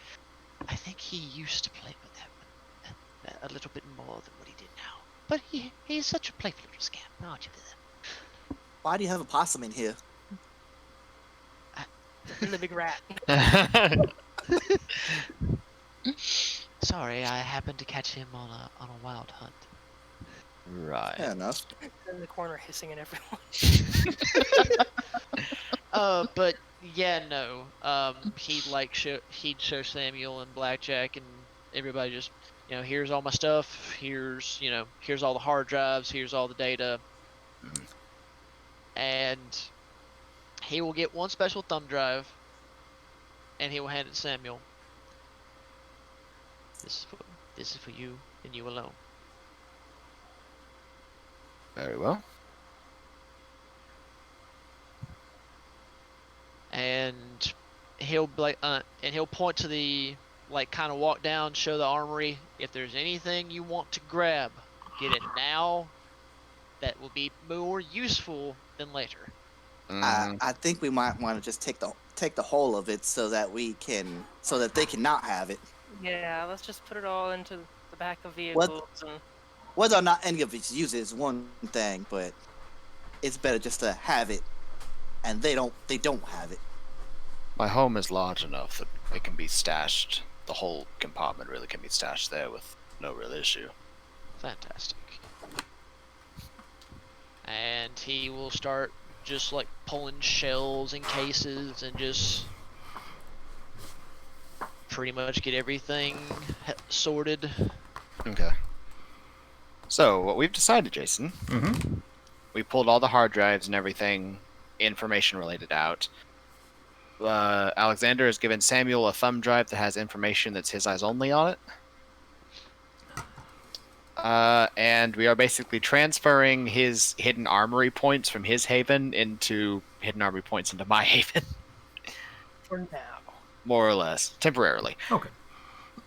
I think he used to play with that one a little bit more than what he did now. But he's such a playful little scamp, aren't you? Why do you have a possum in here? And the big rat. Sorry, I happened to catch him on a wild hunt. Right. Fair enough. In the corner hissing at everyone. But yeah, no. He'd show Samuel and Blackjack and everybody just, here's all my stuff. Here's all the hard drives. Here's all the data. And he will get one special thumb drive, and he will hand it to Samuel. This is for you and you alone. Very well. And he'll point to the kind of walk down, show the armory. If there's anything you want to grab, get it now. That will be more useful than later. I think we might want to just take the whole of it so that they can not have it. Yeah, let's just put it all into the back of vehicles and Whether or not any of it's used is one thing, but it's better just to have it, and they don't have it. My home is large enough that it can be stashed. The whole compartment really can be stashed there with no real issue. Fantastic. And he will start just pulling shells and cases and just pretty much get everything sorted. Okay. So, what we've decided, Jason, Mm-hmm. we pulled all the hard drives and everything, information related out. Alexander has given Samuel a thumb drive that has information that's his eyes only on it. And we are basically transferring his hidden armory points from his haven into hidden armory points into my haven. for now. More or less. Temporarily. Okay.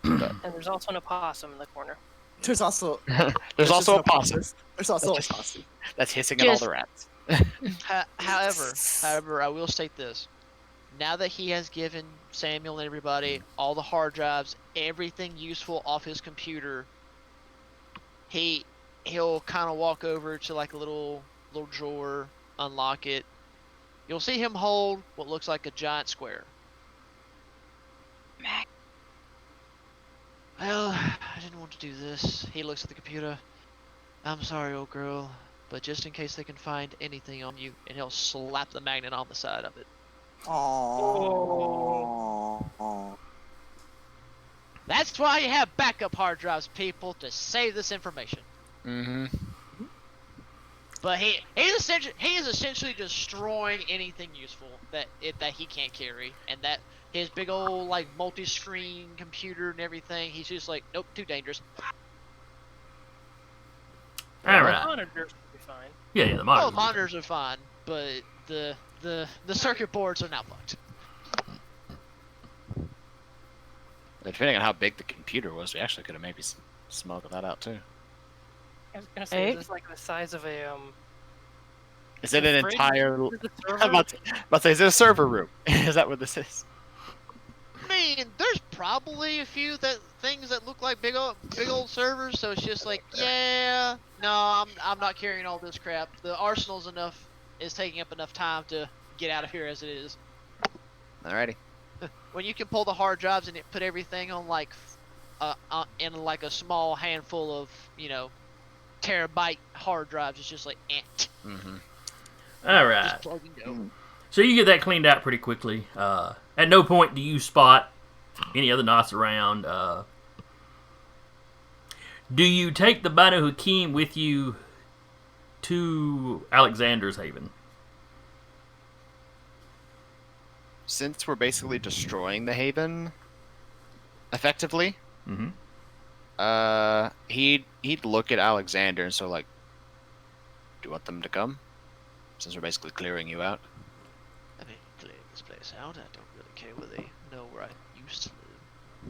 And there's also an opossum in the corner. There's also There's also a possum There's also a That's just- possum. that's hissing at all Just- the rats. However, I will state this. Now that he has given Samuel and everybody all the hard drives, everything useful off his computer, he'll kind of walk over to a little drawer, unlock it. You'll see him hold what looks like a giant square. Well, I didn't want to do this. He looks at the computer. I'm sorry, old girl, but just in case they can find anything on you, and he'll slap the magnet on the side of it. Aww. That's why you have backup hard drives, people, to save this information. Mm-hmm. But he is essentially destroying anything useful that he can't carry, and that his big old multi-screen computer and everything. He's just nope, too dangerous. All The right. monitors will be fine. Yeah, the Oh, monitors. monitors are fine, but the circuit boards are now fucked. Depending on how big the computer was, we actually could have maybe smuggled that out too. I was gonna say, Hey? is this the size of a Is it an fridge? entire? Is it a I'm server? about to say, is it a server room? Is that what this is? I mean, there's probably a few things that look like big old servers, so it's just yeah, no, I'm not carrying all this crap. The arsenal's is taking up enough time to get out of here as it is. Alrighty. When you can pull the hard drives and put everything on in a small handful of terabyte hard drives, it's just Mm-hmm. All right. just plug and go. So you get that cleaned out pretty quickly. At no point do you spot any other knots around. Do you take the Banu Hakim with you to Alexander's Haven? Since we're basically destroying the haven, effectively, Mm-hmm. he'd look at Alexander and so Do you want them to come? Since we're basically clearing you out. I mean, clearing this place out. I don't really care where they know where I used to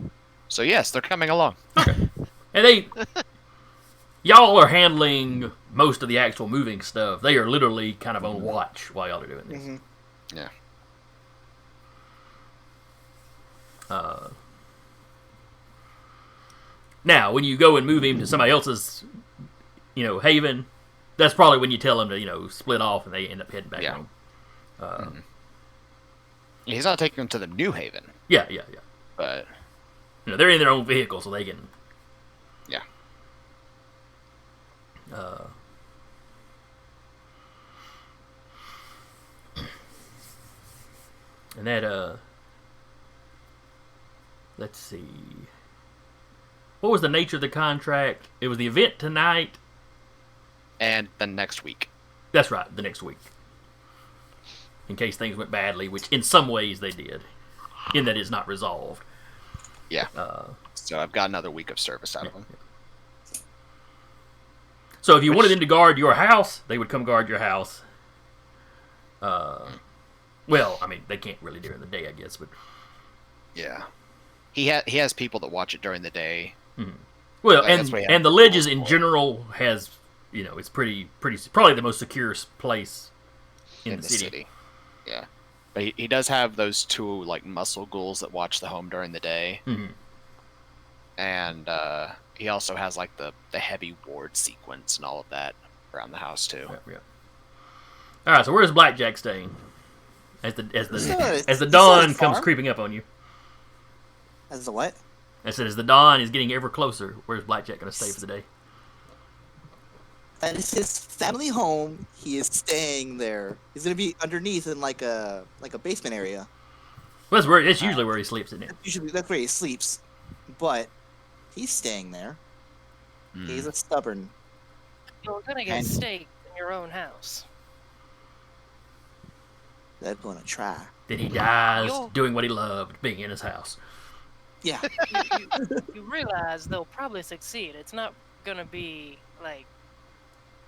live. So yes, they're coming along. And y'all are handling most of the actual moving stuff. They are literally kind of on watch while y'all are doing this. Mhm. Yeah. Now, when you go and move him to somebody else's, haven, that's probably when you tell them to, split off and they end up heading back Yeah. home. He's not taking them to the New Haven, Yeah. but They're in their own vehicle, so they can. yeah. And that, let's see. What was the nature of the contract? It was the event tonight. And then next week. That's right, the next week. In case things went badly, which in some ways they did, in that it's not resolved. Yeah. So I've got another week of service out of them. So if you wanted them to guard your house, they would come guard your house. Well, I mean, they can't really during the day, I guess, but Yeah. He has people that watch it during the day. well, That's why you have and the Ledges in general has, it's pretty probably the most secure place in the city. Yeah. But he does have those two like muscle ghouls that watch the home during the day. Mhm. And he also has like the heavy ward sequence and all of that around the house too. Yeah. All right, so where's Blackjack staying? As the It's dawn not comes far. creeping up on you. As the what? I said, as the dawn is getting ever closer, where's Blackjack going to stay for the day? That is his family home. He is staying there. He's gonna be underneath in like a basement area. Well, that's usually where he sleeps, isn't it? Usually that's where he sleeps, but he's staying there. He's a stubborn. You're gonna get And- steak in your own house. They're gonna try. Then he dies You'll- doing what he loved, being in his house. Yeah. You realize they'll probably succeed. It's not gonna be like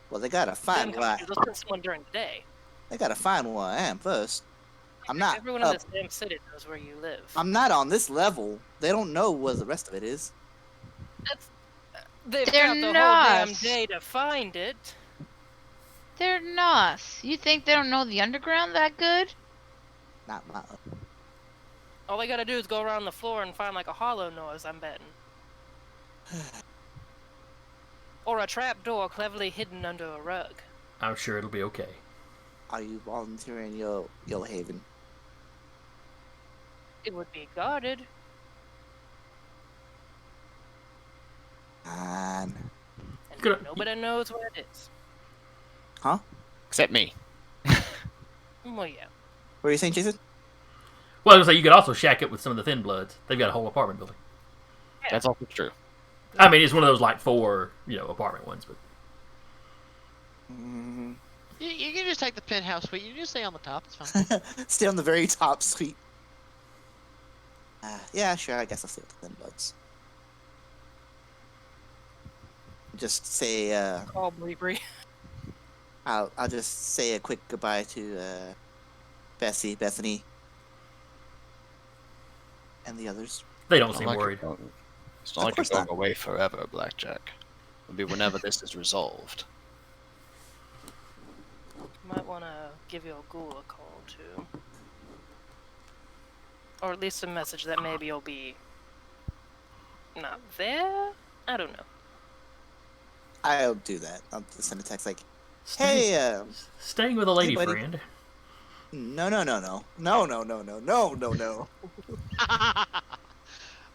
Well, they gotta them find coming why. to listen to someone during the day. They gotta find where I am first. I'm not. Everyone in up- this damn city knows where you live. I'm not on this level. They don't know what the rest of it is. They've They're got the not. whole damn day to find it. They're not. You think they don't know the underground that good? Not my. All they gotta do is go around the floor and find like a hollow noise, I'm betting. Or a trap door cleverly hidden under a rug. I'm sure it'll be okay. Are you volunteering your haven? It would be guarded. Man. And Good- nobody knows where it is. Huh? Except me. Well, yeah. What are you saying, Jason? Well, I was gonna say you could also shack it with some of the Thin Bloods. They've got a whole apartment building. That's also true. I mean, it's one of those like 4, apartment ones, but Mm, You can just take the penthouse suite. You can just stay on the top. It's fine. stay on the very top suite. Yeah, sure. I guess I'll stay with the Thin Bloods. Just say. Call Bree. I'll just say a quick goodbye to Bethany, and the others. they don't seem worried. It's not like course you're going not. away forever, Blackjack. It'll be whenever this is resolved. Might want to give your ghoul a call too. Or at least a message that maybe you'll be not there? I don't know. I'll do that. I'll just send a text like, "Hey, Staying with a lady buddy. friend. no.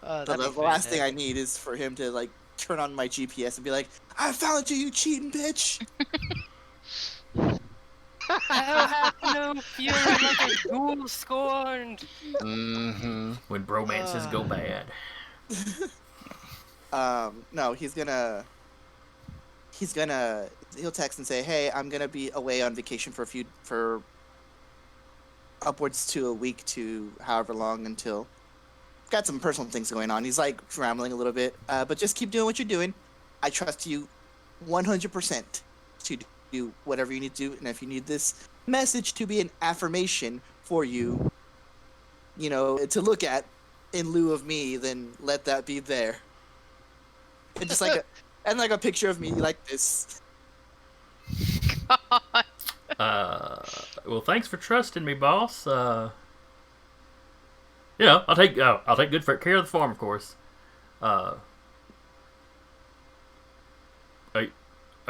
The last thing I need is for him to like turn on my GPS and be like, "I found you, you cheating bitch." How have no fury like a ghoul scorned? Mm-hmm. When bromances go bad. No, he'll text and say, "Hey, I'm gonna be away on vacation for upwards to a week to however long until got some personal things going on." He's like rambling a little bit, but just keep doing what you're doing. I trust you 100% to do whatever you need to do. And if you need this message to be an affirmation for you, you know, to look at in lieu of me, then let that be there. And just like a picture of me like this. Well, thanks for trusting me, boss. You know, I'll take good care of the farm, of course. Are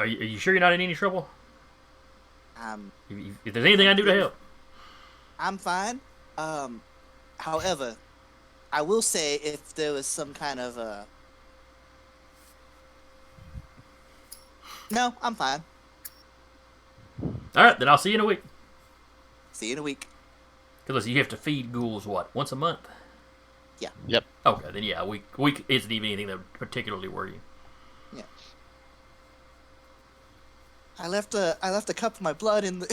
you sure you're not in any trouble? If there's anything I can do to help. I'm fine. However, I will say if there was some kind of No, I'm fine. All right, then I'll see you in a week. See you in a week. Because you have to feed ghouls what, once a month? Yeah. Yep. Okay, then yeah, a week isn't even anything that would particularly worry you. Yeah. I left a cup of my blood in the.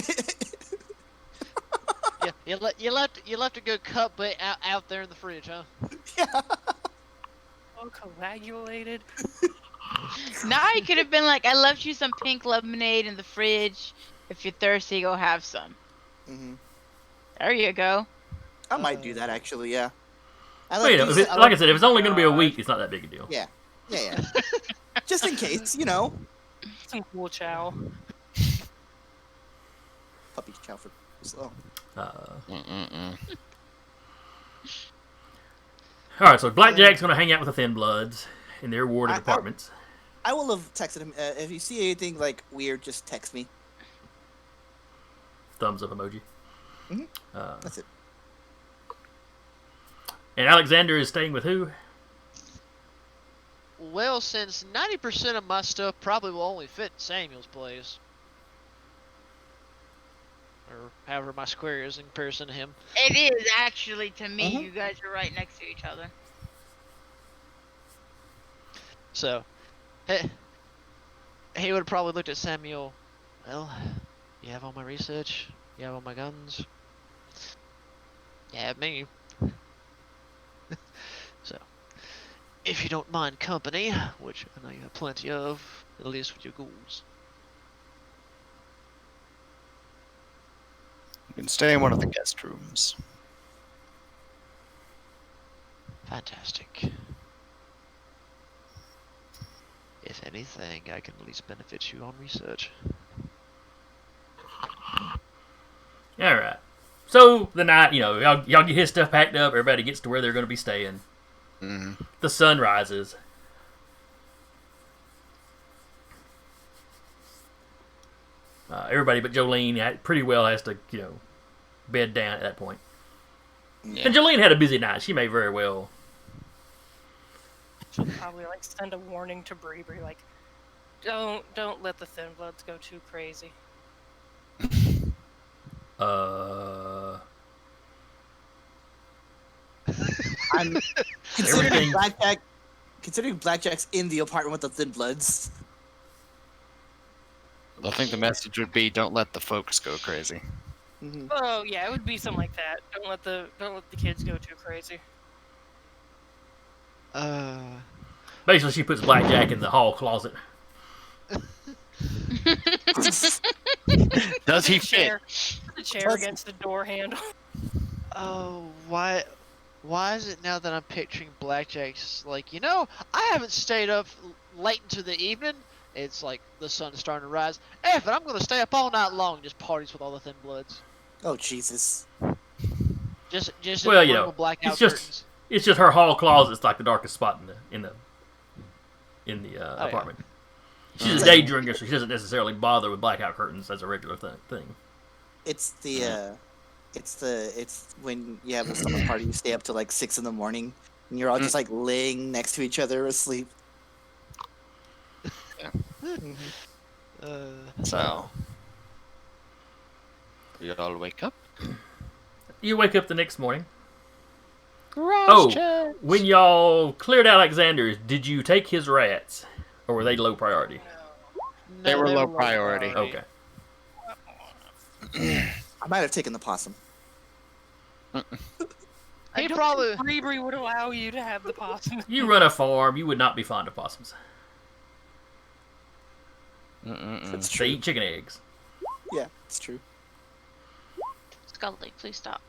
Yeah, you left a good cup, but out there in the fridge, huh? Yeah. Oh, coagulated. Now you could have been like, I left you some pink lemonade in the fridge. If you're thirsty, go have some. Mhm. There you go. I might do that actually. Yeah. Well, you know, like I said, if it's only going to be a week, it's not that big a deal. Yeah. Yeah. Just in case, you know. Some cool chow. Puppy chow for slow. All right, so Blackjack's going to hang out with the Thin Bloods in their warded apartments. I will have texted him. If you see anything like weird, just text me. Thumbs up emoji. Mhm. That's it. And Alexander is staying with who? Well, since 90% of my stuff probably will only fit in Samuel's place. Or however my square is in comparison to him. It is actually to me. Mhm. You guys are right next to each other. So, he would have probably looked at Samuel. Well, you have all my research. You have all my guns. You have me. So, if you don't mind company, which I know you have plenty of, at least with your ghouls. You can stay in one of the guest rooms. Fantastic. If anything, I can at least benefit you on research. All right. So the night, you know, y'all get his stuff packed up. Everybody gets to where they're going to be staying. Mm-hmm. The sun rises. Everybody but Jolene pretty well has to, you know, bed down at that point. Yeah. And Jolene had a busy night. She may very well. Should probably like send a warning to Bree, like, don't let the Thin Bloods go too crazy. I'm considering Everything- Blackjack. Considering Blackjack's in the apartment with the Thin Bloods. I think the message would be, don't let the folks go crazy. Mhm. Oh yeah, it would be something like that. Don't let the kids go too crazy. Basically, she puts Blackjack in the hall closet. Does he fit? Chair, the chair against the door handle. Oh, why is it now that I'm picturing Blackjack's like, you know, I haven't stayed up late into the evening. It's like the sun's starting to rise. Hey, but I'm gonna stay up all night long, just parties with all the Thin Bloods. Oh Jesus. Just Well, in you the know, room with blackout it's just- curtains. It's just her hall closet's like the darkest spot in the yeah. apartment. She's a day drinker, so she doesn't necessarily bother with blackout curtains as a regular thing. It's when you have a summer party, you stay up till like 6 a.m, and you're all just like laying next to each other asleep. Mhm. So, you all wake up. You wake up the next morning. When y'all cleared Alexander's, did you take his rats, or were they low priority? They were low priority. Okay. I might have taken the possum. He probably Bree would allow you to have the possum. You run a farm. You would not be fond of possums. That's They true. eat chicken eggs. Yeah, it's true. Scully, please stop.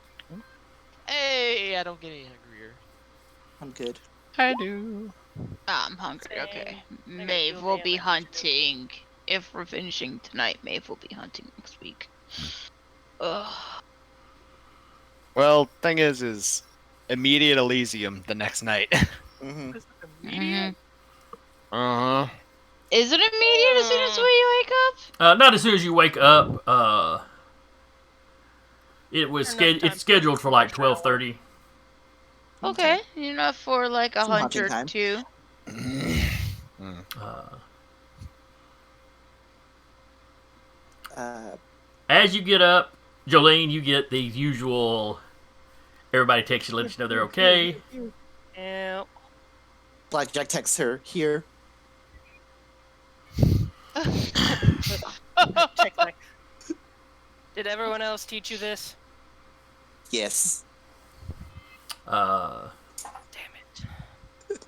Hey, I don't get any hungrier. I'm good. I do. I'm hungry. Same. Okay. I got Maeve fuel will be damage, too. hunting. If we're finishing tonight, Maeve will be hunting next week. Ugh. Well, thing is immediate Elysium the next night. Hmm. Mhm. Uh-huh. Is it immediate as soon as we wake up? Not as soon as you wake up. It was Enough time it's scheduled for like 12:30. Okay. Enough for like a Some hunt hunting or time. two. As you get up, Jolene, you get the usual. Everybody texts you, to let you know they're okay. Yeah. Blackjack texts her here. Check back. Did everyone else teach you this? Yes. Uh, Damn it.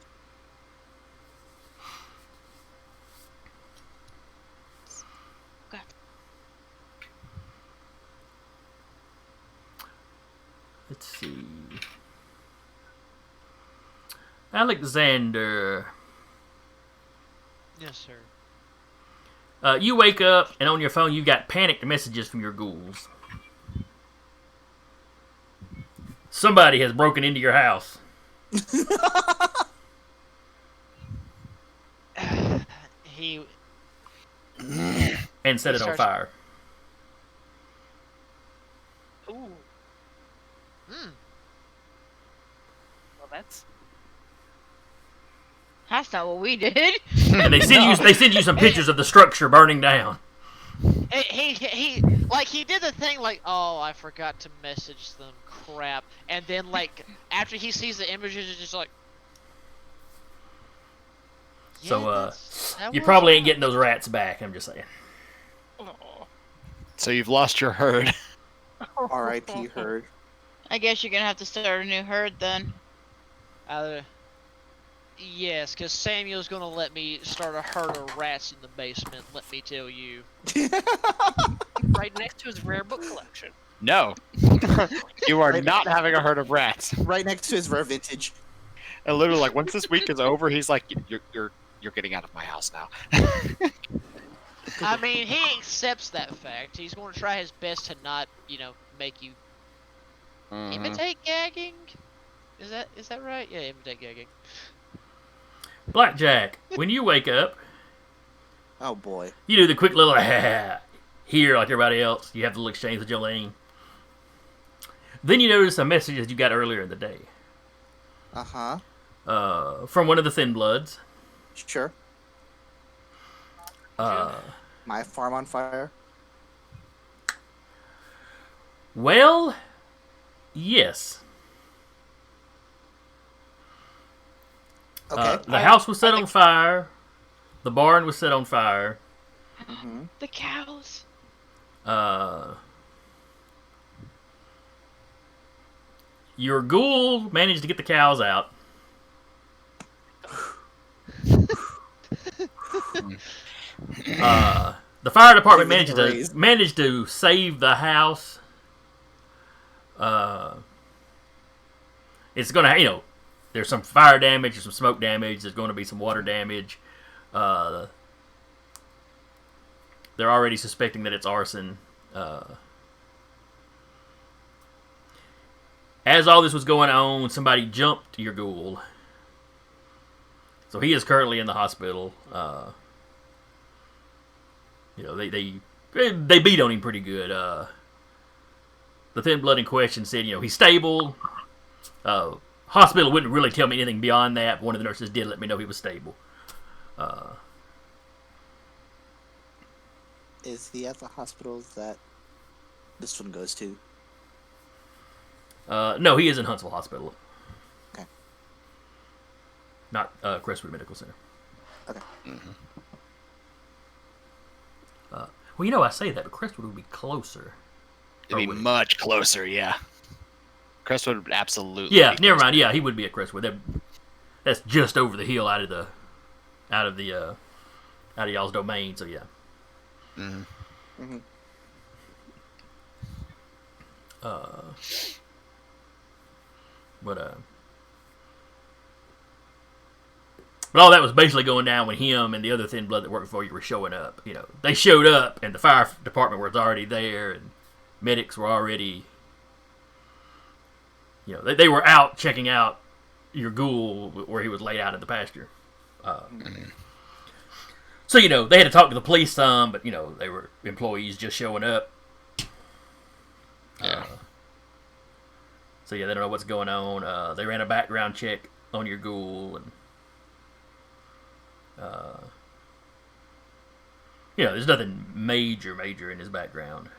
let's see. Alexander, Yes, sir. you wake up and on your phone you got panicked messages from your ghouls. Somebody has broken into your house He and set He it on starts- fire. Ooh. Hmm. Well, that's. That's not what we did. And they send you some pictures of the structure burning down. he like he did the thing like, oh, I forgot to message them, crap, and then like after he sees the images, it's just like. So, that You was probably ain't nice. getting those rats back. I'm just saying. Aw. So you've lost your herd. R.I.P. Herd. I guess you're gonna have to start a new herd then. Yes, because Samuel's gonna let me start a herd of rats in the basement. Let me tell you. Right next to his rare book collection. No. You are not having a herd of rats. Right next to his rare vintage. And literally, like, once this week is over, he's like, you're getting out of my house now. I mean, he accepts that fact. He's going to try his best to not, make you imitate gagging. Is that right? Yeah, imitate gagging. Blackjack, when you wake up, Oh boy. you do the quick little here like everybody else. You have the little exchange with Jolene. Then you notice a message that you got earlier in the day Uh-huh. from one of the Thin Bloods. Sure. My farm on fire. Well, yes. Okay. The house was set on fire. The barn was set on fire. Mm-hmm. The cows. Your ghoul managed to get the cows out. The fire department Give it a raise. managed to save the house. It's gonna, there's some fire damage, there's some smoke damage, there's going to be some water damage. They're already suspecting that it's arson. As all this was going on, somebody jumped your ghoul. So he is currently in the hospital. They beat on him pretty good. The Thin Blood in question said, he's stable. Hospital wouldn't really tell me anything beyond that. But one of the nurses did let me know he was stable. Is he at the hospitals that this one goes to? No, he is in Huntsville Hospital. Okay. Not Crestwood Medical Center. Okay. Well, I say that, but Crestwood would be closer. It'd be Or would it? much closer, yeah. Crestwood would absolutely. Yeah, be never closer. mind. Yeah, he would be at Crestwood. That's just over the hill out of y'all's domain. So yeah. Mhm. Mhm. But all that was basically going down when him and the other thin blood that worked for you were showing up. You know, they showed up, and the fire department was already there, and medics were already. You know, they were out checking out your ghoul where he was laid out in the pasture. So, you know, they had to talk to the police some, but, you know, they were employees just showing up. Yeah. So, yeah, they don't know what's going on. They ran a background check on your ghoul, and, you know, there's nothing major in his background.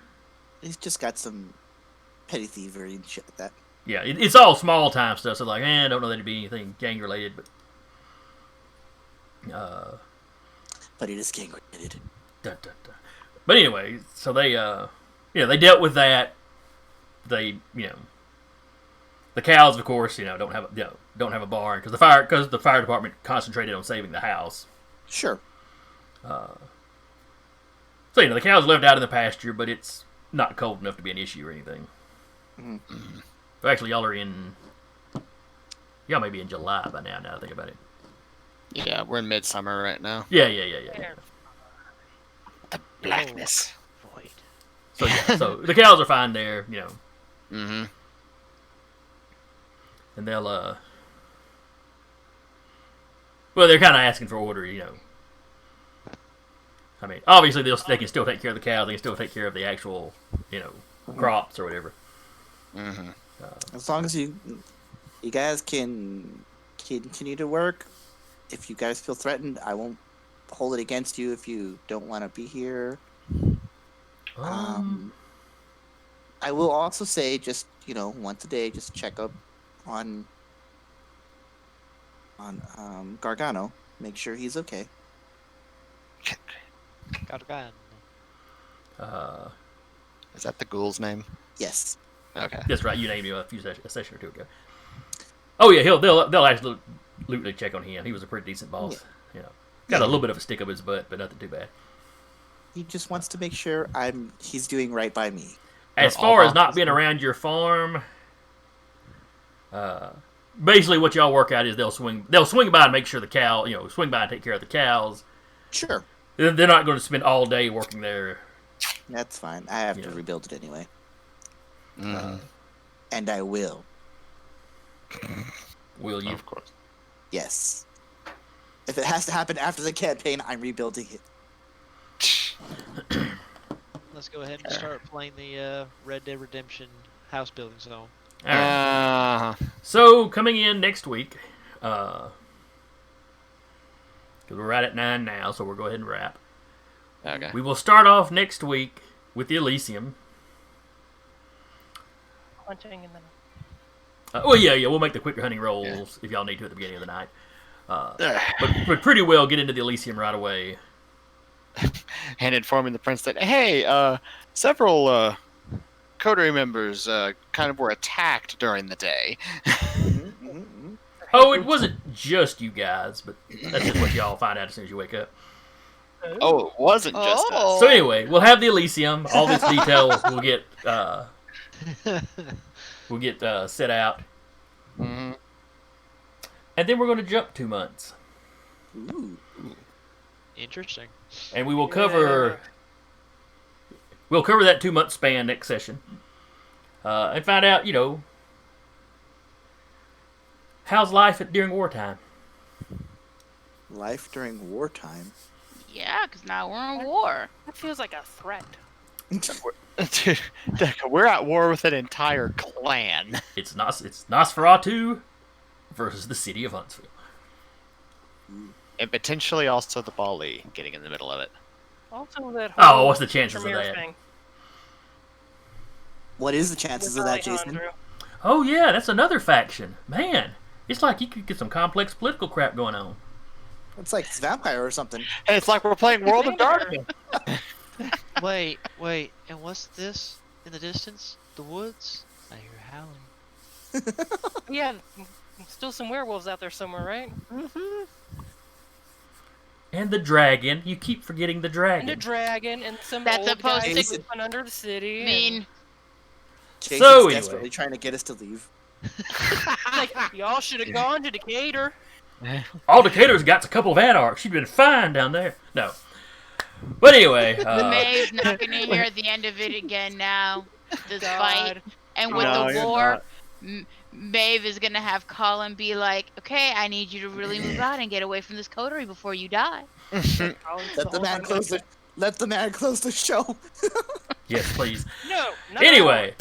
He's just got some petty thievery and shit like that. Yeah, it's all small time stuff, so, like, I don't know that it'd be anything gang-related, but... But it is gang related. Dun, dun, dun. But anyway, so they, they dealt with that. They, the cows, of course, don't have a barn because the fire department concentrated on saving the house. Sure. So the cows lived out in the pasture, but it's not cold enough to be an issue or anything. Mm-hmm. Actually, y'all may be in July by now. Now I think about it. Yeah, we're in midsummer right now. Yeah. The blackness. Void. So so the cows are fine there, Mm-hmm. and they'll well, they're kind of asking for order, I mean, obviously they can still take care of the cows. They can still take care of the actual, crops or whatever. Mm-hmm. As long as you guys can continue to work. If you guys feel threatened, I won't hold it against you if you don't want to be here. I will also say, just once a day, just check up on Gargano. Make sure he's okay. Gargan. Is that the ghoul's name? Yes. Okay. That's right. You named him a session or two ago. Oh yeah, they'll absolutely check on him. He was a pretty decent boss. Got a little bit of a stick up his butt, but nothing too bad. He just wants to make sure he's doing right by me. As far as not being around your farm, basically what y'all work out is they'll swing by and make sure the cow, swing by and take care of the cows. Sure. They're not going to spend all day working there. That's fine. I have to rebuild it anyway. Mm-hmm. And I will. Will you? Of course. Yes. If it has to happen after the campaign, I'm rebuilding it. Let's go ahead and start playing the Red Dead Redemption house building zone. All right. Uh, So coming in next week, because we're right at 9 now, so we'll go ahead and wrap. okay. We will start off next week with the Elysium. Hunting and then We'll make the quick hunting rolls if y'all need to at the beginning of the night. But pretty well get into the Elysium right away. And informing the prince that, hey, several coterie members kind of were attacked during the day. Oh, it wasn't just you guys, but that's just what y'all find out as soon as you wake up. Oh, it wasn't just us. So anyway, we'll have the Elysium. All this details will get set out, Mm-hmm. and then we're going to jump 2 months, Ooh. Interesting. and we will cover that 2 month span next session, and find out how's life during wartime. Life during wartime. Yeah, because now we're in war. that feels like a threat. Dude, we're at war with an entire clan. It's Nosferatu versus the city of Huntsville. And potentially also the Bali getting in the middle of it. Also, that Oh, whole what's the chances of premiere that? thing What is the chances with of that, Alejandro. Jason? Oh yeah, that's another faction. Man, it's like you could get some complex political crap going on. It's like it's vampire or something. Hey, it's like we're playing World of Darkness. Wait, and what's this in the distance? The woods? I hear howling. Yeah, still some werewolves out there somewhere, right? And the dragon. You keep forgetting the And a dragon. dragon and some That's old supposed guys to- living under the city. I mean, Jason's So anyway. desperately trying to get us to leave. like, y'all should have gone to Decatur. All Decatur's got a couple of anarchs. She'd been fine down there. No. But anyway, the Maeve's not gonna hear the end of it again now. This fight. God. And with No, the you're war, Maeve is gonna have Colin be like, "Okay, I need you to really move out and get away from this coterie before you die." Let the man close the. Let the man close the show. yes, please. No. Anyway,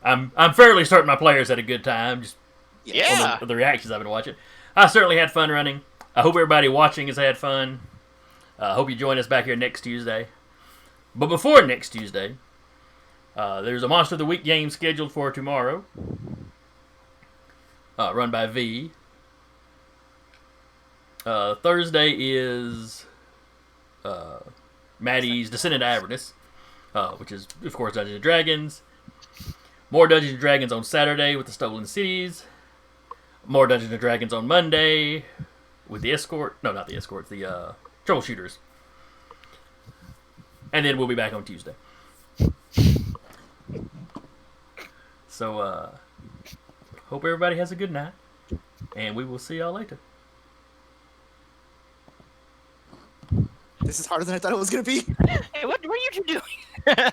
I'm fairly certain my players had a good time. Just Yeah. on the reactions I've been watching. I certainly had fun running. I hope everybody watching has had fun. I hope you join us back here next Tuesday. But before next Tuesday, there's a Monster of the Week game scheduled for tomorrow. Run by V. Thursday is Maddie's Descendant Avernus, which is, of course, Dungeons & Dragons. More Dungeons & Dragons on Saturday with the Stolen Cities. More Dungeons & Dragons on Monday with the Escort. No, not the Escorts, the Troubleshooters. And then we'll be back on Tuesday. So, hope everybody has a good night. And we will see y'all later. This is harder than I thought it was gonna be. Hey, what were you two doing?